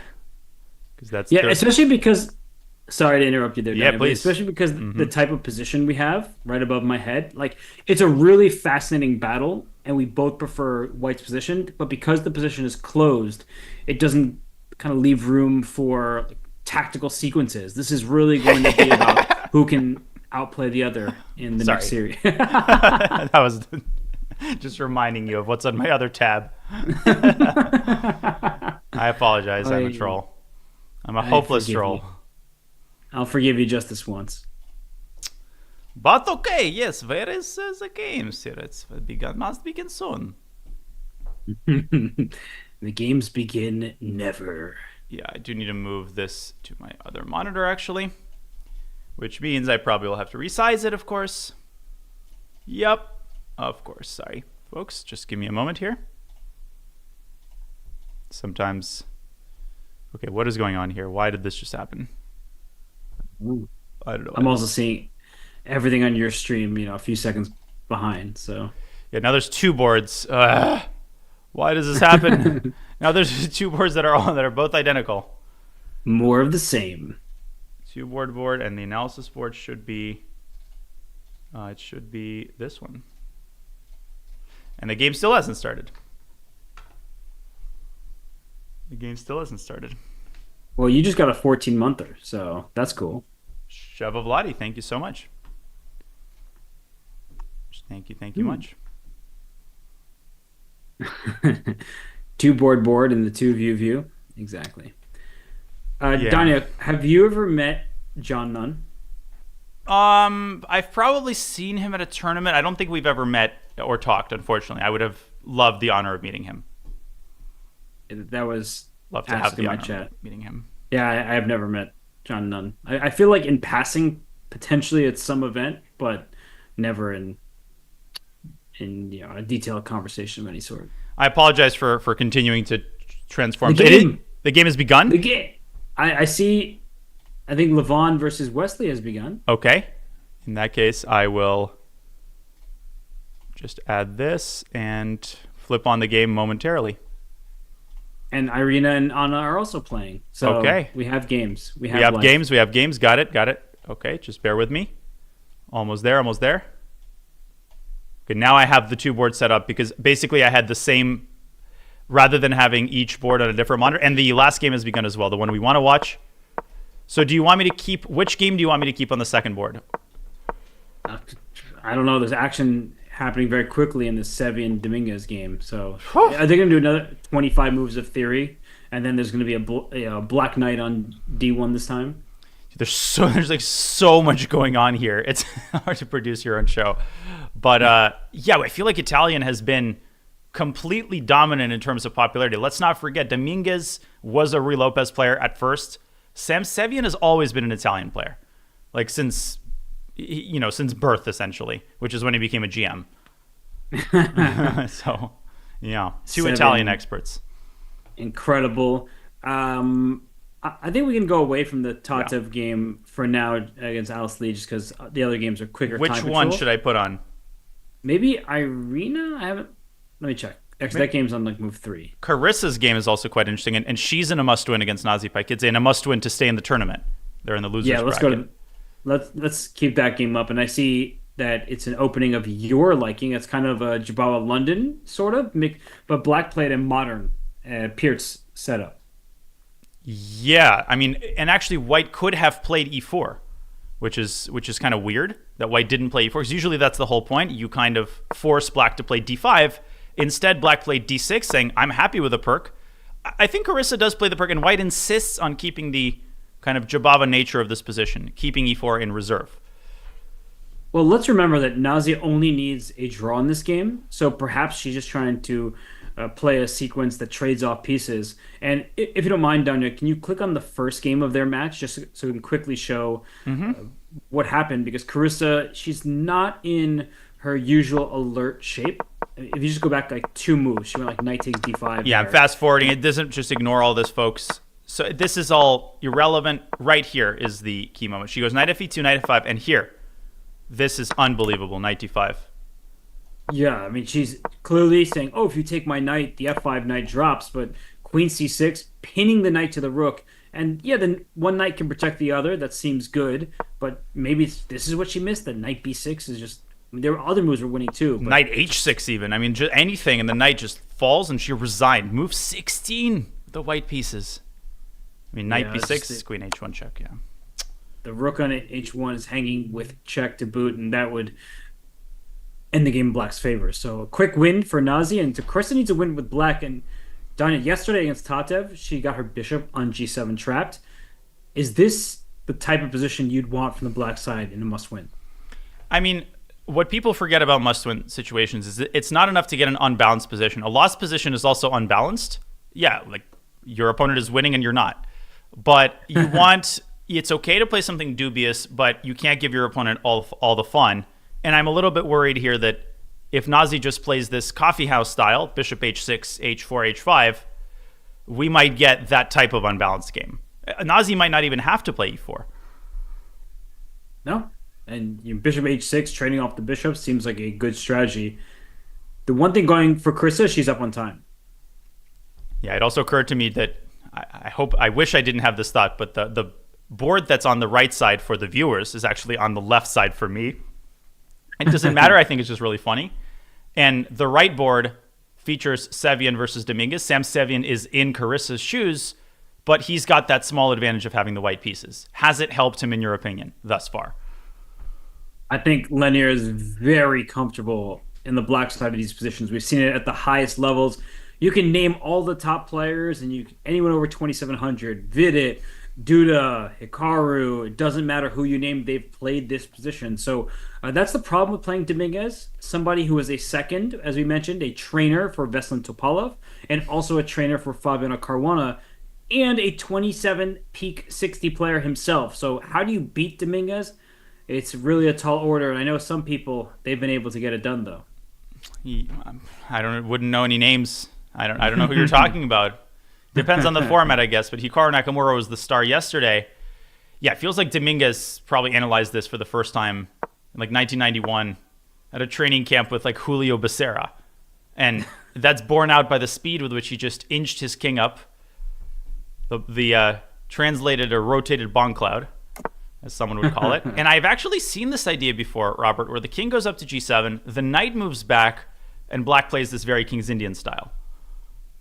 Because Yeah, especially because, sorry to interrupt you there, Yeah, Daniel, but please. especially because the type of position we have right above my head, like it's a really fascinating battle, and we both prefer White's position, but because the position is closed, it doesn't kind of leave room for tactical sequences. This is really going to be about who can outplay the other in the next Sorry. series. that was just reminding you of what's on my other tab. I apologize. I'm a troll. I'm a hopeless forgive troll. you. I'll forgive you just this once. But okay, yes. Where is the games here? Must begin soon. The games begin never. Yeah, I do need to move this to my other monitor actually, which means I probably will have to resize it, of course. Yep, of course. Sorry, folks. Just give me a moment here. Sometimes. Okay, what is going on here? Why did this just happen? I don't know. I'm also seeing everything on your stream, a few seconds behind. So Yeah, now there's two boards. Why does this happen? Now there's two boards that are both identical. more of the same. Two board, and the analysis board should be. It should be this one. And the game still hasn't started. The game still hasn't started. Well, you just got a 14-monther, so that's cool. Shavavladi, thank you so much. Thank you much. Two board and the two view. Exactly. Yeah. Danya, have you ever met John Nunn? I've probably seen him at a tournament. I don't think we've ever met or talked, unfortunately. I would have loved the honor of meeting him. That was Love to asked have in the my honor chat. of meeting him. Yeah, I have never met John Nunn. I feel like in passing potentially at some event, but never in a detailed conversation of any sort. I apologize for continuing to transform. The game has begun? The game. I see. I think Levon versus Wesley has begun. Okay. In that case, I will just add this and flip on the game momentarily. And Irina and Anna are also playing. So okay. We have games. We have games. We have games. Got it. Okay, just bear with me. Almost there. Okay, now I have the two boards set up because basically I had the same, rather than having each board on a different monitor. And the last game has begun as well, the one we want to watch. So do you want me to keep, which game do you want me to keep on the second board? I don't know. There's action happening very quickly in the Sevian Dominguez game. So are they going to do another 25 moves of theory? And then there's going to be a Black Knight on D1 this time? There's like so much going on here. It's hard to produce your own show. But yeah, I feel like Italian has been completely dominant in terms of popularity. Let's not forget, Dominguez was a Ruy Lopez player at first. Sam Sevian has always been an Italian player, like since birth, essentially, which is when he became a GM. So, yeah, two Italian experts. Incredible. I think we can go away from the Tatev game for now against Alice Lee, just because the other games are quicker. Which one should I put on? Maybe Irina? Let me check. Actually, that game's on like move 3. Carissa's game is also quite interesting, and she's in a must-win against Nazi Paikidze, and a must-win to stay in the tournament. They're in the losers bracket. Let's keep that game up. And I see that it's an opening of your liking. It's kind of a Jabawa London sort of, but Black played a modern Pearce setup. Yeah, I mean, and actually White could have played e4, which is kind of weird that White didn't play e4, because usually that's the whole point. You kind of force Black to play d5. Instead, Black played d6, saying, I'm happy with a perk. I think Carissa does play the perk, and White insists on keeping the kind of Jabava nature of this position, keeping e4 in reserve. Well, let's remember that Nazi only needs a draw in this game, so perhaps she's just trying to play a sequence that trades off pieces. And if you don't mind, Danya, can you click on the first game of their match just so we can quickly show what happened? Because Carissa, she's not in her usual alert shape. If you just go back like 2 moves, she went like knight takes d5. Yeah, I'm fast forwarding. It doesn't just ignore all this, folks. So this is all irrelevant. Right here is the key moment. She goes knight f e2, knight f5, and here, this is unbelievable, knight d5. Yeah, I mean, she's clearly saying, oh, if you take my knight, the f5 knight drops, but queen c6, pinning the knight to the rook. And yeah, then one knight can protect the other. That seems good, but maybe this is what she missed. The knight b6 is just... I mean, there were other moves were winning too. But... Knight h6 even. I mean, just anything, and the knight just falls, and she resigned. Move 16, the white pieces. I mean, knight b6, queen h1 check, yeah. The rook on h1 is hanging with check to boot, and that would end the game in Black's favor. So a quick win for Nazi, and Carissa needs a win with Black. And Danya, yesterday against Tatev, she got her bishop on g7 trapped. Is this the type of position you'd want from the Black side in a must-win? I mean, what people forget about must-win situations is it's not enough to get an unbalanced position. A lost position is also unbalanced. Yeah, like your opponent is winning and you're not. But you want... It's okay to play something dubious, but you can't give your opponent all the fun. And I'm a little bit worried here that if Nazi just plays this coffee house style, bishop h6, h4, h5, we might get that type of unbalanced game. Nazi might not even have to play e4. No. And bishop h6, trading off the bishop, seems like a good strategy. The one thing going for Carissa, she's up on time. Yeah, it also occurred to me that I wish I didn't have this thought, but the board that's on the right side for the viewers is actually on the left side for me. It doesn't matter. I think it's just really funny. And the right board features Sevian versus Dominguez. Sam Sevian is in Carissa's shoes, but he's got that small advantage of having the white pieces. Has it helped him, in your opinion, thus far? I think Lanier is very comfortable in the Black side of these positions. We've seen it at the highest levels. You can name all the top players, and anyone over 2,700, Vidit, Duda, Hikaru, it doesn't matter who you name, they've played this position. So that's the problem with playing Dominguez, somebody who is a second, as we mentioned, a trainer for Veselin Topalov, and also a trainer for Fabiano Caruana, and a 27 peak 60 player himself. So how do you beat Dominguez? It's really a tall order, and I know some people they've been able to get it done though. Wouldn't know any names. I don't know who you're talking about. Depends on the format, I guess. But Hikaru Nakamura was the star yesterday. Yeah, it feels like Dominguez probably analyzed this for the first time in like 1991 at a training camp with like Julio Becerra. And that's borne out by the speed with which he just inched his king up. The translated or rotated bong cloud, as someone would call it. And I've actually seen this idea before, Robert, where the king goes up to g7, the knight moves back, and black plays this very King's Indian style.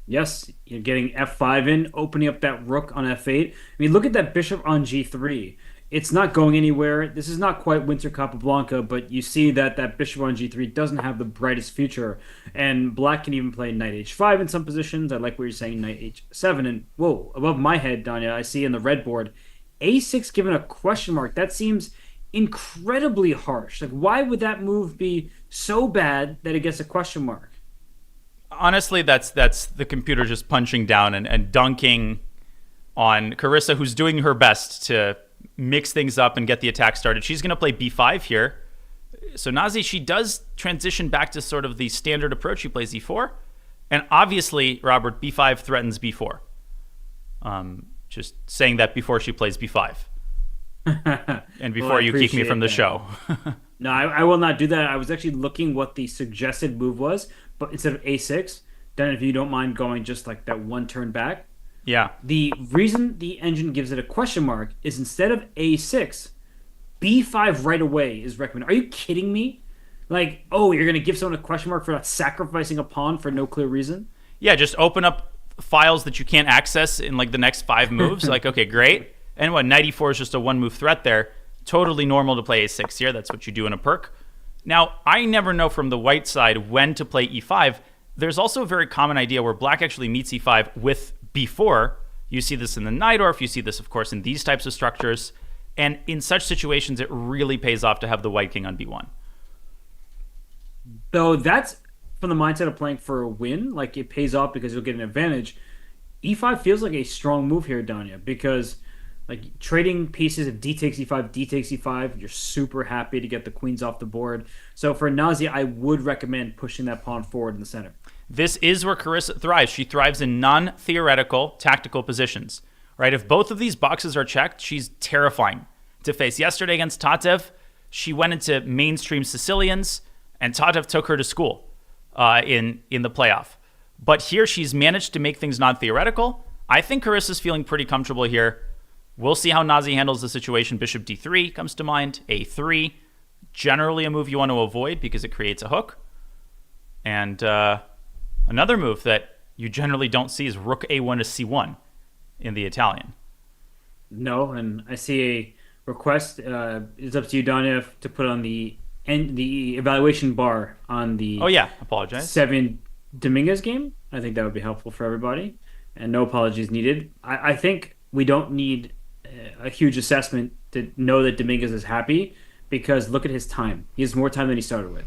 Yes, you're getting f5 in, opening up that rook on f8. I mean, look at that bishop on g3. It's not going anywhere. This is not quite Winter Capablanca, but you see that that bishop on g3 doesn't have the brightest future. And black can even play knight h5 in some positions. I like what you're saying, knight h7. And whoa, above my head, Danya, I see in the red board, a6 given a question mark. That seems incredibly harsh. Like, why would that move be so bad that it gets a question mark? Honestly, that's the computer just punching down and dunking on Carissa, who's doing her best to mix things up and get the attack started. She's going to play b5 here. So Nazi, she does transition back to sort of the standard approach. She plays e4. And obviously, Robert, b5 threatens b4. Just saying that before she plays b5. And before you kick me from the show. No, I will not do that. I was actually looking what the suggested move was, but instead of a6, then if you don't mind going just like that one turn back. Yeah. The reason the engine gives it a question mark is instead of a6, b5 right away is recommended. Are you kidding me? Like, oh, you're going to give someone a question mark for not sacrificing a pawn for no clear reason? Yeah, just open up files that you can't access in like the next 5 moves. Like, okay, great. And what, knight e4 is just a 1-move threat there. Totally normal to play a6 here. That's what you do in a perk. Now, I never know from the white side when to play e5. There's also a very common idea where black actually meets e5 with b4. You see this in the Najdorf. You see this, of course, in these types of structures. And in such situations, it really pays off to have the white king on b1. Though that's from the mindset of playing for a win. Like, it pays off because you'll get an advantage. e5 feels like a strong move here, Danya, because like trading pieces, if d takes e5, d takes e5, you're super happy to get the queens off the board. So for Nazi, I would recommend pushing that pawn forward in the center. This is where Carissa thrives. She thrives in non-theoretical tactical positions, right? If both of these boxes are checked, she's terrifying to face. Yesterday against Tatev, she went into mainstream Sicilians, and Tatev took her to school in the playoff. But here she's managed to make things non-theoretical. I think Carissa's feeling pretty comfortable here. We'll see how Nazi handles the situation. Bishop d3 comes to mind. a3, generally a move you want to avoid because it creates a hook. And another move that you generally don't see is rook a1 to c1 in the Italian. No, and I see a request. It's up to you, Danya, to put on the evaluation bar on the apologize. 7 Dominguez game. I think that would be helpful for everybody. And no apologies needed. I think we don't need a huge assessment to know that Dominguez is happy, because look at his time. He has more time than he started with.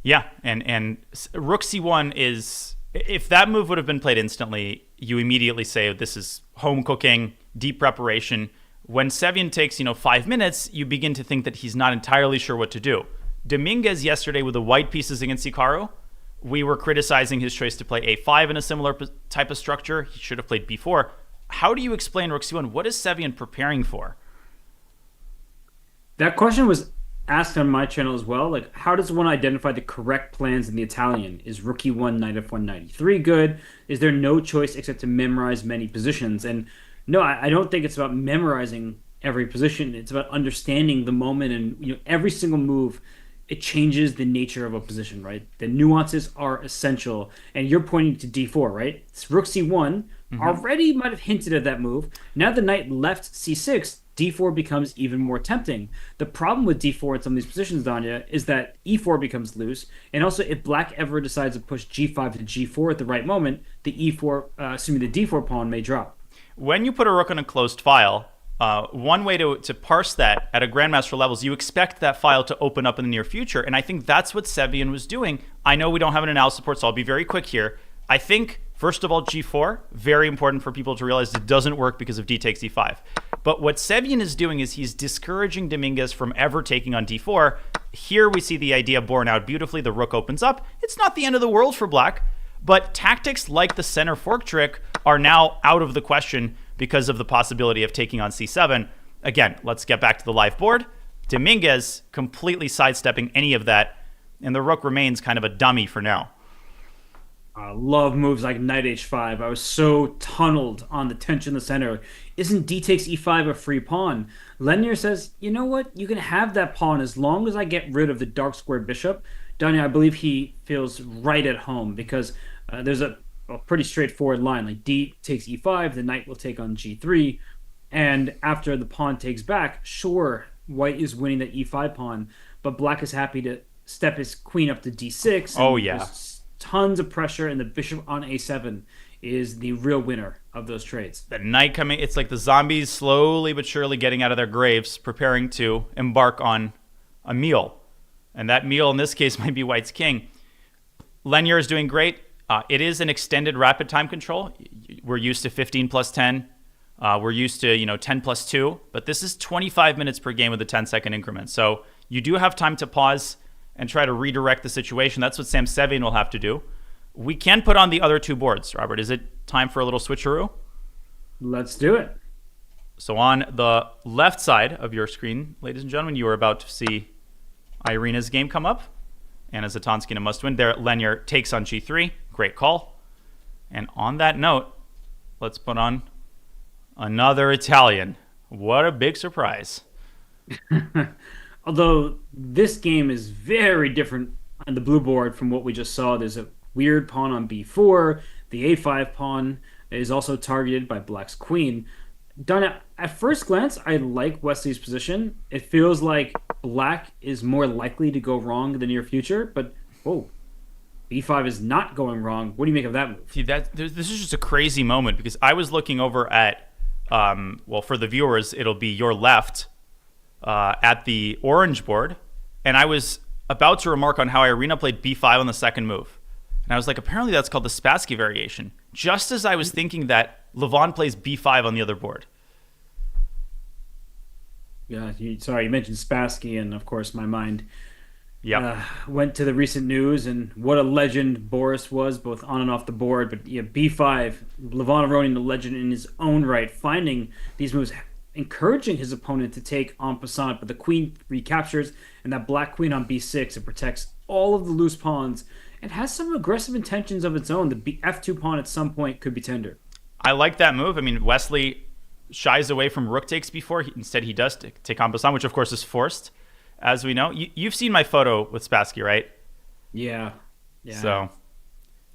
Yeah, and rook c1 is, if that move would have been played instantly, you immediately say this is home cooking, deep preparation. When Sevian takes 5 minutes, you begin to think that he's not entirely sure what to do. Dominguez yesterday with the white pieces against Hikaru, we were criticizing his choice to play a5 in a similar type of structure. He should have played b4. How do you explain rook c1? What is Sevian preparing for? That question was asked on my channel as well. Like, how does one identify the correct plans in the Italian? Is rook e1, knight f1, knight e3 good? Is there no choice except to memorize many positions? And no, I don't think it's about memorizing every position. It's about understanding the moment, and every single move, it changes the nature of a position, right? The nuances are essential. And you're pointing to d4, right? It's rook c1 already might have hinted at that move. Now the knight left c6, d4 becomes even more tempting. The problem with d4 in some of these positions, Danya, is that e4 becomes loose. And also, if black ever decides to push g5 to g4 at the right moment, the d4 pawn may drop. When you put a rook on a closed file, one way to parse that at a grandmaster levels, you expect that file to open up in the near future. And I think that's what Sevian was doing. I know we don't have an analysis support, so I'll be very quick here. I think, first of all, g4, very important for people to realize it doesn't work because of d takes e5. But what Sevian is doing is he's discouraging Dominguez from ever taking on d4. Here we see the idea borne out beautifully. The rook opens up. It's not the end of the world for black, but tactics like the center fork trick are now out of the question because of the possibility of taking on c7. Again, let's get back to the live board. Dominguez completely sidestepping any of that, and the rook remains kind of a dummy for now. I love moves like knight h5. I was so tunneled on the tension in the center. Isn't d takes e5 a free pawn? Lenier says, you know what? You can have that pawn as long as I get rid of the dark square bishop. Daniel, I believe he feels right at home because there's a pretty straightforward line. Like d takes e5, the knight will take on g3. And after the pawn takes back, sure, white is winning the e5 pawn, but black is happy to step his queen up to d6. Oh, yeah. Tons of pressure, and the bishop on a7 is the real winner of those trades. The knight coming, it's like the zombies slowly but surely getting out of their graves, preparing to embark on a meal. And that meal in this case might be white's king. Lenier is doing great. It is an extended rapid time control. We're used to 15 plus 10. We're used to 10 plus 2. But this is 25 minutes per game with a 10-second increment. So you do have time to pause and try to redirect the situation. That's what Sam Sevian will have to do. We can put on the other two boards, Robert. Is it time for a little switcheroo? Let's do it. So on the left side of your screen, ladies and gentlemen, you are about to see Irina's game come up. And as Zatonsky in a must-win, there Lenier takes on g3. Great call. And on that note, let's put on another Italian. What a big surprise. Although this game is very different on the blue board from what we just saw. There's a weird pawn on b4. The a5 pawn is also targeted by black's queen. Donna, at first glance, I like Wesley's position. It feels like black is more likely to go wrong in the near future, but b5 is not going wrong. What do you make of that move? See, this is just a crazy moment because I was looking over at, for the viewers, it'll be your left, at the orange board, and I was about to remark on how Irina played b5 on the second move. And I was like, apparently that's called the Spassky variation. Just as I was thinking that Levon plays b5 on the other board. Yeah, sorry, you mentioned Spassky, and of course my mind went to the recent news and what a legend Boris was, both on and off the board. But yeah, b5, Levon Aronian, the legend in his own right, finding these moves, encouraging his opponent to take en passant, but the queen recaptures, and that black queen on b6, it protects all of the loose pawns and has some aggressive intentions of its own. The f2 pawn at some point could be tender. I like that move. I mean, Wesley shies away from rook takes b4. Instead, he does take en passant, which of course is forced, as we know. You've seen my photo with Spassky, right? Yeah. So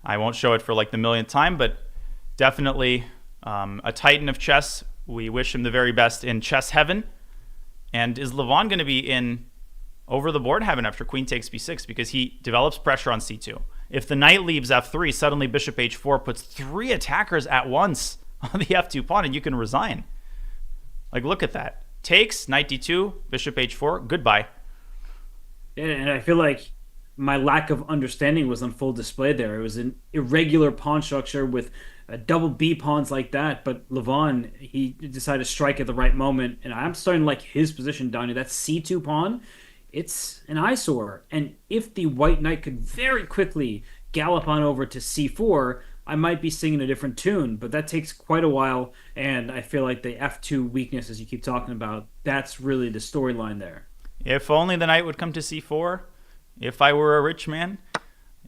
I won't show it for like the millionth time, but definitely a titan of chess. We wish him the very best in chess heaven. And is Levon going to be in over the board heaven after queen takes b6? Because he develops pressure on c2. If the knight leaves f3, suddenly bishop h4 puts 3 attackers at once on the f2 pawn, and you can resign. Like, look at that. Takes, knight d2, bishop h4, goodbye. And I feel like my lack of understanding was on full display there. It was an irregular pawn structure with double B pawns like that, but Levon, he decided to strike at the right moment, and I'm starting to like his position, Donnie. That c2 pawn, it's an eyesore, and if the white knight could very quickly gallop on over to c4, I might be singing a different tune, but that takes quite a while, and I feel like the f2 weakness, as you keep talking about, that's really the storyline there. If only the knight would come to c4. If I were a rich man.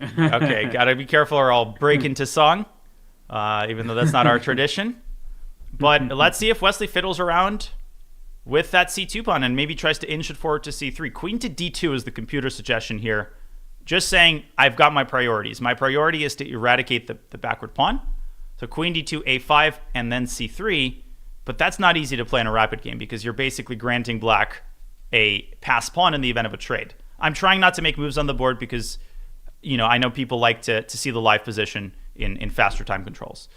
Okay, gotta be careful or I'll break into song, even though that's not our tradition. But let's see if Wesley fiddles around with that c2 pawn and maybe tries to inch it forward to c3. Queen to d2 is the computer suggestion here. Just saying, I've got my priorities. My priority is to eradicate the backward pawn. So queen d2, a5, and then c3. But that's not easy to play in a rapid game because you're basically granting black a pass pawn in the event of a trade. I'm trying not to make moves on the board because, I know people like to see the live position in faster time controls.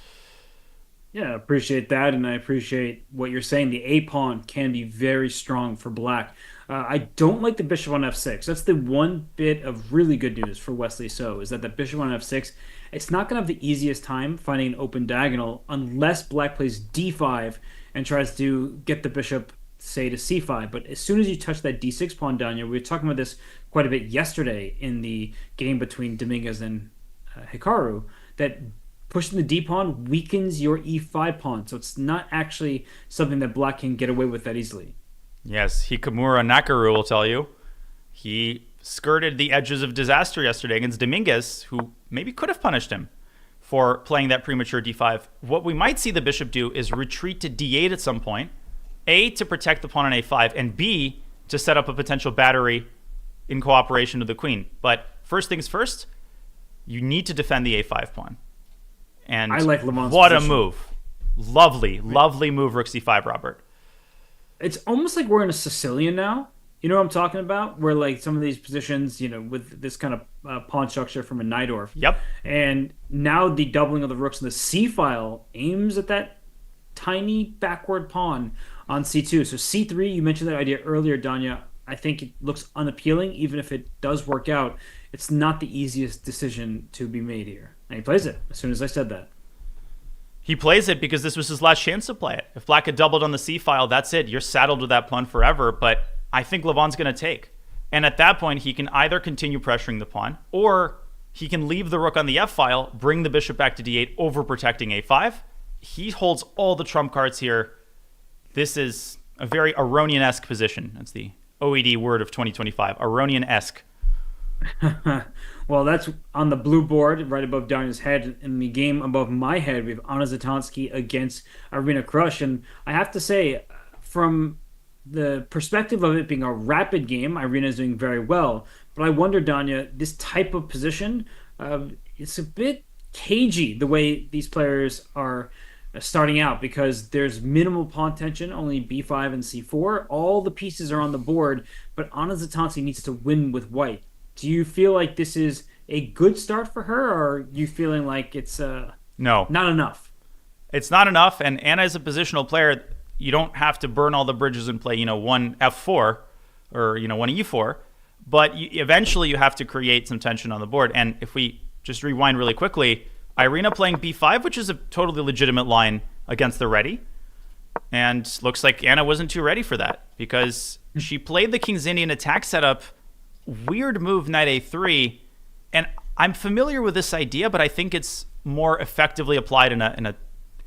Yeah, I appreciate that, and I appreciate what you're saying. The A pawn can be very strong for black. I don't like the bishop on f6. That's the one bit of really good news for Wesley So, is that the bishop on f6, it's not going to have the easiest time finding an open diagonal unless black plays d5 and tries to get the bishop, say, to c5. But as soon as you touch that d6 pawn down here, we were talking about this quite a bit yesterday in the game between Dominguez and Hikaru, that pushing the d pawn weakens your e5 pawn. So it's not actually something that black can get away with that easily. Yes, Hikamura Nakaru will tell you. He skirted the edges of disaster yesterday against Dominguez, who maybe could have punished him for playing that premature d5. What we might see the bishop do is retreat to d8 at some point, A, to protect the pawn on a5, and B, to set up a potential battery in cooperation with the queen. But first things first, you need to defend the a5 pawn. And I like Levant's what position. a move. Lovely move, rook c5, Robert. It's almost like we're in a Sicilian now. You know what I'm talking about? Where like some of these positions, with this kind of pawn structure from a Najdorf. Yep. And now the doubling of the rooks in the C file aims at that tiny backward pawn on C2. So C3, you mentioned that idea earlier, Danya. I think it looks unappealing, even if it does work out. It's not the easiest decision to be made here. And he plays it as soon as I said that. He plays it because this was his last chance to play it. If black had doubled on the c file, that's it. You're saddled with that pawn forever. But I think Levant's going to take. And at that point, he can either continue pressuring the pawn, or he can leave the rook on the f file, bring the bishop back to d8, overprotecting a5. He holds all the trump cards here. This is a very Aronian-esque position. That's the OED word of 2025. Aronian-esque. Well, that's on the blue board right above Danya's head. In the game above my head, we have Anna Zatonsky against Irina Krush. And I have to say, from the perspective of it being a rapid game, Irina is doing very well. But I wonder, Danya, this type of position, it's a bit cagey the way these players are starting out, because there's minimal pawn tension, only b5 and c4. All the pieces are on the board, but Anna Zatonsky needs to win with white. Do you feel like this is a good start for her, or are you feeling like it's No, not enough? it's not enough. And Anna is a positional player. You don't have to burn all the bridges and play, one f4 or, one e4. But eventually you have to create some tension on the board. And if we just rewind really quickly, Irina playing b5, which is a totally legitimate line against the ready. And looks like Anna wasn't too ready for that, because she played the King's Indian attack setup. Weird move, knight a3. And I'm familiar with this idea, but I think it's more effectively applied in a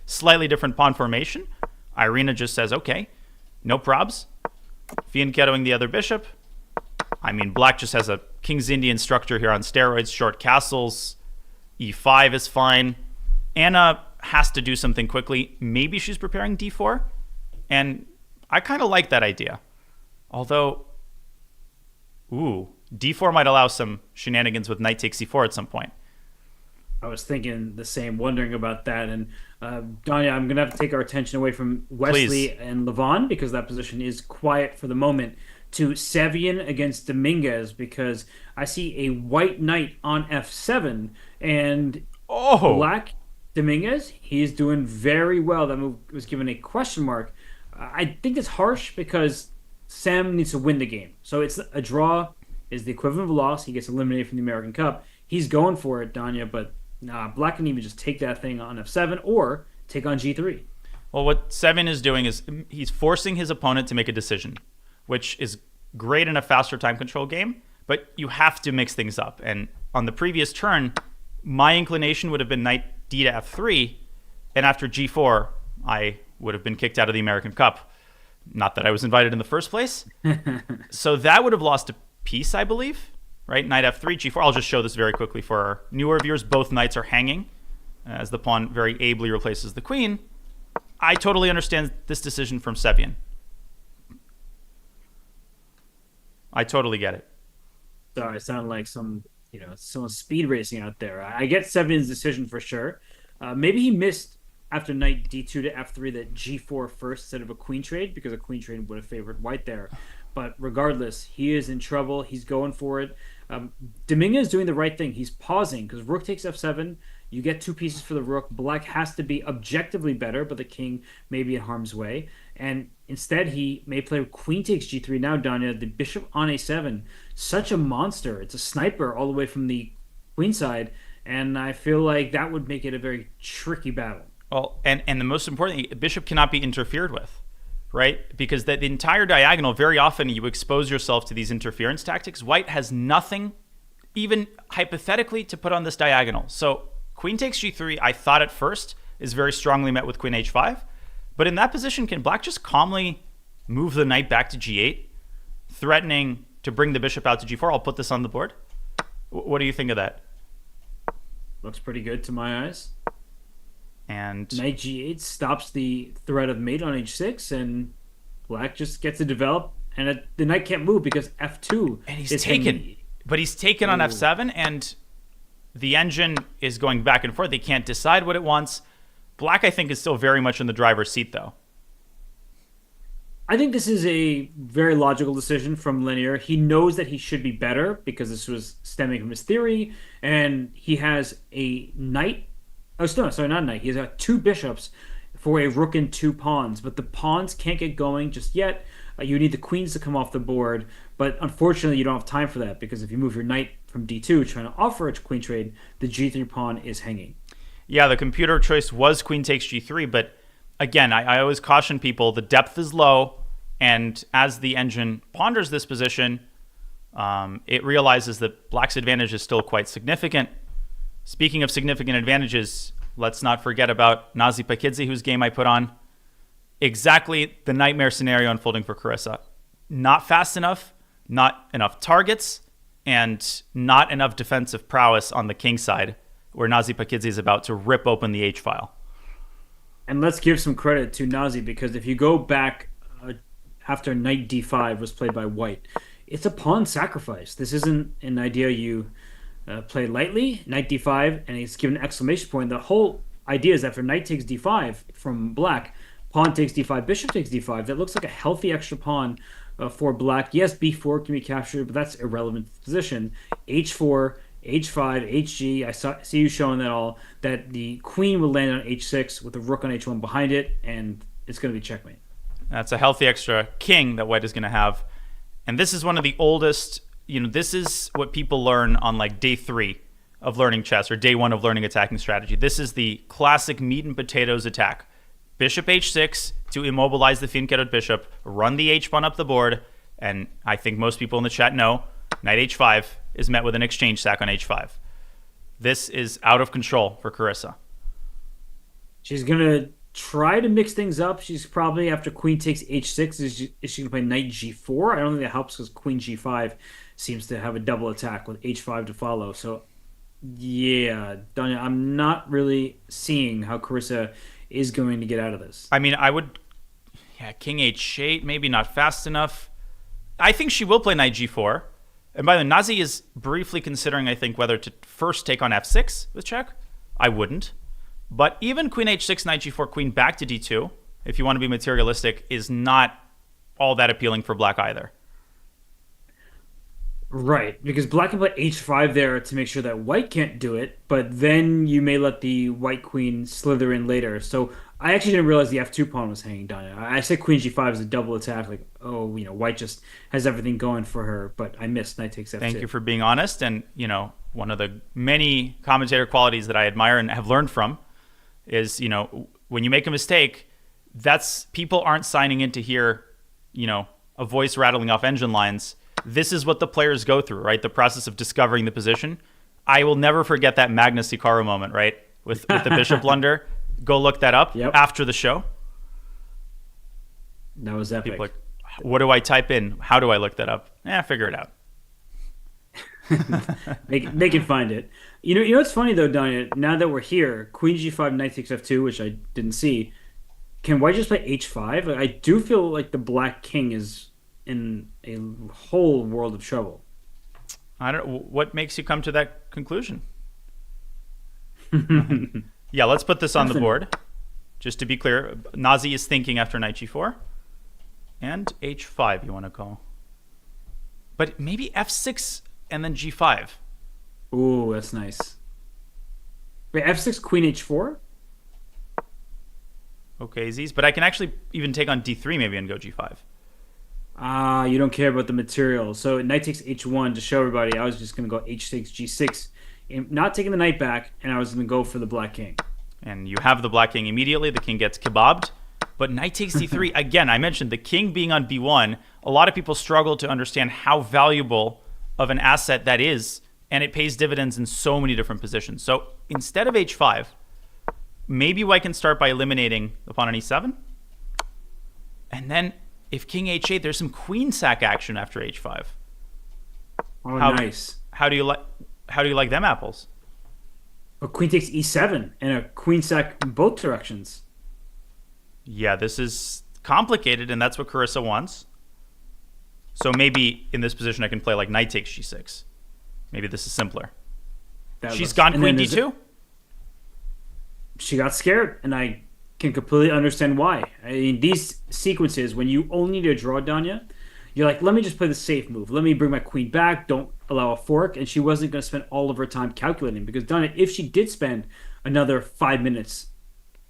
slightly different pawn formation. Irina just says, okay, no probs. Fianchettoing the other bishop. I mean, black just has a King's Indian structure here on steroids, short castles. e5 is fine. Anna has to do something quickly. Maybe she's preparing d4. And I kind of like that idea. Although, d4 might allow some shenanigans with knight takes c4 at some point. I was thinking the same, wondering about that. And Danya, I'm going to have to take our attention away from Wesley Please. and Levant, because that position is quiet for the moment, to Sevian against Dominguez, because I see a white knight on f7, and black Dominguez, he is doing very well. That move was given a question mark. I think it's harsh because Sam needs to win the game. So it's a draw is the equivalent of a loss. He gets eliminated from the American Cup. He's going for it, Danya, but black can even just take that thing on f7 or take on g3. Well, what Sevian is doing is he's forcing his opponent to make a decision, which is great in a faster time control game, but you have to mix things up. And on the previous turn, my inclination would have been knight d to f3, and after g4, I would have been kicked out of the American Cup. Not that I was invited in the first place. So that would have lost a piece, I believe, right? Knight f3, g4. I'll just show this very quickly for our newer viewers. Both knights are hanging as the pawn very ably replaces the queen. I totally understand this decision from Sevian. I totally get it. Sorry, I sound like someone speed racing out there. I get Sevian's decision for sure. Maybe he missed after knight d2 to f3 that g4 first instead of a queen trade, because a queen trade would have favored white there. But regardless, he is in trouble. He's going for it. Dominguez is doing the right thing. He's pausing because rook takes f7. You get two pieces for the rook. Black has to be objectively better, but the king may be in harm's way. And instead, he may play queen takes g3. Now, Danya, the bishop on a7. Such a monster. It's a sniper all the way from the queen side. And I feel like that would make it a very tricky battle. Well, and the most important, bishop cannot be interfered with, right? Because the entire diagonal, very often you expose yourself to these interference tactics. White has nothing, even hypothetically, to put on this diagonal. So queen takes g3, I thought at first, is very strongly met with queen h5. But in that position, can black just calmly move the knight back to g8, threatening to bring the bishop out to g4? I'll put this on the board. What do you think of that? Looks pretty good to my eyes. And knight g8 stops the threat of mate on h6, and black just gets to develop, and the knight can't move because f2. And he's taken. But he's taken on f7, and the engine is going back and forth. They can't decide what it wants. Black, I think, is still very much in the driver's seat, though. I think this is a very logical decision from Linear. He knows that he should be better because this was stemming from his theory, and he has a knight. Oh, sorry, not a knight. He's got 2 bishops for a rook and 2 pawns, but the pawns can't get going just yet. You need the queens to come off the board, but unfortunately you don't have time for that because if you move your knight from d2 trying to offer a queen trade, the g3 pawn is hanging. Yeah, the computer choice was queen takes g3, but again, I always caution people, the depth is low, and as the engine ponders this position, it realizes that black's advantage is still quite significant. Speaking of significant advantages, let's not forget about Nazi Pakidze, whose game I put on. Exactly the nightmare scenario unfolding for Carissa. Not fast enough, not enough targets, and not enough defensive prowess on the king side, where Nazi Pakidze is about to rip open the H file. And let's give some credit to Nazi, because if you go back after knight d5 was played by white, it's a pawn sacrifice. This isn't an idea you play lightly. Knight d5, and he's given an exclamation point. The whole idea is after knight takes d5 from black, pawn takes d5, bishop takes d5. That looks like a healthy extra pawn for black. Yes, b4 can be captured, but that's irrelevant to the position. h4, h5, hg. I see you showing that all. That the queen will land on h6 with the rook on h1 behind it, and it's going to be checkmate. That's a healthy extra king that white is going to have. And this is one of the oldest, this is what people learn on like day 3 of learning chess or day 1 of learning attacking strategy. This is the classic meat and potatoes attack. Bishop h6 to immobilize the fianchettoed bishop, run the h pawn up the board, and I think most people in the chat know knight h5 is met with an exchange sack on h5. This is out of control for Carissa. She's going to try to mix things up. She's probably, after queen takes h6, is she going to play knight g4? I don't think that helps because queen g5 seems to have a double attack with h5 to follow. So, yeah, Danya, I'm not really seeing how Carissa is going to get out of this. I mean, I would... Yeah, king h8, maybe not fast enough. I think she will play knight g4. And by the way, Nazi is briefly considering, I think, whether to first take on f6 with check. I wouldn't. But even queen h6, knight g4, queen back to d2, if you want to be materialistic, is not all that appealing for black either. Right, because black can play h5 there to make sure that white can't do it, but then you may let the white queen slither in later. So I actually didn't realize the f2 pawn was hanging down. I said queen g5 is a double attack, like, white just has everything going for her, but I missed knight takes f2. Thank you for being honest, and, one of the many commentator qualities that I admire and have learned from is, when you make a mistake, people aren't signing in to hear, a voice rattling off engine lines. This is what the players go through, right? The process of discovering the position. I will never forget that Magnus Hikaru moment, right? With the bishop blunder. Go look that up after the show. That was epic. People are like, what do I type in? How do I look that up? Figure it out. They can find it. You know what's funny though, Danya? Now that we're here, queen g5, knight takes f2, which I didn't see. Can white just play h5? I do feel like the black king is in a whole world of trouble. I don't know. What makes you come to that conclusion? Yeah, let's put this on the board. Just to be clear, Nazi is thinking after knight g4. And h5 you want to call. But maybe f6 and then g5. Ooh, that's nice. Wait, f6, queen h4? Okay, Z's. But I can actually even take on d3 maybe and go g5. You don't care about the material. So knight takes h1 to show everybody. I was just going to go h6, g6, and not taking the knight back, and I was going to go for the black king. And you have the black king immediately. The king gets kebabbed. But knight takes d3, again, I mentioned the king being on b1. A lot of people struggle to understand how valuable of an asset that is, and it pays dividends in so many different positions. So instead of h5, maybe white can start by eliminating the pawn on e7. And then if king h8, there's some queen sack action after h5. Oh, nice. How do you like them apples? A queen takes e7 and a queen sack in both directions. Yeah, this is complicated, and that's what Carissa wants. So maybe in this position I can play like knight takes g6. Maybe this is simpler. She's gone queen d2? She got scared, and I can completely understand why. I mean, these sequences, when you only need a draw, Danya, you're like, let me just play the safe move. Let me bring my queen back. Don't allow a fork. And she wasn't going to spend all of her time calculating. Because, Danya, if she did spend another 5 minutes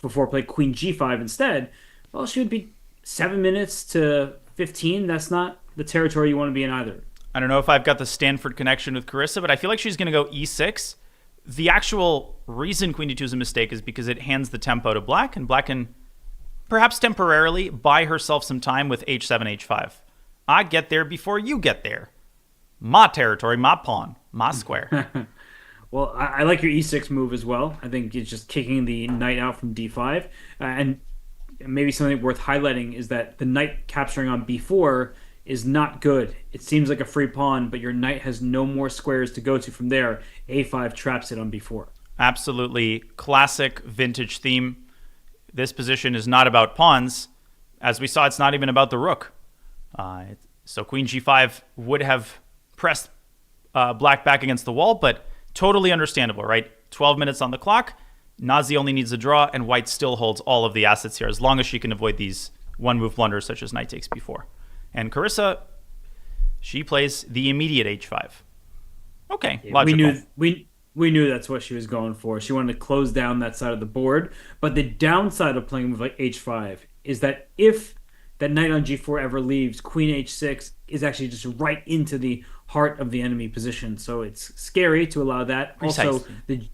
before play queen g5 instead, well, she would be 7 minutes to 15. That's not the territory you want to be in either. I don't know if I've got the Stanford connection with Carissa, but I feel like she's going to go e6. The actual reason queen d2 is a mistake is because it hands the tempo to black, and black can perhaps temporarily buy herself some time with h7, h5. I get there before you get there. My territory, my pawn, my square. Well, I like your e6 move as well. I think it's just kicking the knight out from d5. And maybe something worth highlighting is that the knight capturing on b4 is not good. It seems like a free pawn, but your knight has no more squares to go to from there. a5 traps it on b4. Absolutely classic vintage theme. This position is not about pawns. As we saw, it's not even about the rook. So queen g5 would have pressed black back against the wall, but totally understandable, right? 12 minutes on the clock. Nazi only needs a draw, and white still holds all of the assets here as long as she can avoid these one-move blunders such as knight takes b4. And Carissa, she plays the immediate h5. Okay, logical. We knew that's what she was going for. She wanted to close down that side of the board. But the downside of playing with like h5 is that if that knight on g4 ever leaves, queen h6 is actually just right into the heart of the enemy position. So it's scary to allow that. Precisely.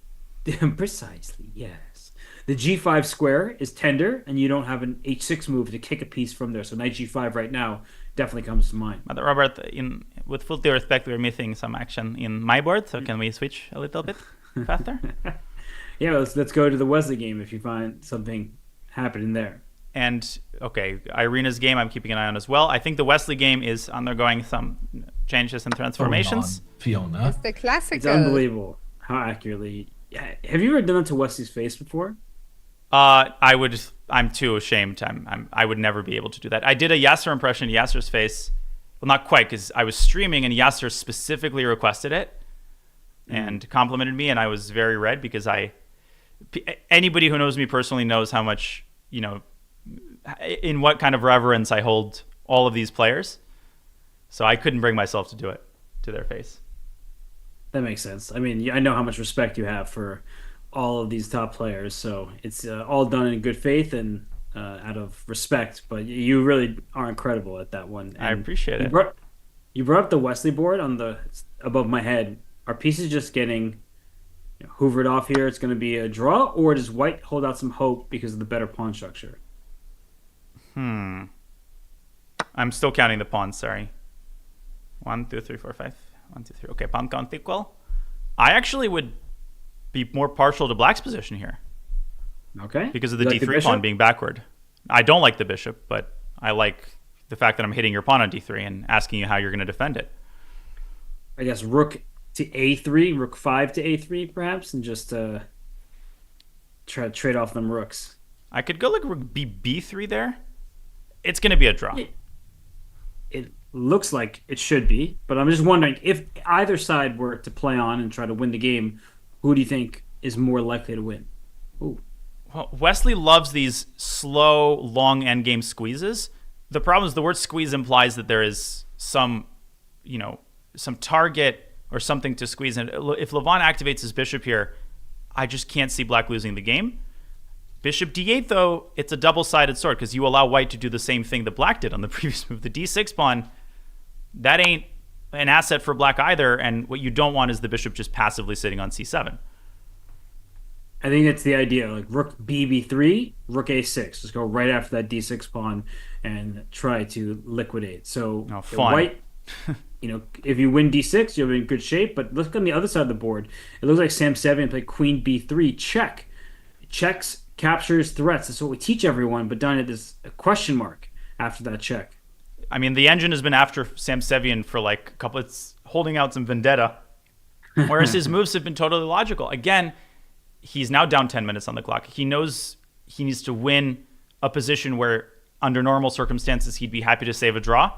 Also, precisely, yes. The g5 square is tender, and you don't have an h6 move to kick a piece from there. So knight g5 right now definitely comes to mind. But Robert, with full due respect, we're missing some action in my board, so can we switch a little bit faster? Yeah, let's go to the Wesley game if you find something happening there. And, okay, Irina's game I'm keeping an eye on as well. I think the Wesley game is undergoing some changes and transformations. Fiona. It's the classical. It's unbelievable how accurately. Yeah. Have you ever done it to Wesley's face before? I'm too ashamed. I would never be able to do that. I did a Yasser impression of Yasser's face. Well, not quite, because I was streaming and Yasser specifically requested it and complimented me, and I was very red because anybody who knows me personally knows how much, in what kind of reverence I hold all of these players. So I couldn't bring myself to do it to their face. That makes sense. I mean, I know how much respect you have for all of these top players, so it's all done in good faith and out of respect, but you really are incredible at that one. And I appreciate it. You brought up the Wesley board above my head. Are pieces just getting hoovered off here? It's going to be a draw, or does white hold out some hope because of the better pawn structure? I'm still counting the pawns, sorry. 1, 2, 3, 4, 5. 1, 2, 3. Okay, pawn count equal. I actually would be more partial to black's position here. Okay. Because of the d3 pawn being backward. I don't like the bishop, but I like the fact that I'm hitting your pawn on d3 and asking you how you're going to defend it. I guess rook to a3, rook 5 to a3 perhaps, and just try to trade off them rooks. I could go like rook b3 there. It's going to be a draw. It looks like it should be, but I'm just wondering if either side were to play on and try to win the game, who do you think is more likely to win? Ooh. Well, Wesley loves these slow, long endgame squeezes. The problem is the word squeeze implies that there is some target or something to squeeze. And if Levon activates his bishop here, I just can't see black losing the game. Bishop d8, though, it's a double-sided sword because you allow white to do the same thing that black did on the previous move. The d6 pawn, that ain't an asset for black either, and what you don't want is the bishop just passively sitting on c7. I think that's the idea. Like rook B3, rook A6. Just go right after that D6 pawn and try to liquidate. So Oh, fun. white, if you win D6, you'll be in good shape. But look on the other side of the board. It looks like Sam Sevian played Queen B3, check. Checks, captures, threats. That's what we teach everyone. But done it is a question mark after that check. I mean, the engine has been after Sam Sevian for like a couple. It's holding out some vendetta, whereas his moves have been totally logical. Again, he's now down 10 minutes on the clock. He knows he needs to win a position where, under normal circumstances, he'd be happy to save a draw.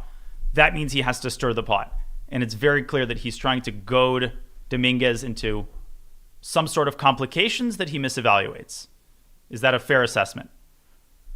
That means he has to stir the pot, and it's very clear that he's trying to goad Dominguez into some sort of complications that he misevaluates. Is that a fair assessment?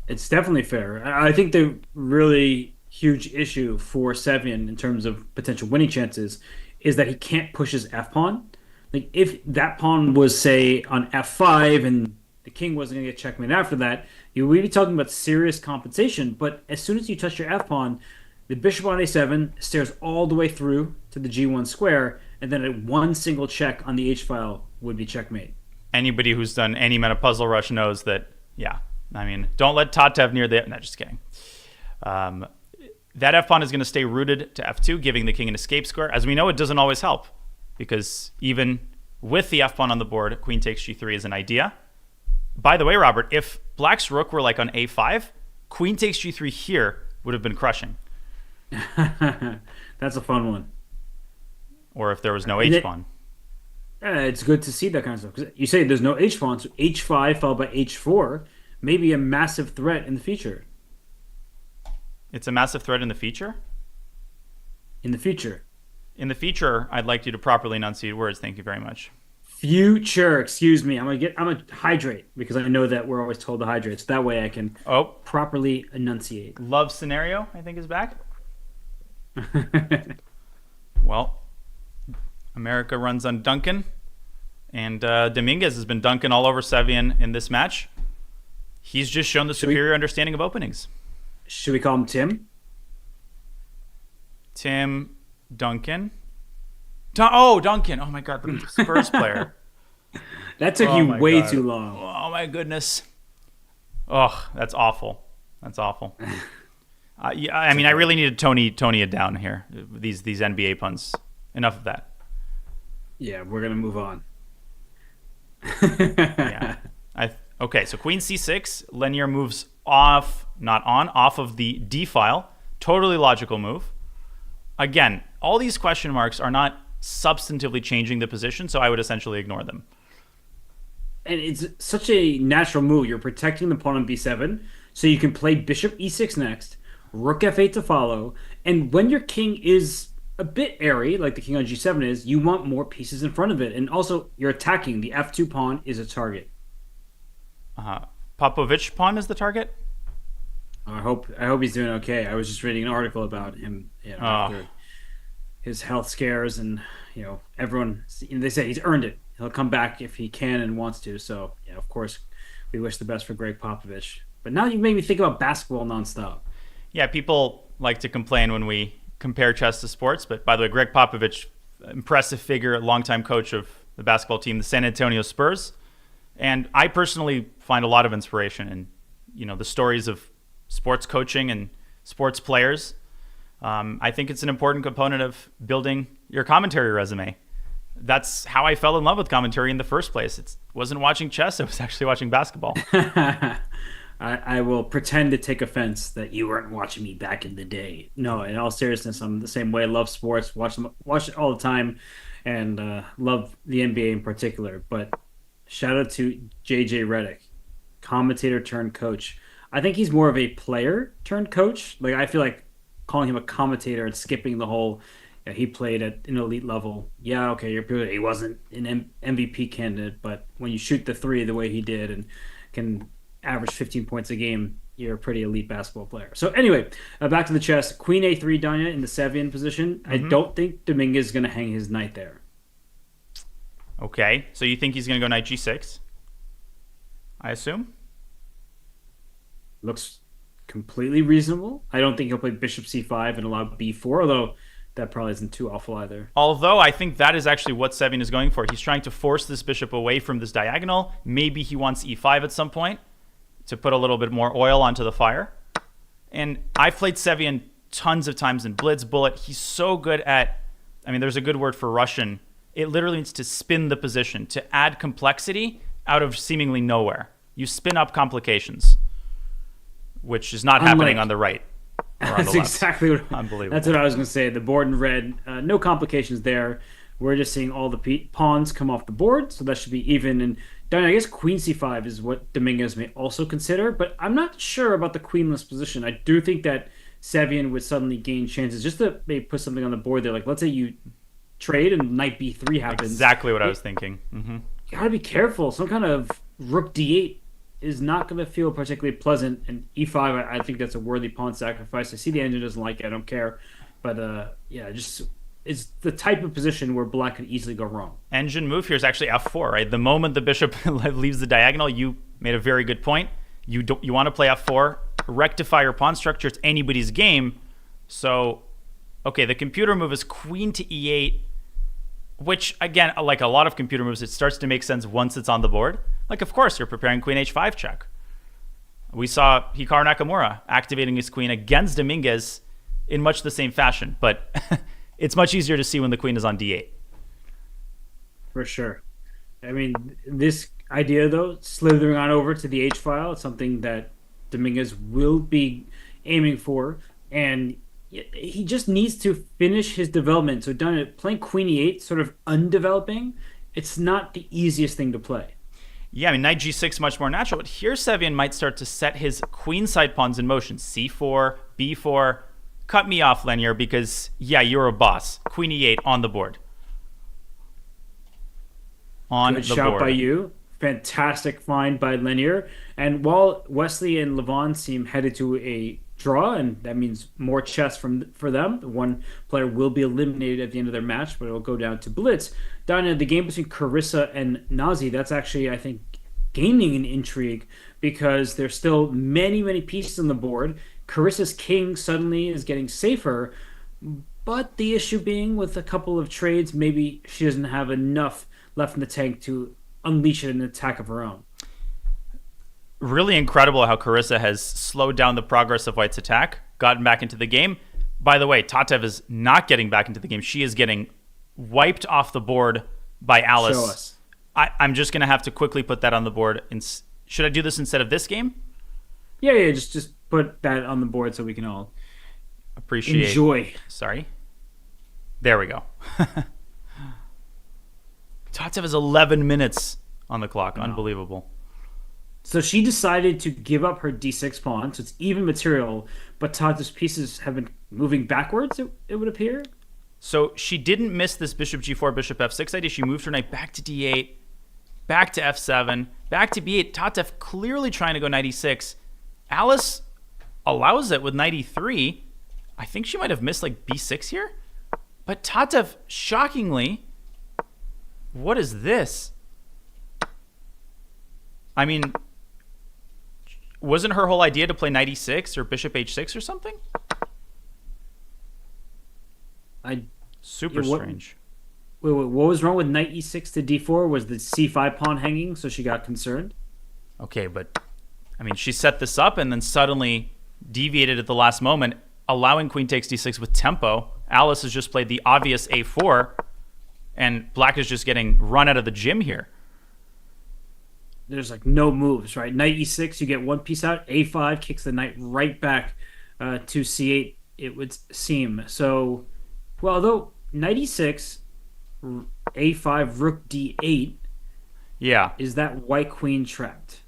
It's definitely fair. I think the really huge issue for Sevian in terms of potential winning chances is that he can't push his F pawn. Like if that pawn was say on F5 and the king wasn't going to get checkmate after that, you would be talking about serious compensation. But as soon as you touch your F pawn, the bishop on A7 stares all the way through to the G1 square, and then one single check on the H file would be checkmate. Anybody who's done any amount of puzzle rush knows that, yeah. I mean, don't let Tatev near the... No, just kidding. That f-pawn is going to stay rooted to f2, giving the king an escape square. As we know, it doesn't always help, because even with the f-pawn on the board, queen takes g3 is an idea. By the way, Robert, if black's rook were like on a5, queen takes g3 here would have been crushing. That's a fun one. Or if there was no h-pawn. It's good to see that kind of stuff. 'Cause you say there's no h-pawn, so h5 followed by h4 may be a massive threat in the future. It's a massive threat in the future? In the future. In the future, I'd like you to properly enunciate words. Thank you very much. Future, excuse me. I'm gonna hydrate because I know that we're always told to hydrate. So that way I can properly enunciate. Love scenario, I think, is back. Well, America runs on Duncan, and Dominguez has been dunking all over Sevian in this match. He's just shown the superior understanding of openings. Should we call him Tim? Tim Duncan. Duncan. Oh my God, the Spurs player. That took you way too long. Oh my goodness. Oh, that's awful. That's awful. Yeah, I mean, I really need to Tony it down here. These NBA puns. Enough of that. Yeah, we're gonna move on. Yeah. Okay, so queen c6. Lenier moves off of the d file. Totally logical move. Again, all these question marks are not substantively changing the position, so I would essentially ignore them. And it's such a natural move. You're protecting the pawn on b7, so you can play bishop e6 next, rook f8 to follow, and when your king is a bit airy, like the king on g7 is, you want more pieces in front of it. And also, you're attacking. The f2 pawn is a target. Popovich pawn is the target? I hope he's doing okay. I was just reading an article about him after his health scares, and everyone, they say he's earned it. He'll come back if he can and wants to. So yeah, of course, we wish the best for Greg Popovich. But now you made me think about basketball nonstop. Yeah, people like to complain when we compare chess to sports. But by the way, Greg Popovich, impressive figure, longtime coach of the basketball team, the San Antonio Spurs. And I personally find a lot of inspiration in, the stories of sports coaching and sports players. I think it's an important component of building your commentary resume. That's how I fell in love with commentary in the first place. It wasn't watching chess. It was actually watching basketball. I will pretend to take offense that you weren't watching me back in the day. No, in all seriousness, I'm the same way. I love sports, watch it all the time, and love the NBA in particular. But shout out to JJ Redick, commentator turned coach. I think he's more of a player turned coach. Like, I feel like calling him a commentator and skipping the whole he played at an elite level. Yeah, okay, he wasn't an MVP candidate, but when you shoot the three the way he did and can average 15 points a game, you're a pretty elite basketball player. So anyway, back to the chess. Queen a3, Danya, in the Sevian position. Mm-hmm. I don't think Dominguez is going to hang his knight there. Okay, so you think he's going to go knight g6? I assume? Looks completely reasonable. I don't think he'll play bishop c5 and allow b4, although that probably isn't too awful either. Although I think that is actually what Sevian is going for. He's trying to force this bishop away from this diagonal. Maybe he wants e5 at some point to put a little bit more oil onto the fire. And I've played Sevian tons of times in Blitz, Bullet. He's so good at, I mean, there's a good word for Russian. It literally means to spin the position, to add complexity out of seemingly nowhere. You spin up complications, which is not happening on the right. That's exactly what. Unbelievable. That's what I was going to say. The board in red, no complications there. We're just seeing all the pawns come off the board, so that should be even. And I guess queen c5 is what Dominguez may also consider, but I'm not sure about the queenless position. I do think that Sevian would suddenly gain chances just to maybe put something on the board there. Like, let's say you trade and knight b3 happens. Exactly what I was thinking. You gotta be careful. Some kind of rook d8 is not going to feel particularly pleasant, and e5, I think that's a worthy pawn sacrifice. I see the engine doesn't like it. I don't care. But, yeah, just it's the type of position where black could easily go wrong. Engine move here is actually f4, right? The moment the bishop leaves the diagonal, you made a very good point. You want to play f4, rectify your pawn structure. It's anybody's game. So, okay, the computer move is queen to e8, which, again, like a lot of computer moves, it starts to make sense once it's on the board. Like, of course, you're preparing queen h5 check. We saw Hikaru Nakamura activating his queen against Dominguez in much the same fashion, but it's much easier to see when the queen is on d8. For sure. I mean, this idea, though, slithering on over to the h file, it's something that Dominguez will be aiming for, and he just needs to finish his development. So playing queen e8, sort of undeveloping, it's not the easiest thing to play. Yeah, I mean, knight g6 much more natural, but here Sevian might start to set his queenside pawns in motion. c4, b4, cut me off, Lenier, because, yeah, you're a boss. Queen e8 on the board. Good shout by you. Fantastic find by Lenier. And while Wesley and Levon seem headed to a draw, and that means more chess for them, one player will be eliminated at the end of their match, but it will go down to Blitz. Down in the game between Carissa and Nazi, that's actually, I think, gaining in intrigue because there's still many, many pieces on the board. Carissa's king suddenly is getting safer, but the issue being with a couple of trades, maybe she doesn't have enough left in the tank to unleash an attack of her own. Really incredible how Carissa has slowed down the progress of White's attack, gotten back into the game. By the way, Tatev is not getting back into the game. She is getting wiped off the board by Alice. Show us. I'm just going to have to quickly put that on the board. Should I do this instead of this game? Yeah, just put that on the board so we can all enjoy. Sorry. There we go. Tatev has 11 minutes on the clock. Unbelievable. So she decided to give up her d6 pawn, so it's even material, but Tatev's pieces have been moving backwards, it would appear. So she didn't miss this bishop g4, bishop f6 idea. She moved her knight back to d8, back to f7, back to b8. Tatev clearly trying to go knight e6. Alice allows it with knight e3. I think she might have missed like b6 here. But Tatev, shockingly, what is this? I mean, wasn't her whole idea to play knight e6 or bishop h6 or something? Super strange. Wait, what was wrong with knight e6 to d4? Was the c5 pawn hanging, so she got concerned? Okay, but, I mean, she set this up and then suddenly deviated at the last moment, allowing queen takes d6 with tempo. Alice has just played the obvious a4, and black is just getting run out of the gym here. There's like no moves, right? Knight e6, you get one piece out. a5 kicks the knight right back to c8, it would seem. So, well, though, knight e6, a5, rook d8. Yeah. Is that white queen trapped?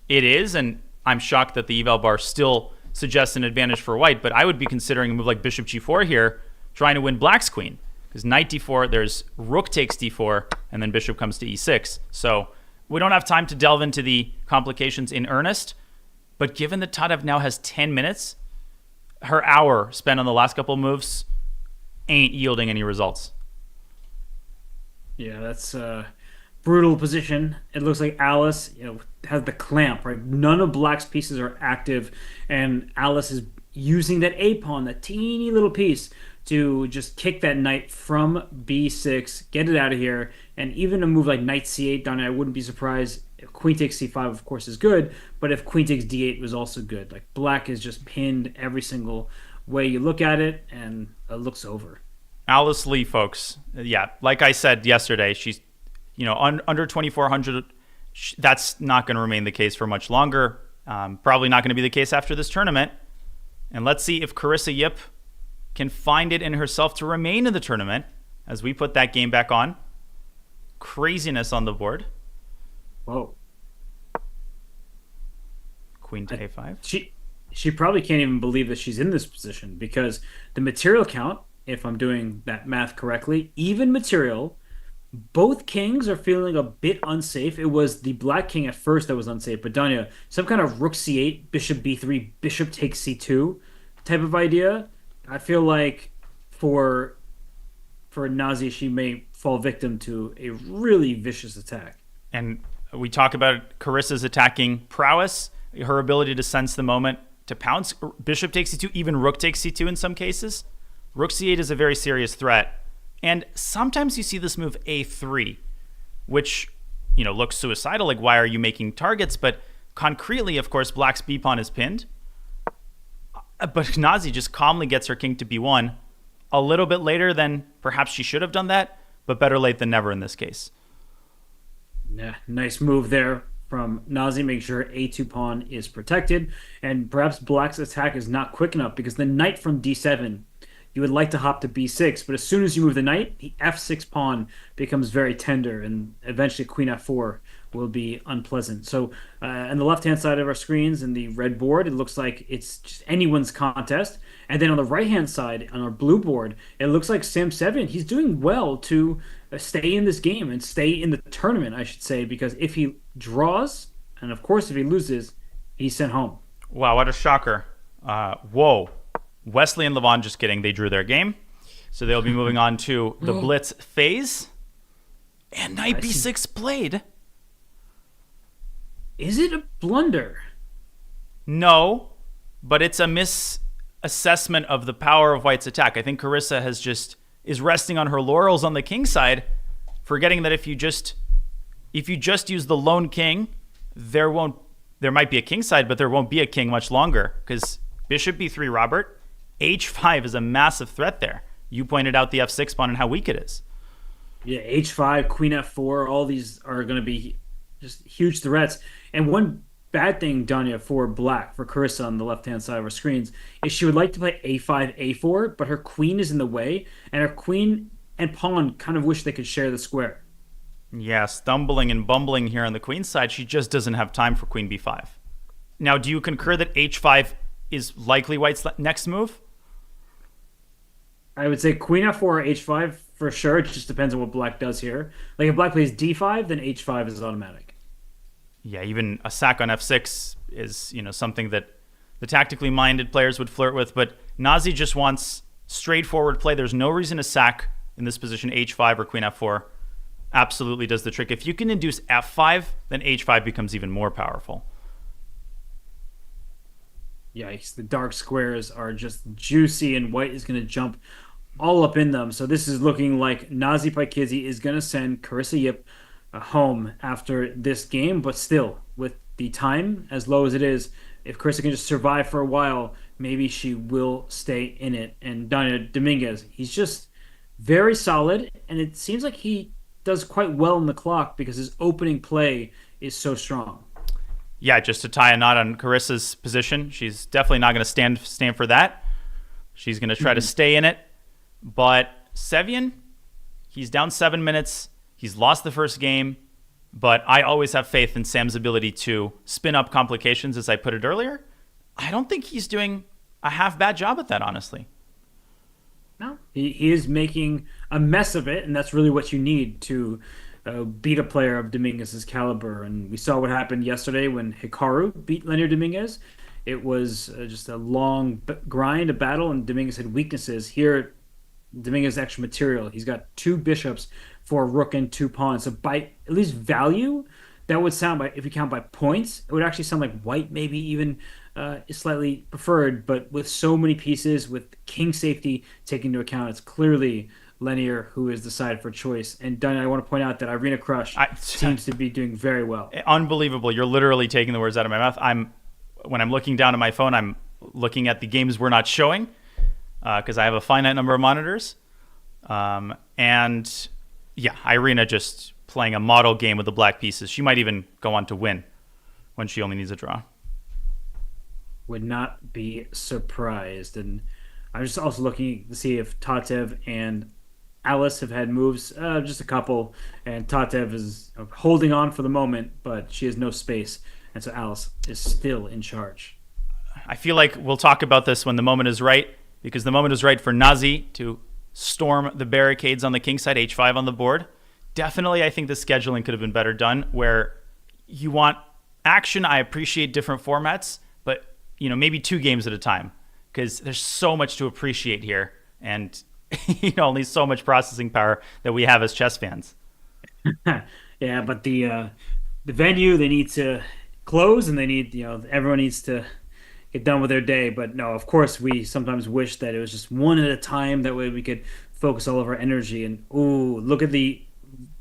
It is, and I'm shocked that the eval bar still suggests an advantage for white, but I would be considering a move like bishop g4 here, trying to win black's queen. Because knight d4, there's rook takes d4, and then bishop comes to e6. So we don't have time to delve into the complications in earnest, but given that Tatev now has 10 minutes, her hour spent on the last couple of moves ain't yielding any results. Yeah, that's a brutal position. It looks like Alice, has the clamp, right? None of black's pieces are active, and Alice is using that a pawn, that teeny little piece, to just kick that knight from b6, get it out of here, and even a move like knight c8, Donnie, I wouldn't be surprised. If queen takes c5, of course, is good, but if queen takes d8 was also good. Like black is just pinned every single way you look at it, and it looks over. Alice Lee, folks. Yeah, like I said yesterday, she's under 2,400. That's not going to remain the case for much longer. Probably not going to be the case after this tournament. And let's see if Carissa Yip can find it in herself to remain in the tournament as we put that game back on. Craziness on the board. Whoa. Queen to a5. She probably can't even believe that she's in this position because the material count, if I'm doing that math correctly, even material, both kings are feeling a bit unsafe. It was the black king at first that was unsafe, but Danya, some kind of rook c8, bishop b3, bishop takes c2 type of idea. I feel like for Nazi, she may fall victim to a really vicious attack. And we talk about Carissa's attacking prowess, her ability to sense the moment, to pounce. Bishop takes c2, even rook takes c2 in some cases. Rook c8 is a very serious threat. And sometimes you see this move a3, which, looks suicidal. Like, why are you making targets? But concretely, of course, black's b-pawn is pinned. But Nazi just calmly gets her king to b1 a little bit later than perhaps she should have done that, but better late than never in this case. Yeah, nice move there from Nazi. Make sure a2 pawn is protected. And perhaps black's attack is not quick enough because the knight from d7, you would like to hop to b6, but as soon as you move the knight, the f6 pawn becomes very tender, and eventually queen f4 will be unpleasant. So on the left-hand side of our screens in the red board, it looks like it's just anyone's contest. And then on the right-hand side, on our blue board, it looks like Sam Sevian, he's doing well to stay in this game and stay in the tournament, I should say, because if he draws, and of course if he loses, he's sent home. Wow, what a shocker. Whoa. Wesley and Levon, just kidding, they drew their game. So they'll be moving on to the Blitz phase. And knight b6 played. Is it a blunder? No, but it's a misassessment of the power of white's attack. I think Carissa is resting on her laurels on the king side, forgetting that if you just use the lone king, there might be a king side, but there won't be a king much longer because bishop b3, Robert. h5 is a massive threat there. You pointed out the f6 pawn and how weak it is. Yeah, h5, queen f4, all these are going to be just huge threats. And one bad thing, Danya, for black, for Carissa on the left-hand side of our screens, is she would like to play a5, a4, but her queen is in the way, and her queen and pawn kind of wish they could share the square. Yeah, stumbling and bumbling here on the queen side. She just doesn't have time for queen b5. Now, do you concur that h5 is likely white's next move? I would say queen f4 or h5 for sure. It just depends on what black does here. Like if black plays d5, then h5 is automatic. Yeah, even a sack on f6 is, something that the tactically minded players would flirt with. But Nazi just wants straightforward play. There's no reason to sack in this position h5 or queen f4. Absolutely does the trick. If you can induce f5, then h5 becomes even more powerful. Yikes, the dark squares are just juicy, and white is going to jump all up in them. So this is looking like Nazi Paikidze is going to send Carissa Yip home after this game. But still, with the time as low as it is, if Carissa can just survive for a while, maybe she will stay in it. And Daniel Dominguez, he's just very solid, and it seems like he does quite well in the clock because his opening play is so strong. Yeah, just to tie a knot on Carissa's position, she's definitely not going to stand for that. She's going to try to stay in it. But Sevian, he's down 7 minutes. He's lost the first game. But I always have faith in Sam's ability to spin up complications, as I put it earlier. I don't think he's doing a half-bad job at that, honestly. No, he is making a mess of it, and that's really what you need to beat a player of Dominguez's caliber. And we saw what happened yesterday when Hikaru beat Leonard Dominguez. It was just a long grind, a battle, and Dominguez had weaknesses. Here, Dominguez extra material. He's got 2 bishops for a rook and 2 pawns. So by at least value, that would sound, if you count by points, it would actually sound like white maybe even is slightly preferred, but with so many pieces, with king safety taken into account, it's clearly Linear who is the side for choice. And Dunn, I want to point out that Irina Crush seems to be doing very well. Unbelievable. You're literally taking the words out of my mouth. When I'm looking down at my phone, I'm looking at the games we're not showing because I have a finite number of monitors. And yeah, Irina just playing a model game with the black pieces. She might even go on to win when she only needs a draw. Would not be surprised. And I'm just also looking to see if Tatev and Alice have had moves, just a couple. And Tatev is holding on for the moment, but she has no space. And so Alice is still in charge. I feel like we'll talk about this when the moment is right, because the moment is right for Nazi to storm the barricades on the king side, h5 on the board. Definitely, I think the scheduling could have been better done, where you want action. I appreciate different formats, but maybe 2 games at a time, because there's so much to appreciate here, and only so much processing power that we have as chess fans. Yeah, but the venue, they need to close, and they need everyone needs to get done with their day. But no, of course, we sometimes wish that it was just one at a time. That way we could focus all of our energy. And ooh, look at the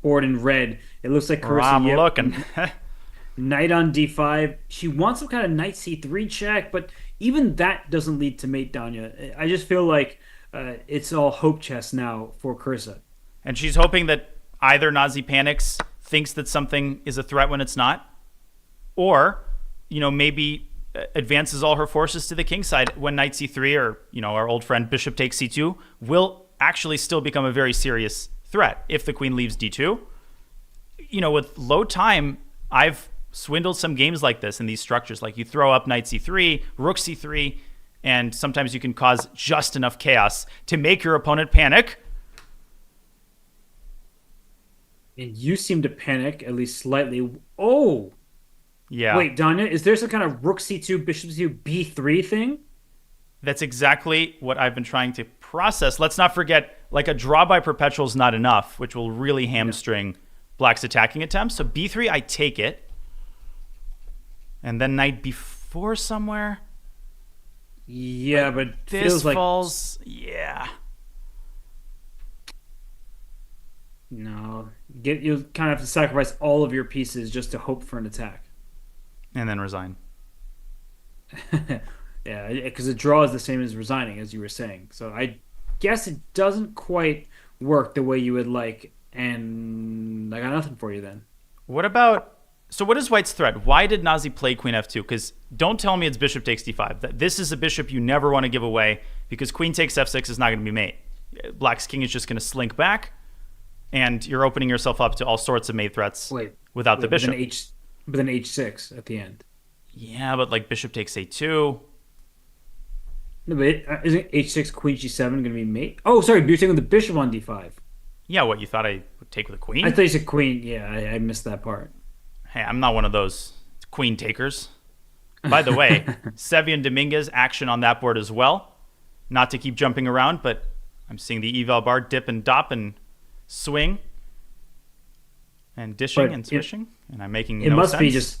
board in red. It looks like Carissa. I'm looking. Knight on d5. She wants some kind of knight c3 check, but even that doesn't lead to mate Danya. I just feel like it's all hope chess now for Carissa. And she's hoping that either Nazi panics, thinks that something is a threat when it's not, or maybe advances all her forces to the king side when knight c3 or our old friend bishop takes c2 will actually still become a very serious threat if the queen leaves d2. With low time, I've swindled some games like this in these structures. Like you throw up knight c3, rook c3, and sometimes you can cause just enough chaos to make your opponent panic. And you seem to panic, at least slightly. Oh! Yeah. Wait, Danya, is there some kind of rook c2, bishop c2, b3 thing? That's exactly what I've been trying to process. Let's not forget, like a draw by perpetual is not enough, which will really hamstring Black's attacking attempts. So b3, I take it. And then knight b4 somewhere. Yeah, but this feels like falls. Yeah. No, you kind of have to sacrifice all of your pieces just to hope for an attack. And then resign. Yeah, because a draw is the same as resigning, as you were saying. So I guess it doesn't quite work the way you would like, and I got nothing for you then. What is White's threat? Why did Nazi play queen f2? Because don't tell me it's bishop takes d5. This is a bishop you never want to give away, because queen takes f6 is not going to be mate. Black's king is just going to slink back, and you're opening yourself up to all sorts of mate threats without the bishop. With an h6 at the end. Yeah, but like bishop takes a2. No, but isn't h6 queen g7 going to be mate? Oh, sorry, you're taking the bishop on d5. Yeah, what, you thought I would take with a queen? I thought you said queen. Yeah, I missed that part. Hey, I'm not one of those queen takers. By the way, Sevian Dominguez action on that board as well. Not to keep jumping around, but I'm seeing the eval bar dip and dop and swing and dishing and swishing, and I'm making no sense. It must be just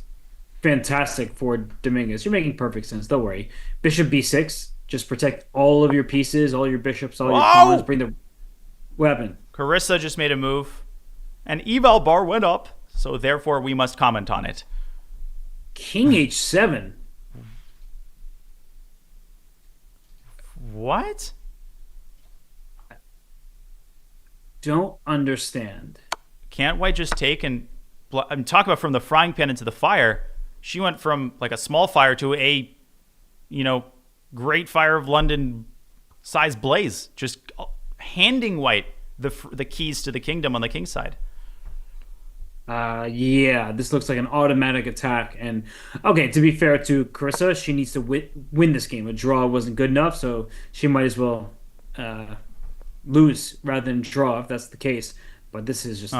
fantastic for Dominguez. You're making perfect sense. Don't worry. Bishop b6. Just protect all of your pieces, all your bishops, all your pawns. Bring the weapon. Carissa just made a move, and eval bar went up, so therefore we must comment on it. King h7. What? Don't understand. Can't White just take and I'm talking about from the frying pan into the fire? She went from like a small fire to a, Great Fire of London size blaze, just handing White the keys to the kingdom on the king side. Yeah, this looks like an automatic attack. And okay, to be fair to Carissa, she needs to win this game. A draw wasn't good enough, so she might as well lose rather than draw if that's the case. But this is just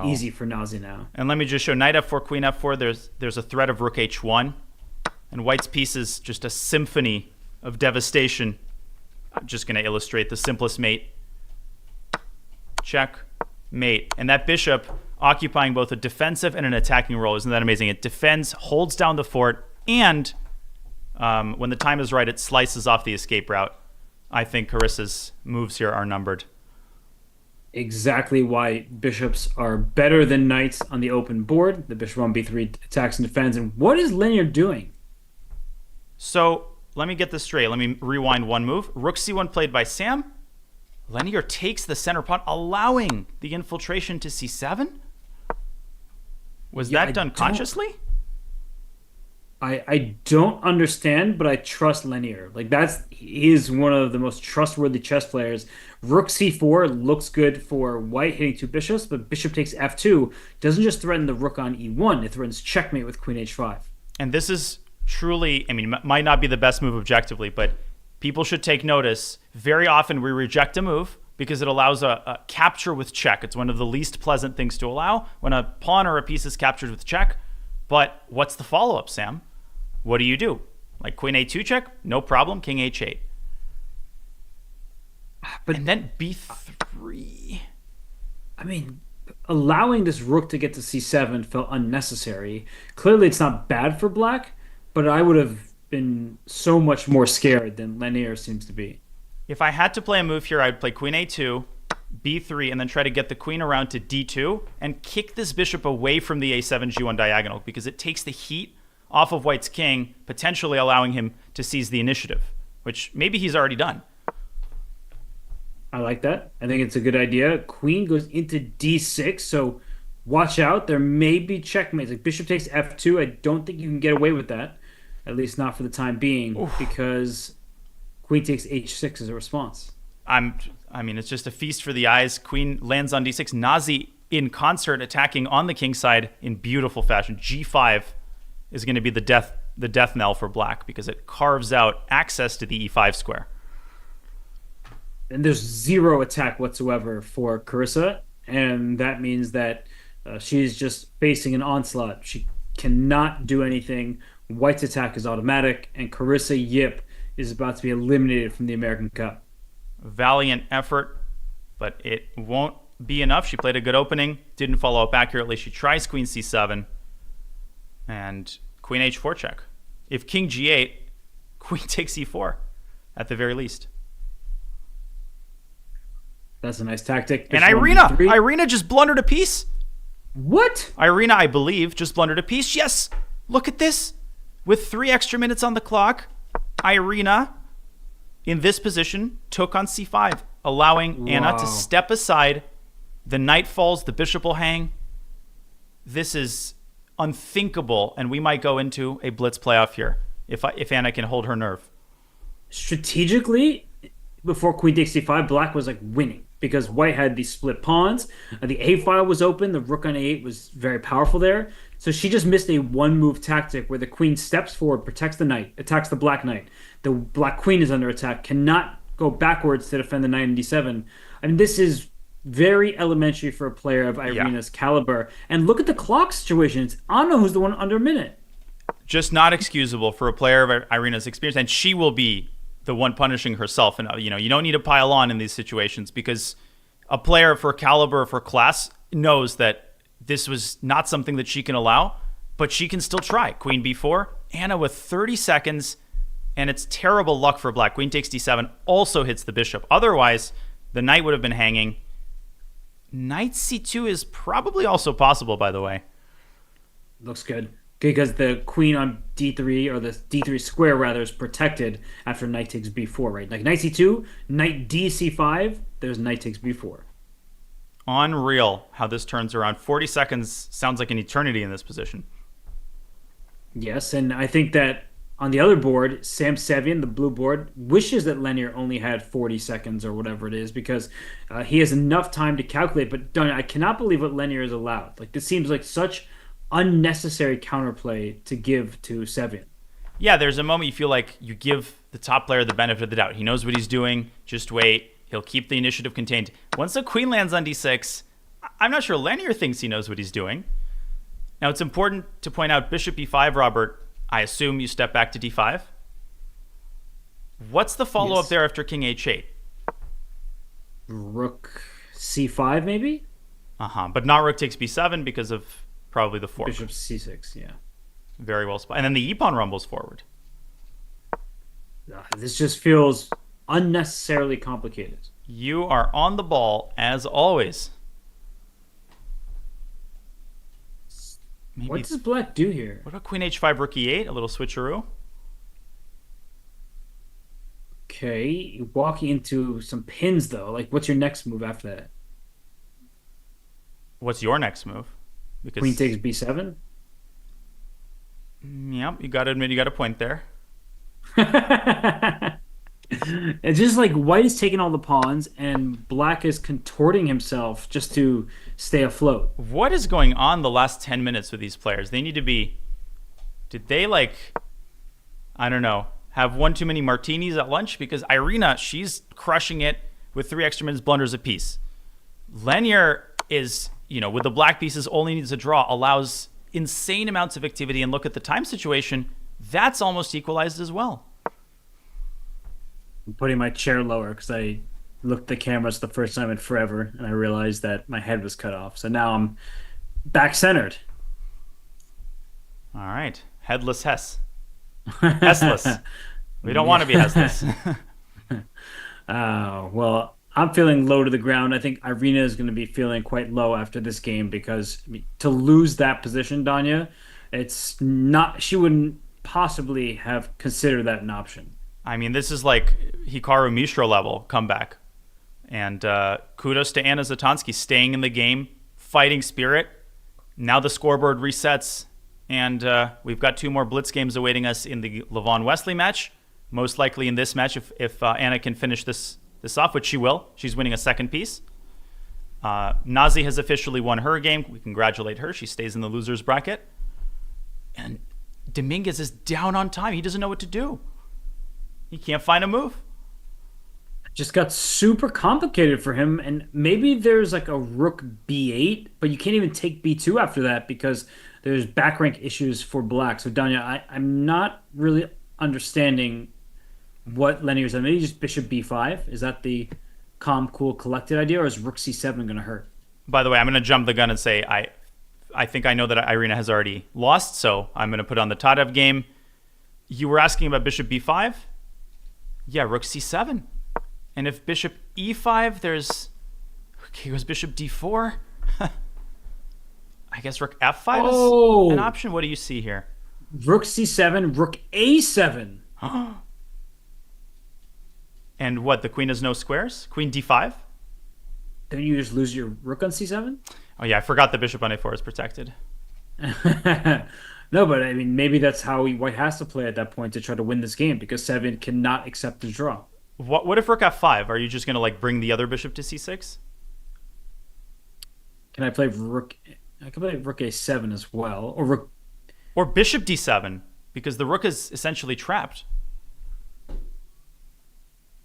easy for Nazi now. And let me just show knight f4, queen f4. There's a threat of rook h1, and White's piece is just a symphony of devastation. I'm just going to illustrate the simplest mate. Check, mate. And that bishop occupying both a defensive and an attacking role. Isn't that amazing? It defends, holds down the fort, and When the time is right, it slices off the escape route. I think Carissa's moves here are numbered. Exactly why bishops are better than knights on the open board. The bishop on b3 attacks and defends. And what is Linear doing? So let me get this straight. Let me rewind one move. Rook c1 played by Sam. Linear takes the center pawn, allowing the infiltration to c7. Was that done consciously? I don't understand, but I trust Linear. Like he is one of the most trustworthy chess players. Rook c4 looks good for white hitting two bishops, but bishop takes f2 doesn't just threaten the rook on e1, it threatens checkmate with queen h5. And this is truly, I mean, might not be the best move objectively, but people should take notice. Very often we reject a move because it allows a capture with check. It's one of the least pleasant things to allow when a pawn or a piece is captured with check. But what's the follow-up, Sam? What do? Like queen a2 check? No problem. King h8. And then b3. I mean, allowing this rook to get to c7 felt unnecessary. Clearly it's not bad for black, but I would have been so much more scared than Linear seems to be. If I had to play a move here, I'd play queen a2, b3, and then try to get the queen around to d2 and kick this bishop away from the a7 g1 diagonal because it takes the heat off of white's king, potentially allowing him to seize the initiative, which maybe he's already done. I like that. I think it's a good idea. Queen goes into d6, so watch out. There may be checkmates. Like bishop takes f2. I don't think you can get away with that, at least not for the time being, because queen takes h6 as a response. I mean, it's just a feast for the eyes. Queen lands on d6. Nazi in concert attacking on the king side in beautiful fashion. g5 is going to be the death knell for black because it carves out access to the e5 square. And there's zero attack whatsoever for Carissa, and that means that she's just facing an onslaught. She cannot do anything. White's attack is automatic, and Carissa Yip is about to be eliminated from the American Cup. Valiant effort, but it won't be enough. She played a good opening, didn't follow up accurately. She tries queen c7 and queen h4 check. If king g8, queen takes e4 at the very least. That's a nice tactic. And Irina just blundered a piece. What? Irina, I believe, just blundered a piece. Yes, look at this. With 3 extra minutes on the clock, Irina, in this position, took on c5, allowing Anna to step aside. The knight falls, the bishop will hang. This is unthinkable, and we might go into a blitz playoff here if Anna can hold her nerve. Strategically, before queen takes c5, black was like winning because white had these split pawns. The a file was open. The rook on a8 was very powerful there. So she just missed a one-move tactic where the queen steps forward, protects the knight, attacks the black knight. The black queen is under attack, cannot go backwards to defend the knight in d7. I mean, this is very elementary for a player of Irina's caliber. And look at the clock situation. It's Anna who's the one under a minute. Just not excusable for a player of Irina's experience. And she will be the one punishing herself. And, you don't need to pile on in these situations because a player of her caliber, of her class, knows that this was not something that she can allow, but she can still try. Queen b4, Anna with 30 seconds, and it's terrible luck for black. Queen takes d7 also hits the bishop. Otherwise, the knight would have been hanging. Knight c2 is probably also possible, by the way. Looks good. Because the queen on d3, or the d3 square rather, is protected after knight takes b4, right? Like knight c2, knight d c5, there's knight takes b4. Unreal how this turns around. 40 seconds sounds like an eternity in this position. Yes, and I think that on the other board, Sam Sevian, the blue board, wishes that Linear only had 40 seconds or whatever it is because he has enough time to calculate. But I cannot believe what Linear is allowed. Like this seems like such unnecessary counterplay to give to Sevian. Yeah, there's a moment you feel like you give the top player the benefit of the doubt. He knows what he's doing. Just wait. He'll keep the initiative contained. Once the queen lands on d6, I'm not sure Linear thinks he knows what he's doing. Now, it's important to point out bishop e5, Robert. I assume you step back to d5. What's the follow-up there after king h8? Rook c5, maybe? But not rook takes b7 because of probably the fork. Bishop c6, yeah. Very well spotted. And then the e-pawn rumbles forward. This just feels unnecessarily complicated. You are on the ball as always. Maybe. What does black do here? What about Queen H5, Rook E8? A little switcheroo. Okay, you're walking into some pins though. Like, what's your next move after that? What's your next move? Because Queen takes b7. Yep, you got to admit you got a point there. It's just like white is taking all the pawns and black is contorting himself just to stay afloat. What is going on the last 10 minutes with these players? They need to be... Did they, like... I don't know. Have one too many martinis at lunch? Because Irina, she's crushing it with 3 extra minutes blunders apiece. Lenier is, with the black pieces, only needs a draw, allows insane amounts of activity, and look at the time situation, that's almost equalized as well. I'm putting my chair lower because I looked at the cameras the first time in forever and I realized that my head was cut off. So now I'm back centered. All right. Headless Hess. Hessless. We don't want to be Hessless. Well, I'm feeling low to the ground. I think Irina is going to be feeling quite low after this game because to lose that position, Danya, it's not, she wouldn't possibly have considered that an option. I mean, this is like Hikaru Mishra level comeback. And kudos to Anna Zatonsky staying in the game, fighting spirit. Now the scoreboard resets, and we've got 2 more Blitz games awaiting us in the Levon Wesley match. Most likely in this match, if Anna can finish this off, which she will. She's winning a second piece. Nazi has officially won her game. We congratulate her. She stays in the loser's bracket. And Dominguez is down on time. He doesn't know what to do. He can't find a move. Just got super complicated for him, and maybe there's like a rook b8, but you can't even take b2 after that because there's back rank issues for black. So Danya, I'm not really understanding what Lenier's done. Maybe just bishop b5. Is that the calm, cool, collected idea, or is rook c7 going to hurt? By the way, I'm going to jump the gun and say I think I know that Irina has already lost, so I'm going to put on the Tadev game. You were asking about bishop b5? Yeah, rook c7. And if bishop e5, there's... Okay, goes bishop d4. I guess rook f5 is an option. What do you see here? Rook c7, rook a7. And what, the queen has no squares? Queen d5? Don't you just lose your rook on c7? Oh yeah, I forgot the bishop on a4 is protected. No, but I mean, maybe that's how white has to play at that point to try to win this game because Sevian cannot accept the draw. What if rook f5? Are you just going to like bring the other bishop to c6? Can I play rook? I can play rook a7 as well, or bishop d7 because the rook is essentially trapped.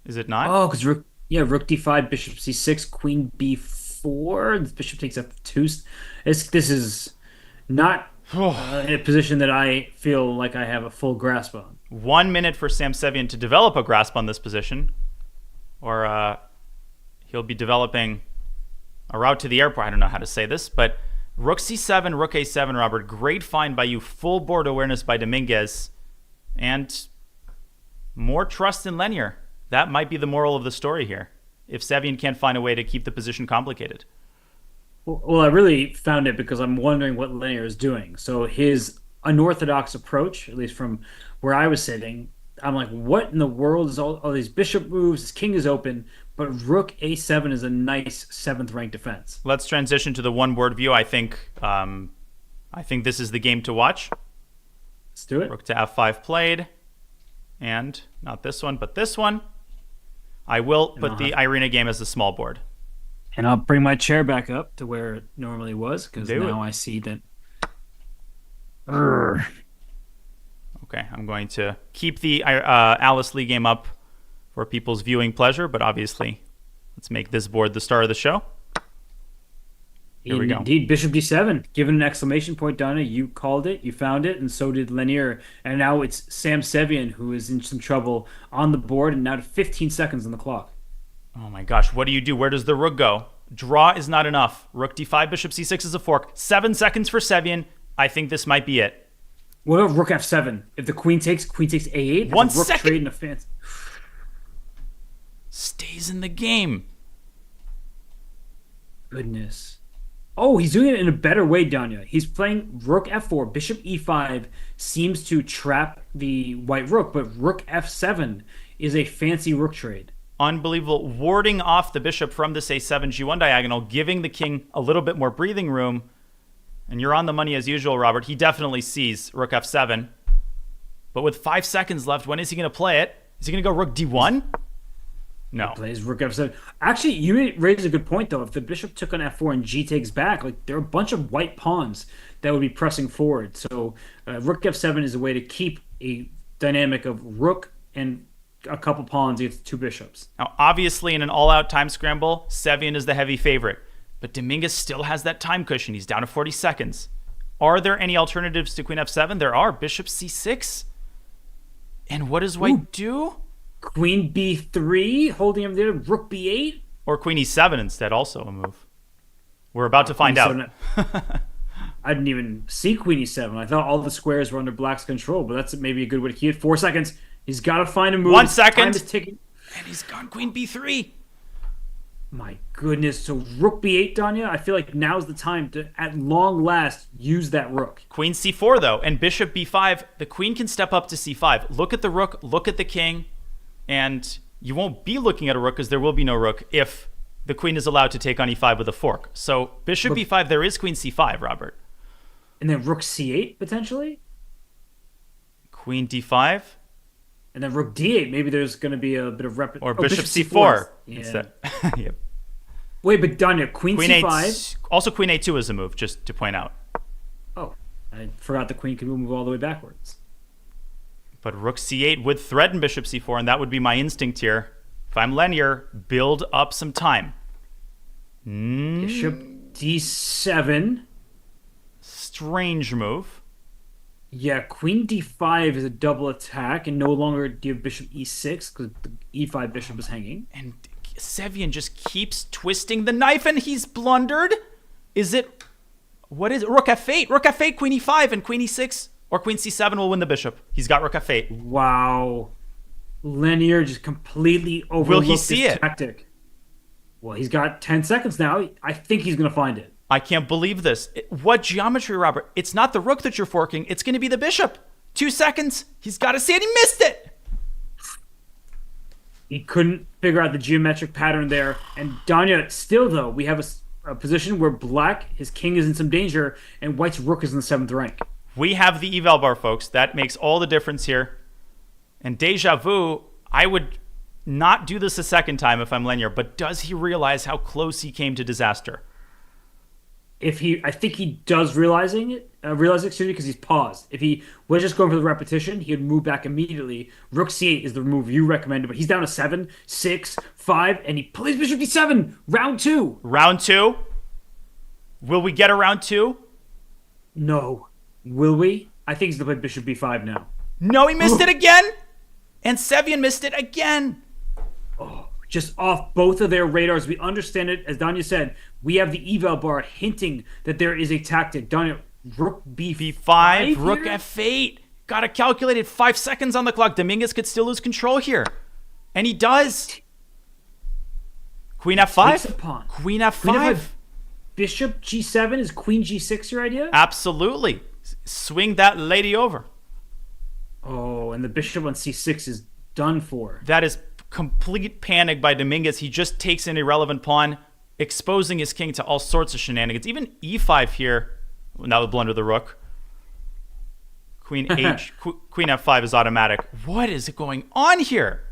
Is it not? Oh, because rook d5, bishop c6, queen b4. The bishop takes f2. This is not in a position that I feel like I have a full grasp on. 1 minute for Sam Sevian to develop a grasp on this position, or he'll be developing a route to the airport. I don't know how to say this, but rook c7, rook a7, Robert. Great find by you. Full board awareness by Dominguez. And more trust in Lenier. That might be the moral of the story here. If Sevian can't find a way to keep the position complicated. Well, I really found it because I'm wondering what Lenier is doing. So his unorthodox approach, at least from where I was sitting, I'm like, what in the world is all these bishop moves? His king is open, but rook a7 is a nice 7th rank defense. Let's transition to the one board view. I think this is the game to watch. Let's do it. Rook to f5 played, and not this one, but this one. I will put the Irina game as a small board. And I'll bring my chair back up to where it normally was because now I see that. Okay, I'm going to keep the Alice Lee game up for people's viewing pleasure, but obviously, let's make this board the star of the show. Here we go. Indeed, bishop d7. Given an exclamation point, Donna, you called it, you found it, and so did Lenier. And now it's Sam Sevian who is in some trouble on the board, and now to 15 seconds on the clock. Oh my gosh, what do you do? Where does the rook go? Draw is not enough. Rook d5, bishop c6 is a fork. 7 seconds for Sevian. I think this might be it. What about rook f7? If the queen takes a8, there's One a rook second. trade in a fancy. Stays in the game. Goodness. Oh, he's doing it in a better way, Danya. He's playing rook f4, bishop e5 seems to trap the white rook, but rook f7 is a fancy rook trade. Unbelievable. Warding off the bishop from this a7 g1 diagonal, giving the king a little bit more breathing room. And you're on the money as usual, Robert. He definitely sees rook f7. But with 5 seconds left, when is he going to play it? Is he going to go rook d1? No. He plays rook f7. Actually, you raised a good point, though. If the bishop took on f4 and g takes back, like there are a bunch of white pawns that would be pressing forward. So rook f7 is a way to keep a dynamic of rook and a couple pawns against two bishops. Now, obviously, in an all-out time scramble, Sevian is the heavy favorite. But Dominguez still has that time cushion. He's down to 40 seconds. Are there any alternatives to queen f7? There are. Bishop c6. And what does white do? Queen b3, holding him there. Rook b8. Or queen e7 instead, also a move. We're about to find out. I didn't even see queen e7. I thought all the squares were under black's control, but that's maybe a good way to keep it. 4 seconds. He's got to find a move. 1 second. Time is ticking. And he's gone queen b3. My goodness. So rook b8, Danya, I feel like now's the time to, at long last, use that rook. Queen c4, though, and bishop b5. The queen can step up to c5. Look at the rook, look at the king, and you won't be looking at a rook because there will be no rook if the queen is allowed to take on e5 with a fork. So bishop b5, there is queen c5, Robert. And then rook c8, potentially? Queen d5. And then rook d8. Maybe there's going to be a bit of repetition. Or bishop c4. Yeah. Instead. Yep. Wait, but Danya, queen c5. Also, queen a2 is a move, just to point out. Oh, I forgot the queen can move all the way backwards. But rook c8 would threaten bishop c4, and that would be my instinct here. If I'm linear, build up some time. Bishop d7. Strange move. Yeah, queen d5 is a double attack, and no longer do you have bishop e6 because the e5 bishop is hanging. And Sevian just keeps twisting the knife, and he's blundered. Is it... What is it? Rook f8. Rook f8, queen e5, and queen e6. Or queen c7 will win the bishop. He's got rook f8. Wow. Linear just completely overlooked Will he see this it? tactic. Well, he's got 10 seconds now. I think he's going to find it. I can't believe this. What geometry, Robert? It's not the rook that you're forking. It's going to be the bishop. 2 seconds. He's got to see it. He missed it. He couldn't figure out the geometric pattern there. And Danya, still though, we have a position where black, his king is in some danger, and white's rook is in the 7th rank. We have the eval bar, folks. That makes all the difference here. And deja vu, I would not do this a second time if I'm linear, but does he realize how close he came to disaster? I think he does realize it, excuse me, because he's paused. If he was just going for the repetition, he would move back immediately. Rook c8 is the move you recommended, but he's down to 7, 6, 5, and he plays bishop d7. Round 2. Round 2? Will we get a round 2? No. Will we? I think he's going to play bishop b5 now. No, he missed it again. And Sevian missed it again. Just off both of their radars. We understand it. As Danya said, we have the eval bar hinting that there is a tactic. Danya, rook b5, rook f8. Got to calculate it. 5 seconds on the clock. Dominguez could still lose control here. And he does. Queen f5. Queen f5. Bishop g7. Is queen g6 your idea? Absolutely. Swing that lady over. Oh, and the bishop on c6 is done for. That is complete panic by Dominguez. He just takes an irrelevant pawn, exposing his king to all sorts of shenanigans. Even e5 here. That would blunder the rook. Queen Queen f5 is automatic. What is going on here?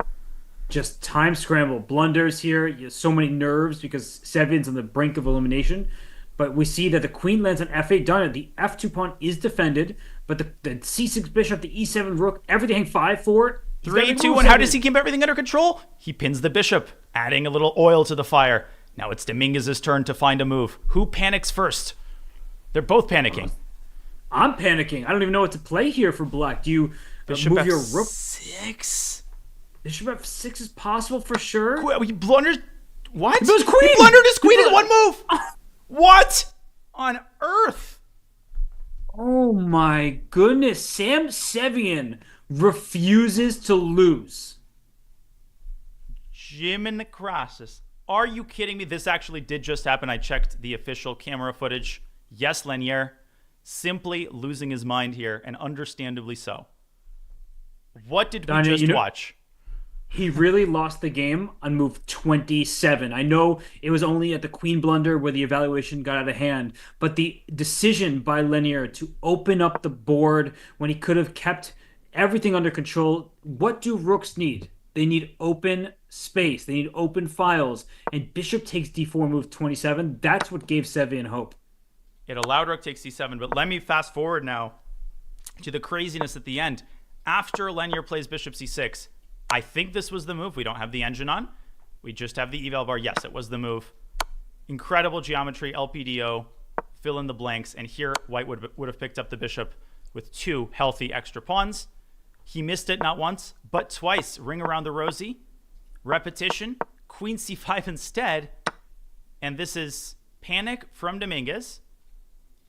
Just time scramble. Blunders here. You have so many nerves because Sevian's on the brink of elimination. But we see that the queen lands on f8. Done. The f2 pawn is defended, but the c6 bishop, the e7 rook, everything 5, 4. 3, 2, 1. How does he keep everything under control? He pins the bishop, adding a little oil to the fire. Now it's Dominguez's turn to find a move. Who panics first? They're both panicking. I'm panicking. I don't even know what to play here for black. Do you Bishop move F6? your rook? Bishop f6 is possible for sure. He blunders. What? He blundered his queen in one move. What on earth? Oh my goodness. Sam Sevian refuses to lose. Jim and the Crosses. Are you kidding me? This actually did just happen. I checked the official camera footage. Yes, Lanier simply losing his mind here, and understandably so. What did we just watch? He really lost the game on move 27. I know it was only at the queen blunder where the evaluation got out of hand, but the decision by Lanier to open up the board when he could have kept everything under control. What do rooks need? They need open space. They need open files. And bishop takes d4 move 27. That's what gave Sevian hope. It allowed rook takes c7, but let me fast forward now to the craziness at the end. After Lanier plays bishop c6, I think this was the move. We don't have the engine on. We just have the eval bar. Yes, it was the move. Incredible geometry, LPDO, fill in the blanks, and here white would have picked up the bishop with 2 healthy extra pawns. He missed it not once, but twice. Ring around the rosy. Repetition. Queen c5 instead. And this is panic from Dominguez.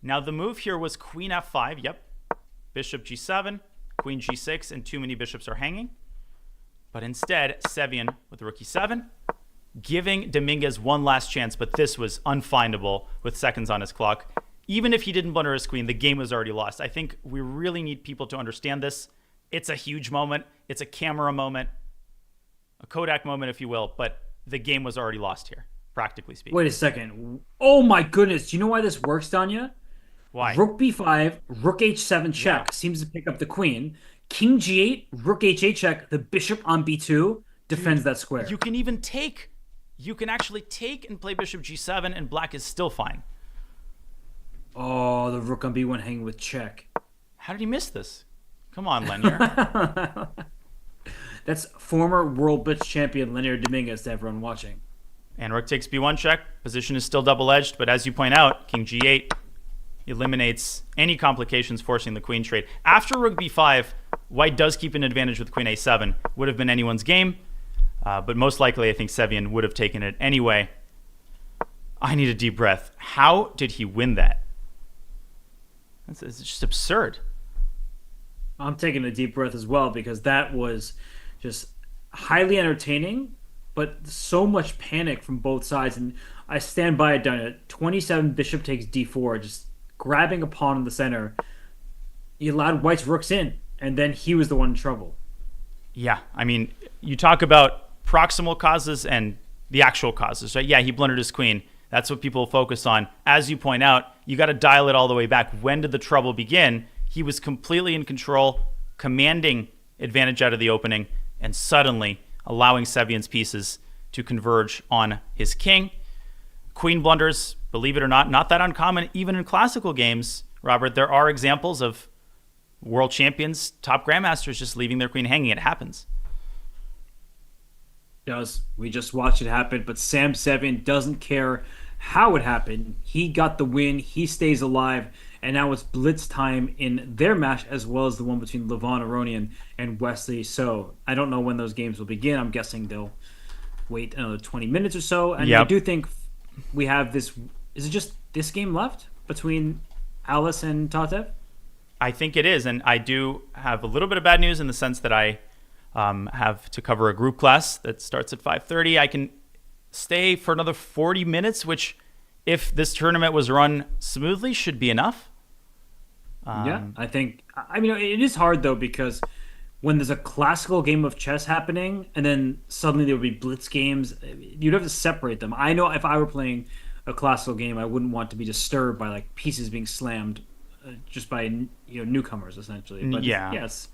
Now the move here was queen f5. Yep. Bishop g7, queen g6, and too many bishops are hanging. But instead, Sevian with rook e7, giving Dominguez one last chance, but this was unfindable with seconds on his clock. Even if he didn't blunder his queen, the game was already lost. I think we really need people to understand this. It's a huge moment. It's a camera moment, a Kodak moment, if you will, but the game was already lost here, practically speaking. Wait a second. Oh my goodness. Do you know why this works, Danya? Why? Rook b5, rook h7 check seems to pick up the queen. King g8, rook h8 check, the bishop on b2 defends that square. You can even take, you can actually take and play bishop g7 and black is still fine. Oh, the rook on b1 hanging with check. How did he miss this? Come on, Lanier. That's former World Blitz champion Lanier Dominguez to everyone watching. And rook takes b1 check. Position is still double-edged, but as you point out, king g8 eliminates any complications forcing the queen trade. After rook b5, white does keep an advantage with queen a7. Would have been anyone's game, but most likely I think Sevian would have taken it anyway. I need a deep breath. How did he win that? It's just absurd. I'm taking a deep breath as well because that was just highly entertaining, but so much panic from both sides. And I stand by it, done it. 27 bishop takes d4, just grabbing a pawn in the center. He allowed white's rooks in, and then he was the one in trouble. Yeah, I mean, you talk about proximal causes and the actual causes, right? Yeah, he blundered his queen. That's what people focus on. As you point out, you got to dial it all the way back. When did the trouble begin? He was completely in control, commanding advantage out of the opening, and suddenly allowing Sevian's pieces to converge on his king. Queen blunders, believe it or not that uncommon even in classical games. Robert, there are examples of world champions, top grandmasters just leaving their queen hanging. It happens. Does. We just watched it happen, but Sam Sevian doesn't care how it happened. He got the win. He stays alive. And now it's Blitz time in their match as well as the one between Levon Aronian and Wesley. So I don't know when those games will begin. I'm guessing they'll wait another 20 minutes or so. And I do think we have this. Is it just this game left between Alice and Tatev? I think it is. And I do have a little bit of bad news in the sense that I have to cover a group class that starts at 5:30. I can stay for another 40 minutes, which if this tournament was run smoothly should be enough. Yeah, I think. I mean, it is hard though because when there's a classical game of chess happening and then suddenly there would be blitz games, you'd have to separate them. I know if I were playing a classical game, I wouldn't want to be disturbed by like pieces being slammed just by newcomers essentially. But yes,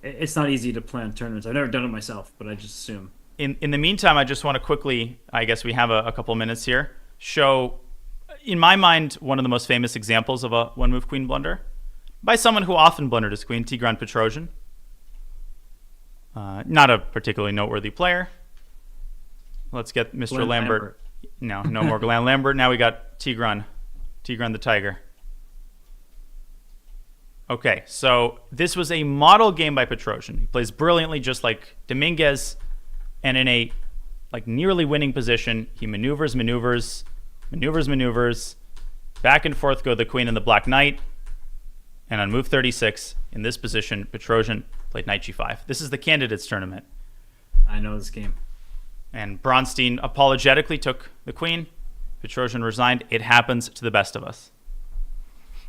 it's not easy to plan tournaments. I've never done it myself, but I just assume. In the meantime, I just want to quickly, I guess we have a couple minutes here, show, in my mind, one of the most famous examples of a one-move queen blunder by someone who often blundered his queen, Tigran Petrosian. Not a particularly noteworthy player. Let's get Mr. Glenn Lambert. No more Glenn Lambert. Now we got Tigran the Tiger. Okay, so this was a model game by Petrosian. He plays brilliantly just like Dominguez, and in a nearly winning position, he maneuvers, back and forth go the queen and the black knight, And on move 36, in this position, Petrosian played knight g5. This is the candidates tournament. I know this game. And Bronstein apologetically took the queen. Petrosian resigned. It happens to the best of us.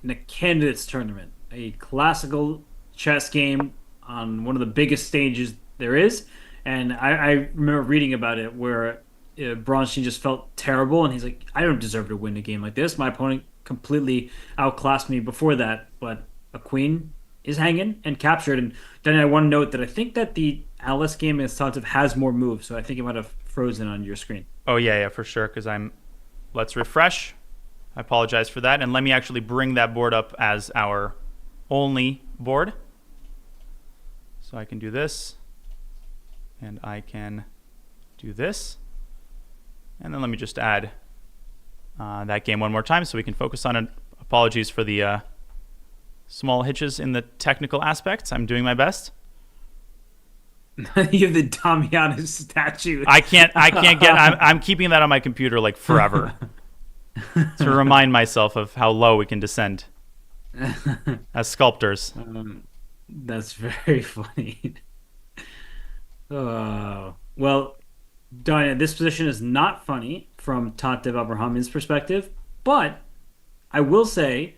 In the candidates tournament, a classical chess game on one of the biggest stages there is. And I remember reading about it where Bronstein just felt terrible. And he's like, I don't deserve to win a game like this. My opponent completely outclassed me before that. But a queen is hanging and captured. And then I want to note that I think that the Alice game is thought of has more moves. So I think it might have frozen on your screen. Oh, yeah, for sure. Because let's refresh. I apologize for that. And let me actually bring that board up as our only board. So I can do this. And I can do this. And then let me just add that game one more time so we can focus on it. Apologies for the small hitches in the technical aspects. I'm doing my best. You have the Damiano statue. I can't get. I'm keeping that on my computer like forever to remind myself of how low we can descend as sculptors. That's very funny. Well, Danya, this position is not funny from Tatev Abrahamyan's perspective, but I will say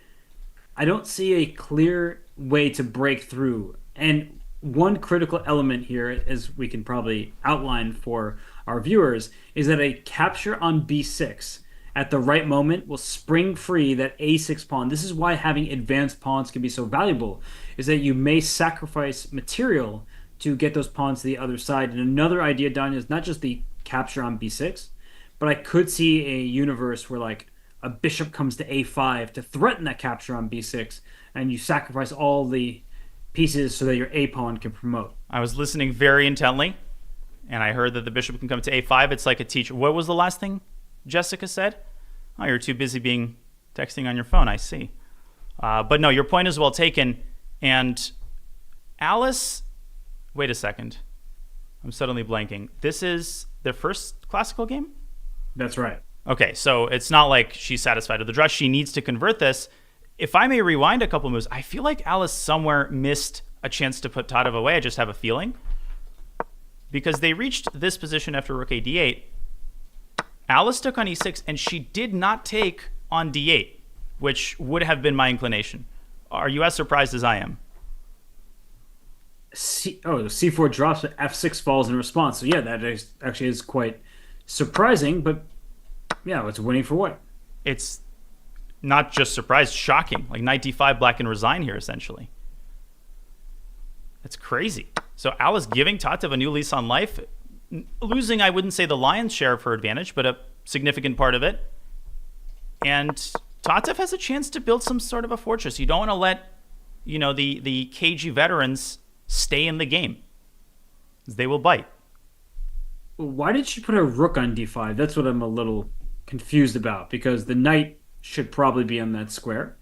I don't see a clear way to break through. And one critical element here, as we can probably outline for our viewers, is that a capture on b6 at the right moment will spring free that a6 pawn. This is why having advanced pawns can be so valuable, is that you may sacrifice material to get those pawns to the other side. And another idea, Danya, is not just the capture on b6, but I could see a universe where like a bishop comes to a5 to threaten that capture on b6, and you sacrifice all the pieces so that your a pawn can promote. I was listening very intently, and I heard that the bishop can come to a5. It's like a teacher. What was the last thing Jessica said? Oh, you're too busy texting on your phone. I see. But no, your point is well taken. And Alice, wait a second. I'm suddenly blanking. This is their first classical game? That's right. Okay, so it's not like she's satisfied with the draw. She needs to convert this. If I may rewind a couple moves, I feel like Alice somewhere missed a chance to put Tatev away. I just have a feeling. Because they reached this position after rook a d8. Alice took on e6, and she did not take on d8, which would have been my inclination. Are you as surprised as I am? The c4 drops, but f6 falls in response. So yeah, that actually is quite surprising, but yeah, it's winning for what? It's not just surprised, shocking. Like knight d5, black can resign here, essentially. That's crazy. So Alice giving Tatev a new lease on life. Losing, I wouldn't say the lion's share of her advantage, but a significant part of it. And Tatev has a chance to build some sort of a fortress. You don't want to let, the cagey veterans stay in the game. They will bite. Why did she put a rook on d5? That's what I'm a little confused about, because the knight should probably be on that square.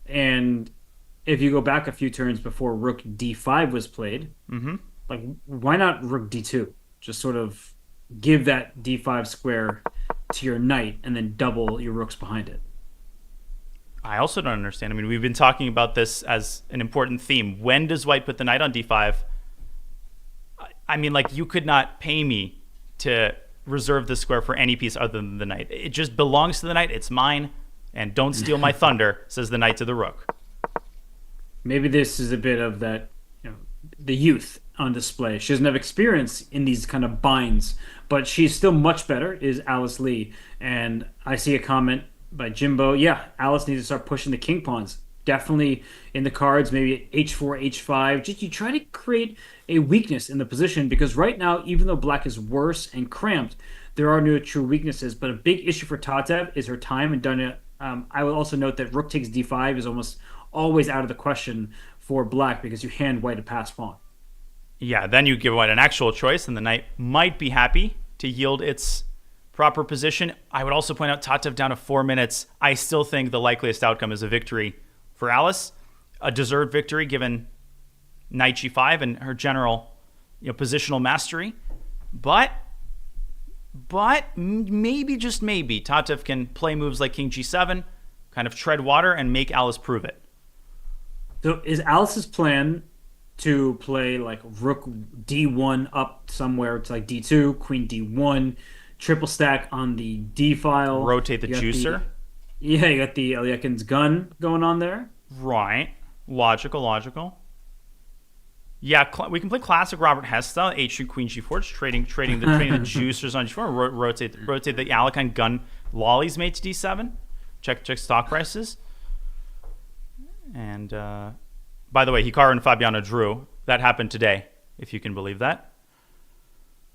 And if you go back a few turns before rook d5 was played, like why not rook d2? Just sort of give that d5 square to your knight and then double your rooks behind it. I also don't understand. I mean, we've been talking about this as an important theme. When does white put the knight on d5? I mean, like, you could not pay me to reserve the square for any piece other than the knight. It just belongs to the knight. It's mine. And don't steal my thunder, says the knight to the rook. Maybe this is a bit of that, the youth on display. She doesn't have experience in these kind of binds, but she's still much better, is Alice Lee. And I see a comment by Jimbo. Yeah, Alice needs to start pushing the king pawns. Definitely in the cards, maybe h4, h5. Just you try to create a weakness in the position, because right now, even though black is worse and cramped, there are no true weaknesses. But a big issue for Tatev is her time. And Danya, I will also note that rook takes d5 is almost always out of the question for black, because you hand white a pass pawn. Yeah, then you give white an actual choice, and the knight might be happy to yield its proper position. I would also point out Tatev down to 4 minutes. I still think the likeliest outcome is a victory for Alice, a deserved victory given knight g5 and her general positional mastery. But maybe, just maybe, Tatev can play moves like king g7, kind of tread water and make Alice prove it. So is Alice's plan to play like Rook D1 up somewhere to like D2, Queen D1, triple stack on the D file? Rotate the You got juicer. Yeah, you got the Elyakin's gun going on there. Right. Logical. Yeah, we can play classic Robert Hess style, H2 Queen G4, just trading the juicers on G4, rotate the Alekhine gun lollies mate to D7, check stock prices. And by the way, Hikaru and Fabiano drew. That happened today, if you can believe that.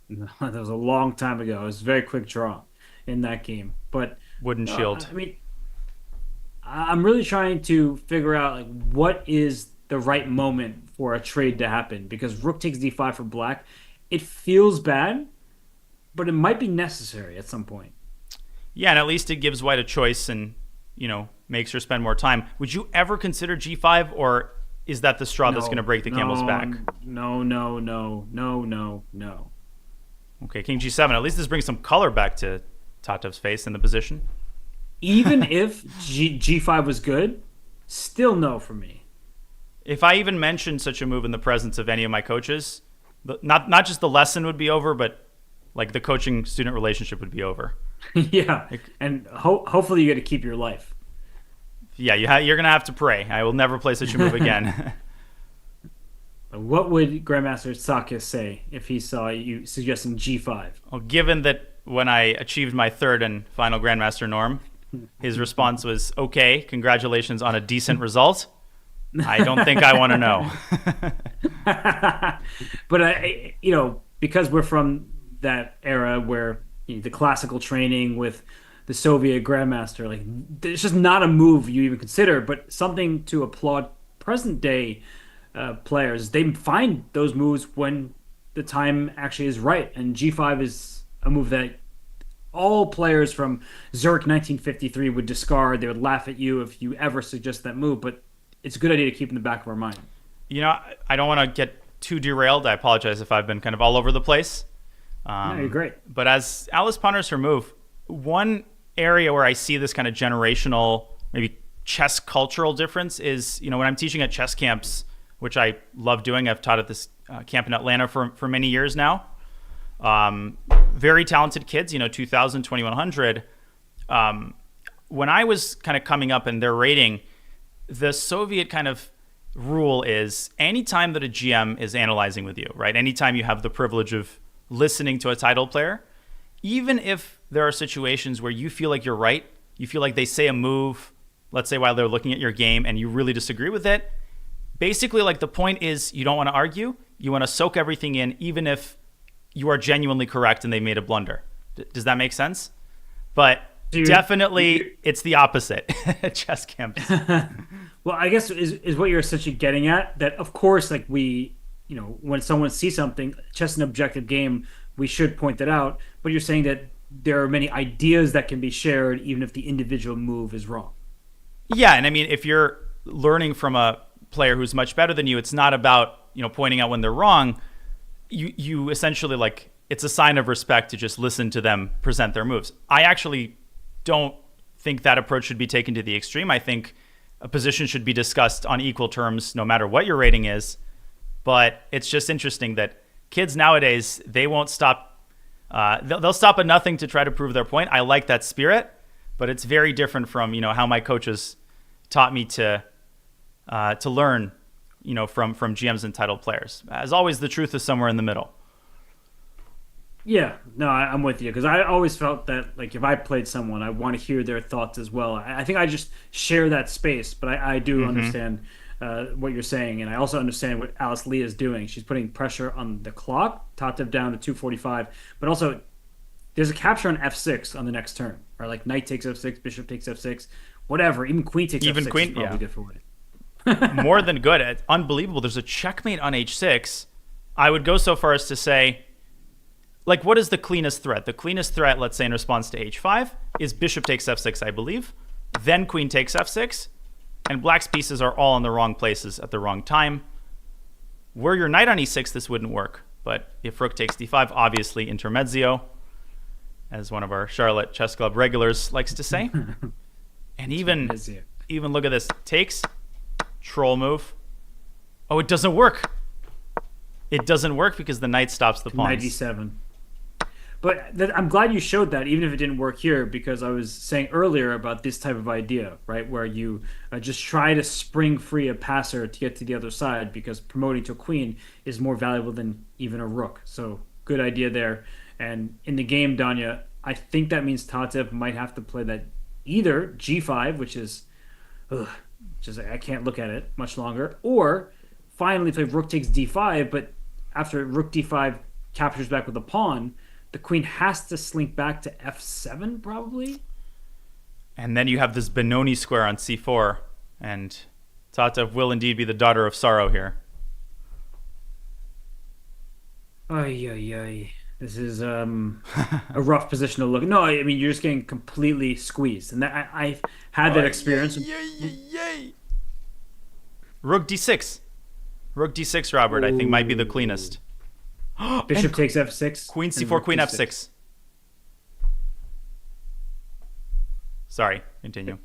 That was a long time ago. It was a very quick draw in that game. But Wooden shield. I mean, I'm really trying to figure out like what is the right moment for a trade to happen because Rook takes D5 for black. It feels bad, but it might be necessary at some point. Yeah, and at least it gives white a choice and, makes her spend more time. Would you ever consider G5, or is that the straw that's going to break the camel's back? No. Okay, King G7. At least this brings some color back to Tatev's face in the position. Even if G5 was good, still no for me. If I even mentioned such a move in the presence of any of my coaches, not just the lesson would be over, but like the coaching-student relationship would be over. Yeah, and hopefully you get to keep your life. Yeah, you're going to have to pray. I will never play such a move again. What would Grandmaster Sakis say if he saw you suggesting G5? Well, given that when I achieved my third and final Grandmaster norm, his response was, okay, congratulations on a decent result. I don't think I want to know. But, because we're from that era where the classical training with the Soviet Grandmaster, like, it's just not a move you even consider, but something to applaud present day players. They find those moves when the time actually is right. And G5 is a move that all players from Zurich 1953 would discard. They would laugh at you if you ever suggest that move, but it's a good idea to keep in the back of our mind. I don't want to get too derailed. I apologize if I've been kind of all over the place. No, you're great. But as Alice ponders her move, one area where I see this kind of generational, maybe chess cultural difference is, when I'm teaching at chess camps, which I love doing. I've taught at this camp in Atlanta for many years now. Very talented kids, 2,000, 2,100. When I was kind of coming up in their rating, the Soviet kind of rule is anytime that a GM is analyzing with you, right? Anytime you have the privilege of listening to a title player, even if there are situations where you feel like you're right, you feel like they say a move, let's say while they're looking at your game, and you really disagree with it, basically, like, the point is you don't want to argue. You want to soak everything in, even if you are genuinely correct and they made a blunder. Does that make sense? But definitely, it's the opposite at chess camps. Well, I guess is what you're essentially getting at. That, of course, like when someone sees something, chess is an objective game, we should point that out. But you're saying that there are many ideas that can be shared, even if the individual move is wrong. Yeah, and I mean, if you're learning from a player who's much better than you, it's not about pointing out when they're wrong. You essentially, like, it's a sign of respect to just listen to them present their moves. I actually don't think that approach should be taken to the extreme. I think a position should be discussed on equal terms no matter what your rating is. But it's just interesting that kids nowadays, they won't stop. They'll stop at nothing to try to prove their point. I like that spirit, but it's very different from how my coaches taught me to learn from GMs and titled players. As always, the truth is somewhere in the middle. Yeah, no, I'm with you because I always felt that, like, if I played someone, I want to hear their thoughts as well. I think I just share that space, but I do understand what you're saying, and I also understand what Alice Lee is doing. She's putting pressure on the clock, Tatev down to 245, but also there's a capture on F6 on the next turn, or like knight takes F6, bishop takes F6, whatever. Even queen takes Even F6 queen, is probably yeah. good for white. More than good. It's unbelievable. There's a checkmate on H6. I would go so far as to say, like, what is the cleanest threat? The cleanest threat, let's say in response to H5, is bishop takes F6, I believe. Then queen takes F6. And black's pieces are all in the wrong places at the wrong time. Were your knight on E6, this wouldn't work. But if rook takes D5, obviously intermezzo, as one of our Charlotte Chess Club regulars likes to say. And even look at this. Takes, Troll move. Oh, it doesn't work. It doesn't work because the knight stops the pawns. 97. But I'm glad you showed that, even if it didn't work here, because I was saying earlier about this type of idea, right, where you just try to spring free a passer to get to the other side, because promoting to a queen is more valuable than even a rook. So good idea there. And in the game, Danya, I think that means Tatev might have to play that either g5, which is, just I can't look at it much longer, or finally play rook takes d5, but after rook d5 captures back with a pawn, the queen has to slink back to f7, probably. And then you have this Benoni square on c4, and Tatev will indeed be the daughter of sorrow here. Ay, ay, ay. This is a rough position to look. No, I mean, you're just getting completely squeezed. And I've had that experience. Rook d6. Rook d6, Robert, I think might be the cleanest. Bishop takes f6. Queen c4, queen f6. Sorry, continue.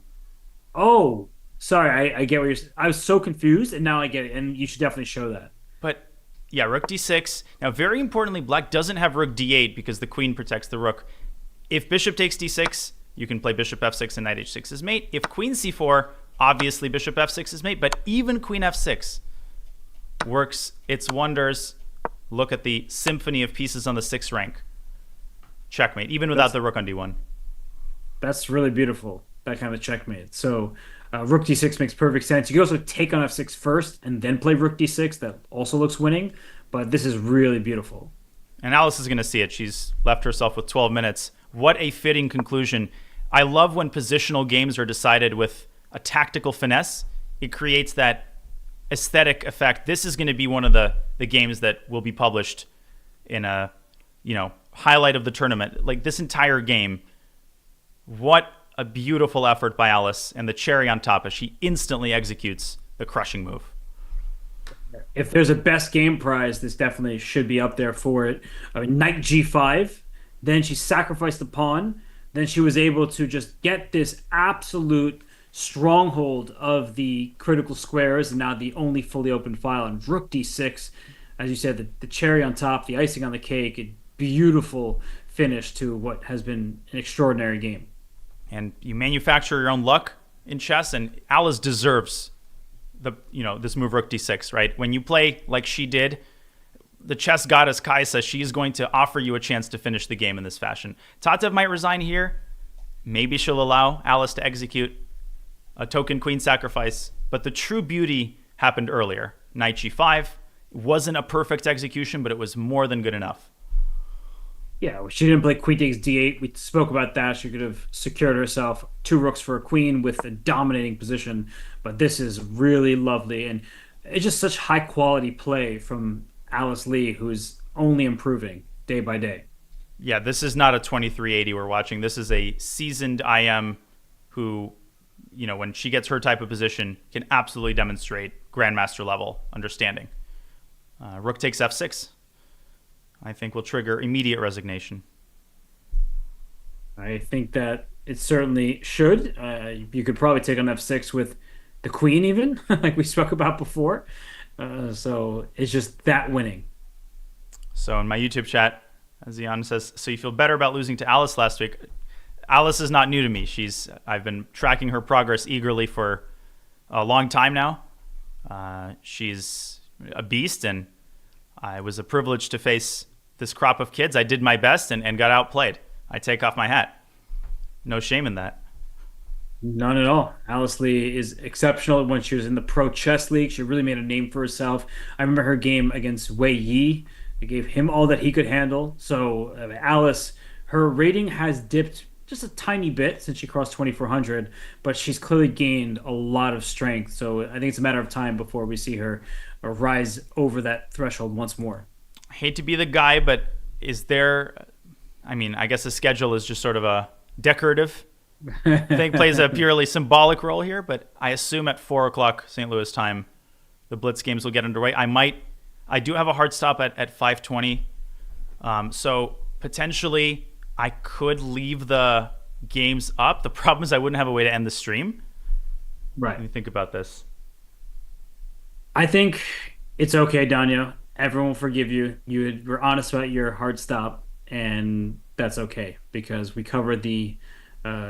Oh, sorry. I get what you're saying. I was so confused, and now I get it. And you should definitely show that. But, yeah, rook d6. Now, very importantly, black doesn't have rook d8 because the queen protects the rook. If bishop takes d6, you can play bishop f6 and knight h6 is mate. If queen c4, obviously bishop f6 is mate. But even queen f6 works its wonders. Look at the symphony of pieces on the 6th rank. Checkmate, even without the rook on d1. That's really beautiful, that kind of checkmate. So rook d6 makes perfect sense. You can also take on f6 first and then play rook d6. That also looks winning, but this is really beautiful. And Alice is going to see it. She's left herself with 12 minutes. What a fitting conclusion. I love when positional games are decided with a tactical finesse. It creates that aesthetic effect. This is going to be one of the games that will be published in a, highlight of the tournament. Like this entire game, what a beautiful effort by Alice, and the cherry on top is she instantly executes the crushing move. If there's a best game prize, this definitely should be up there for it. Knight g5, then she sacrificed the pawn, then she was able to just get this absolute stronghold of the critical squares, and now the only fully open file. And rook d6, as you said, the cherry on top, the icing on the cake, a beautiful finish to what has been an extraordinary game. And you manufacture your own luck in chess, and Alice deserves this move rook d6, right? When you play like she did, the chess goddess Kaisa, she is going to offer you a chance to finish the game in this fashion. Tatev might resign here. Maybe she'll allow Alice to execute a token queen sacrifice, but the true beauty happened earlier. Knight g5 wasn't a perfect execution, but it was more than good enough. Yeah, well, she didn't play queen takes d8. We spoke about that. She could have secured herself 2 rooks for a queen with a dominating position, but this is really lovely, and it's just such high quality play from Alice Lee, who's only improving day by day. Yeah, this is not a 2380 we're watching. This is a seasoned IM who, when she gets her type of position, can absolutely demonstrate grandmaster level understanding. Rook takes f6. I think will trigger immediate resignation. I think that it certainly should. You could probably take on f6 with the queen even, like we spoke about before. So it's just that winning. So in my YouTube chat, Zion says, so you feel better about losing to Alice last week? Alice is not new to me. I've been tracking her progress eagerly for a long time now. She's a beast, and I was a privilege to face this crop of kids. I did my best and got outplayed. I take off my hat. No shame in that. None at all. Alice Lee is exceptional. When she was in the Pro Chess League, she really made a name for herself. I remember her game against Wei Yi. It gave him all that he could handle. So Alice, her rating has dipped just a tiny bit since she crossed 2,400, but she's clearly gained a lot of strength. So I think it's a matter of time before we see her rise over that threshold once more. I hate to be the guy, but is there... I guess the schedule is just sort of a decorative thing, plays a purely symbolic role here, but I assume at 4 o'clock St. Louis time, the Blitz games will get underway. I do have a hard stop at 5:20, so potentially I could leave the games up. The problem is I wouldn't have a way to end the stream. Right. Let me think about this. I think it's okay, Danya. Everyone will forgive you. You were honest about your hard stop, and that's okay because we covered the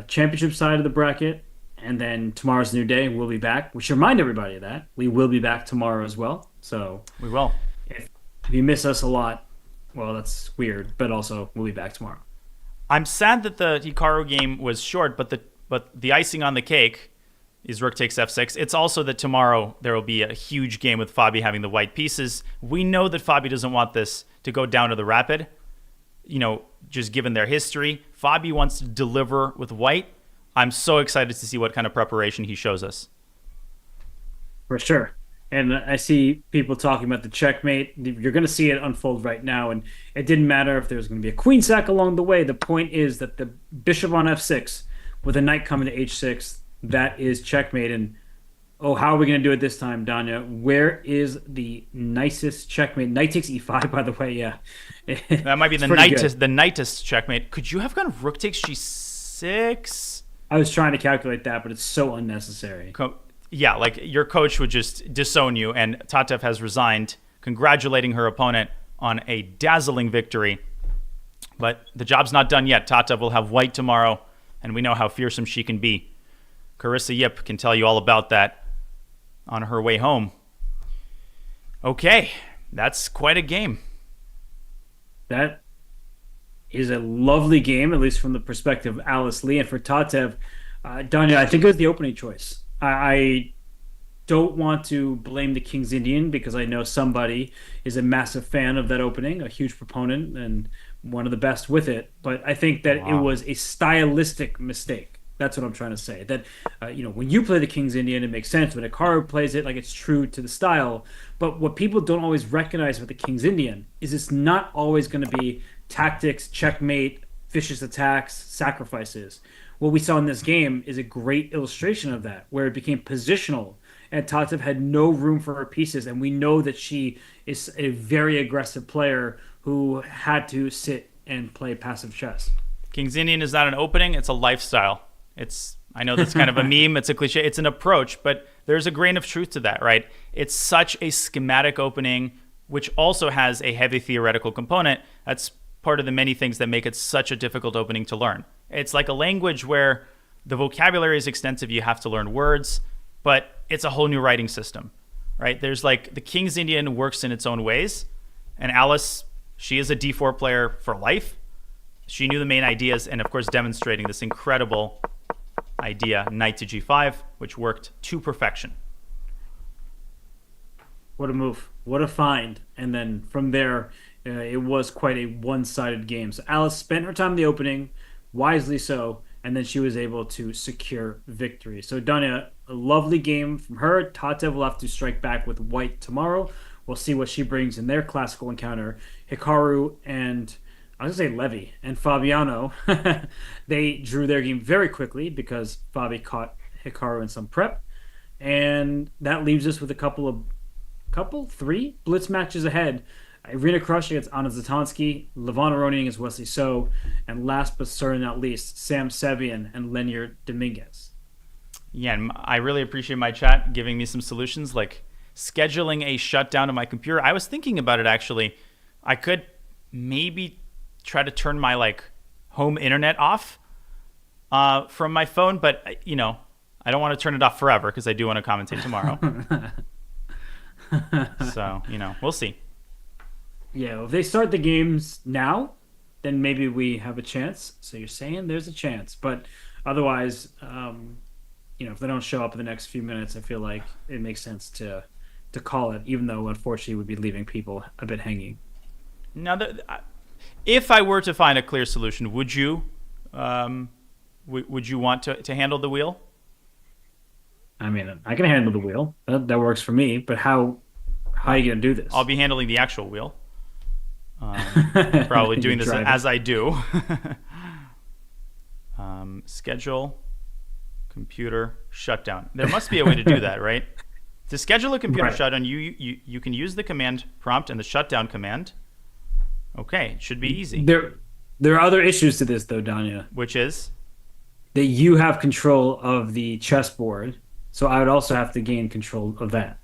championship side of the bracket, and then tomorrow's a new day. We'll be back. We should remind everybody of that. We will be back tomorrow as well. So We will. if, if you miss us a lot, well, that's weird, but also we'll be back tomorrow. I'm sad that the Hikaru game was short, but the icing on the cake is Rook takes f6. It's also that tomorrow there will be a huge game with Fabi having the white pieces. We know that Fabi doesn't want this to go down to the rapid, just given their history. Fabi wants to deliver with white. I'm so excited to see what kind of preparation he shows us. For sure. And I see people talking about the checkmate. You're going to see it unfold right now. And it didn't matter if there was going to be a queen sack along the way. The point is that the bishop on f6 with a knight coming to h6, that is checkmate. And oh, how are we going to do it this time, Danya? Where is the nicest checkmate? Knight takes e5, by the way. Yeah. That might be the nicest checkmate. Could you have gone rook takes g6? I was trying to calculate that, but it's so unnecessary. Yeah, like your coach would just disown you, and Tatev has resigned, congratulating her opponent on a dazzling victory. But the job's not done yet. Tatev will have white tomorrow, and we know how fearsome she can be. Carissa Yip can tell you all about that on her way home. Okay, that's quite a game. That is a lovely game, at least from the perspective of Alice Lee. And for Tatev, Danya, I think it was the opening choice. I don't want to blame the King's Indian because I know somebody is a massive fan of that opening, a huge proponent, and one of the best with it. But I think that it was a stylistic mistake. That's what I'm trying to say. That, when you play the King's Indian, it makes sense. When Hikaru plays it, like it's true to the style. But what people don't always recognize with the King's Indian is it's not always going to be tactics, checkmate, vicious attacks, sacrifices. What we saw in this game is a great illustration of that, where it became positional, and Tatev had no room for her pieces, and we know that she is a very aggressive player who had to sit and play passive chess. King's Indian is not an opening, it's a lifestyle. I know that's kind of a meme, it's a cliche, it's an approach, but there's a grain of truth to that, right? It's such a schematic opening, which also has a heavy theoretical component. That's part of the many things that make it such a difficult opening to learn. It's like a language where the vocabulary is extensive, you have to learn words, but it's a whole new writing system, right? There's like the King's Indian works in its own ways, and Alice, she is a d4 player for life. She knew the main ideas, and of course demonstrating this incredible idea, knight to g5, which worked to perfection. What a move. What a find. And then from there, it was quite a one-sided game. So Alice spent her time in the opening, wisely so, and then she was able to secure victory. So Danya, a lovely game from her. Tatev will have to strike back with white tomorrow. We'll see what she brings in their classical encounter. Hikaru and, I was going to say Levy, and Fabiano, they drew their game very quickly because Fabi caught Hikaru in some prep. And that leaves us with three Blitz matches ahead. Irina Krush against Anna Zatonsky, Levon Aronian against Wesley So, and last but certainly not least, Sam Sevian and Lenier Dominguez. Yeah, and I really appreciate my chat giving me some solutions, like scheduling a shutdown of my computer. I was thinking about it, actually. I could maybe try to turn my home internet off from my phone, but I don't want to turn it off forever because I do want to commentate tomorrow. So, we'll see. Yeah, if they start the games now, then maybe we have a chance. So you're saying there's a chance. But otherwise, if they don't show up in the next few minutes, I feel like it makes sense to call it, even though, unfortunately, we'd be leaving people a bit hanging. Now, if I were to find a clear solution, would you want to handle the wheel? I mean, I can handle the wheel. That works for me. But how are you going to do this? I'll be handling the actual wheel. Probably doing this as I do. Schedule, computer, shutdown. There must be a way to do that, right? To schedule a computer shutdown, you can use the command prompt and the shutdown command. Okay, it should be easy. There are other issues to this, though, Danya. Which is? That you have control of the chessboard, so I would also have to gain control of that.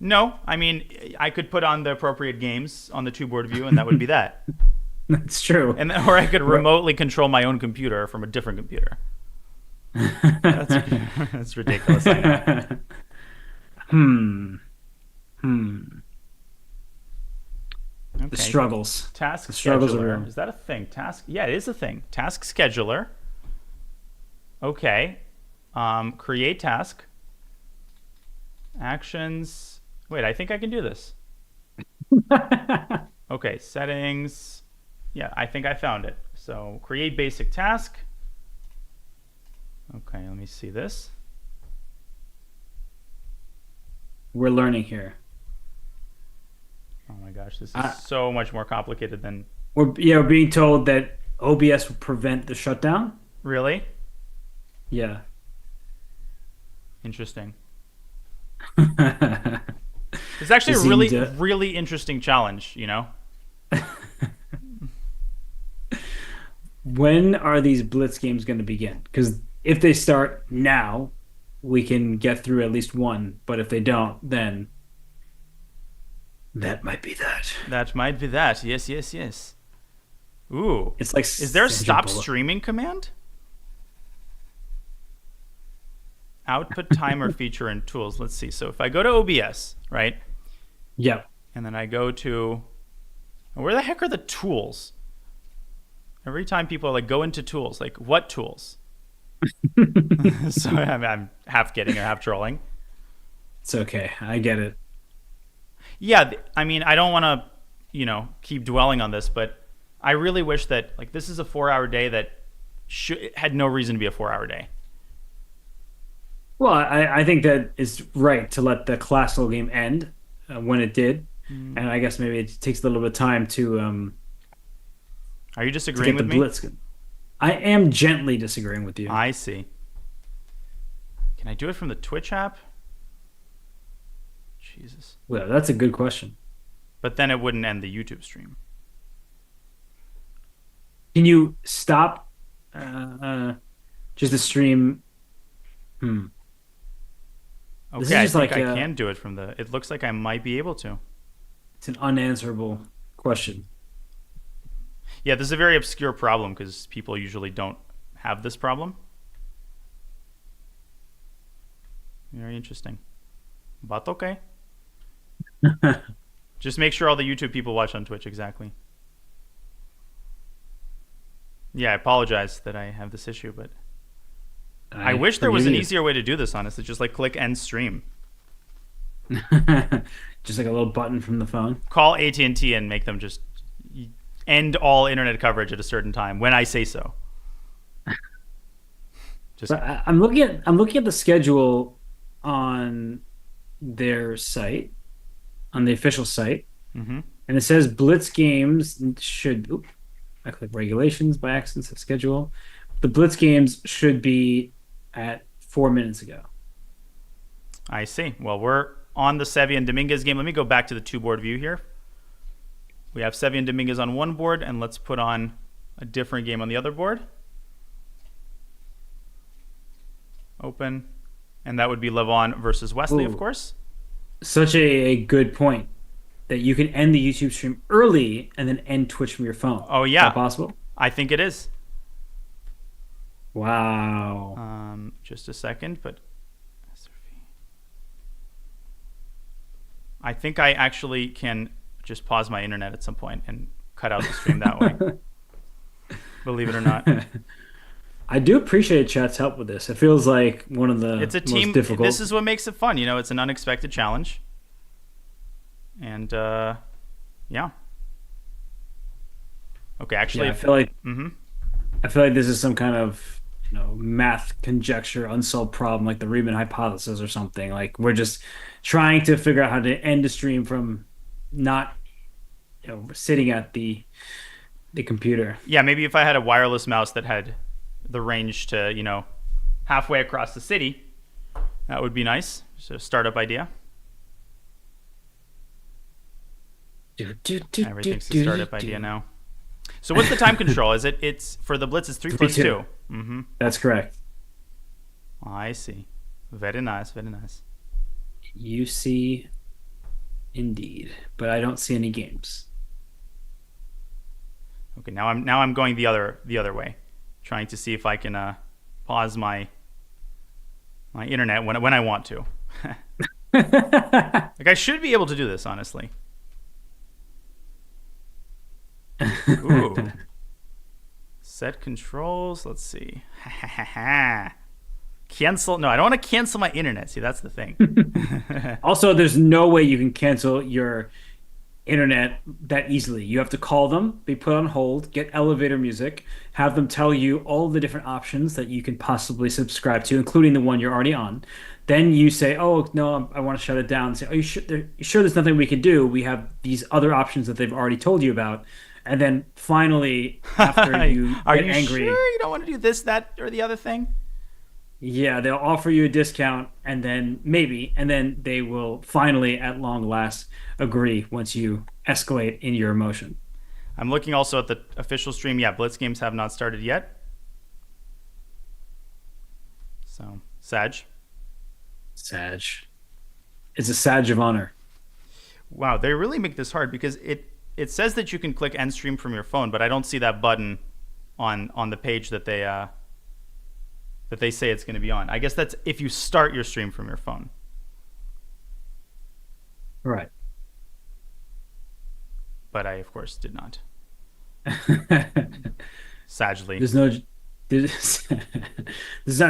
No, I mean, I could put on the appropriate games on the two-board view, and that would be that. That's true. And or I could remotely control my own computer from a different computer. That's ridiculous, I know. Okay. The struggles. Task struggles scheduler. Is that a thing? Yeah, it is a thing. Task scheduler. Okay. Create task. Actions. Wait, I think I can do this. Okay, settings. Yeah, I think I found it. So create basic task. Okay, let me see this. We're learning here. Oh my gosh, this is so much more complicated than... We're being told that OBS will prevent the shutdown. Really? Yeah. Interesting. It's actually a really interesting challenge, you know? When are these Blitz games going to begin? Because if they start now, we can get through at least one. But if they don't, then that might be that. That might be that. Yes, yes, yes. Ooh. It's like, is there a stop streaming command? Output timer feature and tools. Let's see. So if I go to OBS, right? Yep. And then I go to... Where the heck are the tools? Every time people are like, go into tools. Like, what tools? So I'm half kidding or half trolling. It's okay. I get it. Yeah, I mean, I don't want to, keep dwelling on this, but I really wish that, like, this is a 4-hour day that had no reason to be a 4-hour day. Well, I think that it's right to let the classical game end when it did. And I guess maybe it takes a little bit of time to... Are you disagreeing with me? Blitz. I am gently disagreeing with you. I see. Can I do it from the Twitch app? Jesus. Well, that's a good question. But then it wouldn't end the YouTube stream. Can you stop just the stream? Okay, I think I can do it from the... It looks like I might be able to. It's an unanswerable question. Yeah, this is a very obscure problem because people usually don't have this problem. Very interesting. But okay. Just make sure all the YouTube people watch on Twitch, exactly. Yeah, I apologize that I have this issue, but I wish there was an easier way to do this, honestly. Just like click end stream. Just like a little button from the phone. Call AT&T and make them just end all internet coverage at a certain time when I say so. I'm looking at the schedule on their site, on the official site, and it says Blitz games should. I click regulations by accident. Schedule. The Blitz games should be at 4 minutes ago. I see. Well, we're on the Seve and Dominguez game. Let me go back to the two-board view here. We have Seve and Dominguez on one board, and let's put on a different game on the other board. Open. And that would be Levon versus Wesley, of course. Such a good point that you can end the YouTube stream early and then end Twitch from your phone. Oh, yeah. Is that possible? I think it is. Wow. Just a second, but I think I actually can just pause my internet at some point and cut out the stream that way. Believe it or not. I do appreciate chat's help with this. It feels like one of the it's a team, most difficult. This is what makes it fun. It's an unexpected challenge. And, yeah. Okay, actually... Yeah, I feel like this is some kind of math conjecture, unsolved problem, like the Riemann hypothesis or something. Like we're just trying to figure out how to end a stream from not sitting at the computer. Yeah, maybe if I had a wireless mouse that had the range to halfway across the city, that would be nice. So startup idea. Everything's a startup idea now. So what's the time control? It's for the Blitz, it's 3 plus 2. Mm-hmm. That's correct. I see. Very nice, very nice. UC Indeed, but I don't see any games. Okay, now I'm going the other way, trying to see if I can pause my internet when I want to. Like I should be able to do this, honestly. Ooh. Set controls. Let's see. Cancel. No, I don't want to cancel my internet. See, that's the thing. Also, there's no way you can cancel your internet that easily. You have to call them, be put on hold, get elevator music, have them tell you all the different options that you can possibly subscribe to, including the one you're already on. Then you say, "Oh no, I want to shut it down." Say, "Oh, you sure there's nothing we can do? We have these other options that they've already told you about." And then finally, after you Are get you angry, sure you don't want to do this, that, or the other thing? yeah, they'll offer you a discount, and then maybe, and then they will finally, at long last, agree once you escalate in your emotion. I'm looking also at the official stream. Yeah, Blitz games have not started yet. So, Sag. Sag. It's a Sag of honor. Wow, they really make this hard because it says that you can click end stream from your phone, but I don't see that button on the page that they say it's going to be on. I guess that's if you start your stream from your phone. Right. But I, of course, did not. Sadly. There's not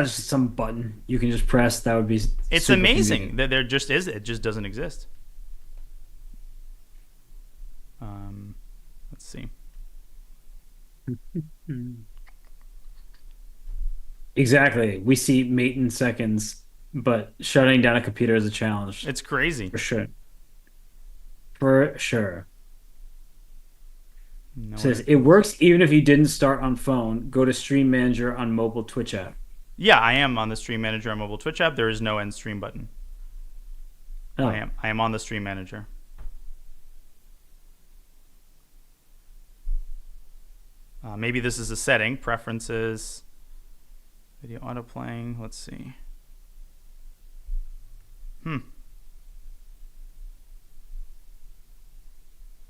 just some button you can just press. That would be It's super amazing convenient. that there just is. It just doesn't exist. Let's see. Exactly. We see mate in seconds, but shutting down a computer is a challenge. It's crazy. For sure. For sure. No Says way. it works even if you didn't start on phone. Go to Stream Manager on mobile Twitch app. Yeah, I am on the Stream Manager on mobile Twitch app. There is no end stream button. Oh, I am on the Stream Manager. Maybe this is a setting. Preferences. Video auto playing. Let's see.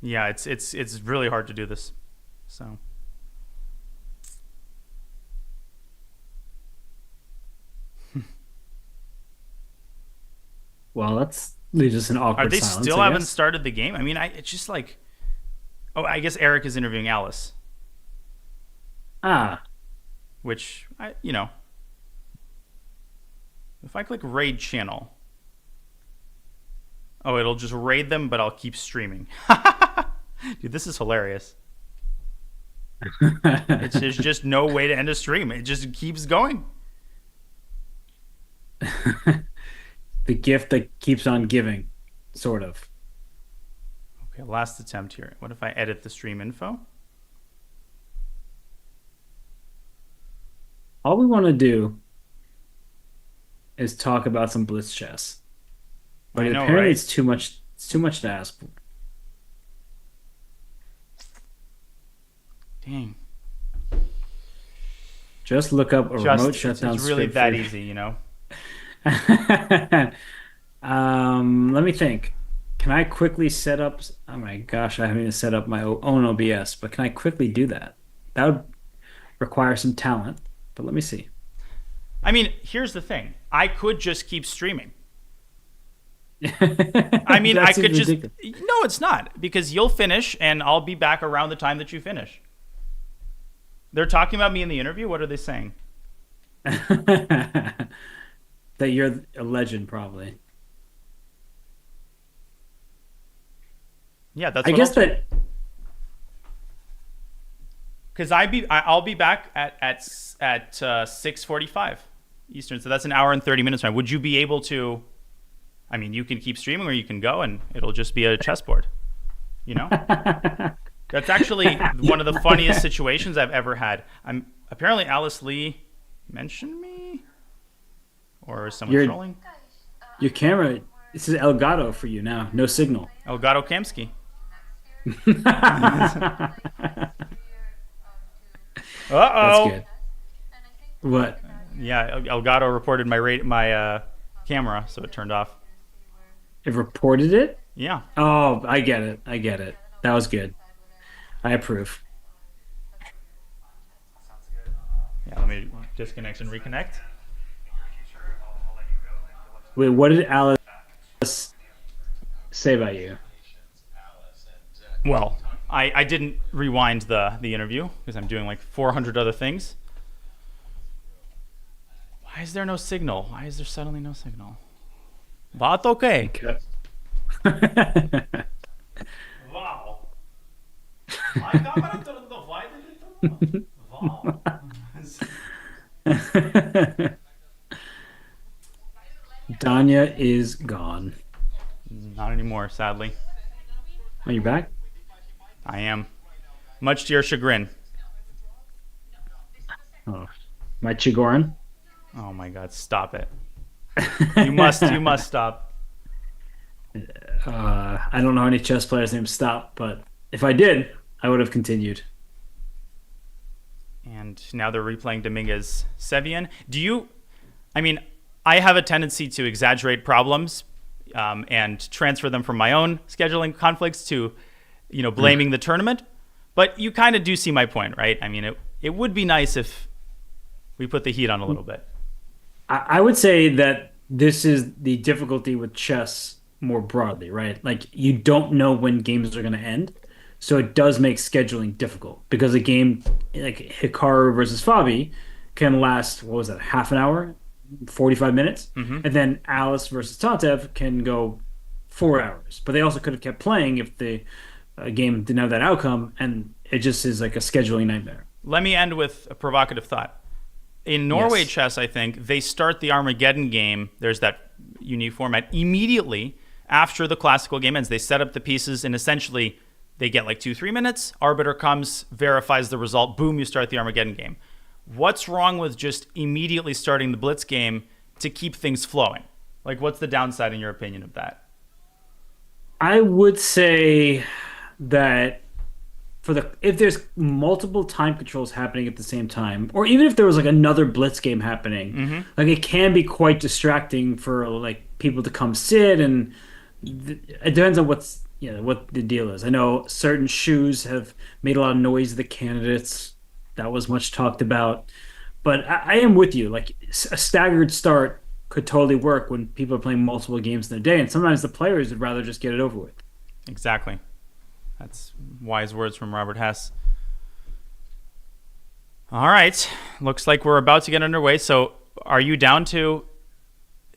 Yeah, it's really hard to do this. So. well, that's leaves us in awkward Are they silence. still I haven't guess. started the game? I mean, it's just like. Oh, I guess Eric is interviewing Alice, Ah, which if I click raid channel, oh, it'll just raid them, but I'll keep streaming. Dude, this is hilarious. There's just no way to end a stream. It just keeps going. the gift that keeps on giving, sort of. Okay, last attempt here. What if I edit the stream info? All we want to do is talk about some Blitz chess, but I know, apparently right? it's too much. It's too much to ask for. Dang. Just look up a remote shutdown. It's really script that for- easy, you know? Let me think. Can I quickly set up? Oh my gosh, I haven't even set up my own OBS, but can I quickly do that? That would require some talent, but let me see. I mean, here's the thing. I could just keep streaming. I mean, That I could seems just. ridiculous. No, it's not. Because you'll finish, and I'll be back around the time that you finish. They're talking about me in the interview? What are they saying? That you're a legend, probably. Yeah, that's I what guess I'll that. Because I'll be back at 6:45 Eastern, so that's an hour and 30 minutes. Would you be able to? I mean, you can keep streaming, or you can go, and it'll just be a chessboard. You know, that's actually one of the funniest situations I've ever had. Apparently Alice Lee mentioned me, or is someone trolling? Your camera. This is Elgato for you now. No signal. Elgato Kamsky. That's good. What? Yeah, Elgato reported my camera, so it turned off. It reported it? Yeah. Oh, I get it. I get it. That was good. I approve. Yeah, let me disconnect and reconnect. Wait, what did Alice say about you? Well, I didn't rewind the interview because I'm doing like 400 other things. Why is there no signal? Why is there suddenly no signal? But okay. Okay. Wow. My camera turned off. Why did it turn off? Wow. Danya is gone. Not anymore, sadly. Are you back? I am. Much to your chagrin. Oh, my Chigoran. Oh my god, stop it. You must stop. I don't know any chess players named Stop, but if I did, I would have continued. And now they're replaying Dominguez Sevian. I mean, I have a tendency to exaggerate problems and transfer them from my own scheduling conflicts to, blaming the tournament. But you kind of do see my point, right? I mean, it would be nice if we put the heat on a little bit. I would say that this is the difficulty with chess more broadly, right? Like you don't know when games are going to end. So it does make scheduling difficult because a game like Hikaru versus Fabi can last, what was that, half an hour, 45 minutes? Mm-hmm. And then Alice versus Tatev can go 4 hours. But they also could have kept playing if the game didn't have that outcome. And it just is like a scheduling nightmare. Let me end with a provocative thought. In Norway Yes. chess, I think, they start the Armageddon game. There's that unique format. Immediately after the classical game ends, they set up the pieces and essentially they get like 2-3 minutes. Arbiter comes, verifies the result. Boom, you start the Armageddon game. What's wrong with just immediately starting the Blitz game to keep things flowing? Like, what's the downside in your opinion of that? I would say that if there's multiple time controls happening at the same time, or even if there was like another Blitz game happening, like it can be quite distracting for like people to come sit, and it depends on what the deal is. I know certain shoes have made a lot of noise to the candidates. That was much talked about, but I am with you. Like a staggered start could totally work when people are playing multiple games in a day, and sometimes the players would rather just get it over with. Exactly. That's wise words from Robert Hess. All right. Looks like we're about to get underway. So are you down to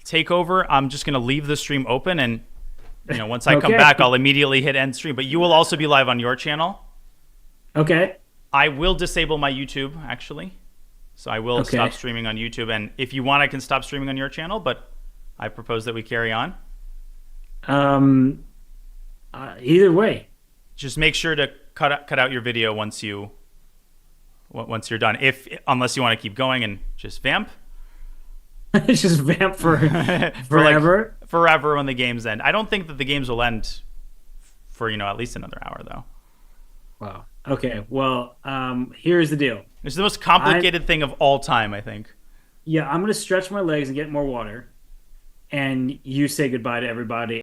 take over? I'm just going to leave the stream open, and once I come Okay. back, I'll immediately hit end stream. But you will also be live on your channel. Okay. I will disable my YouTube, actually. So I will Okay. stop streaming on YouTube. And if you want, I can stop streaming on your channel. But I propose that we carry on. Either way. Just make sure to cut out your video once you're done. Unless you want to keep going and just vamp. It's just vamp for For like forever. forever when the games end. I don't think that the games will end for at least another hour though. Wow. Okay. Well, here's the deal. It's the most complicated thing of all time, I think. Yeah, I'm gonna stretch my legs and get more water, and you say goodbye to everybody.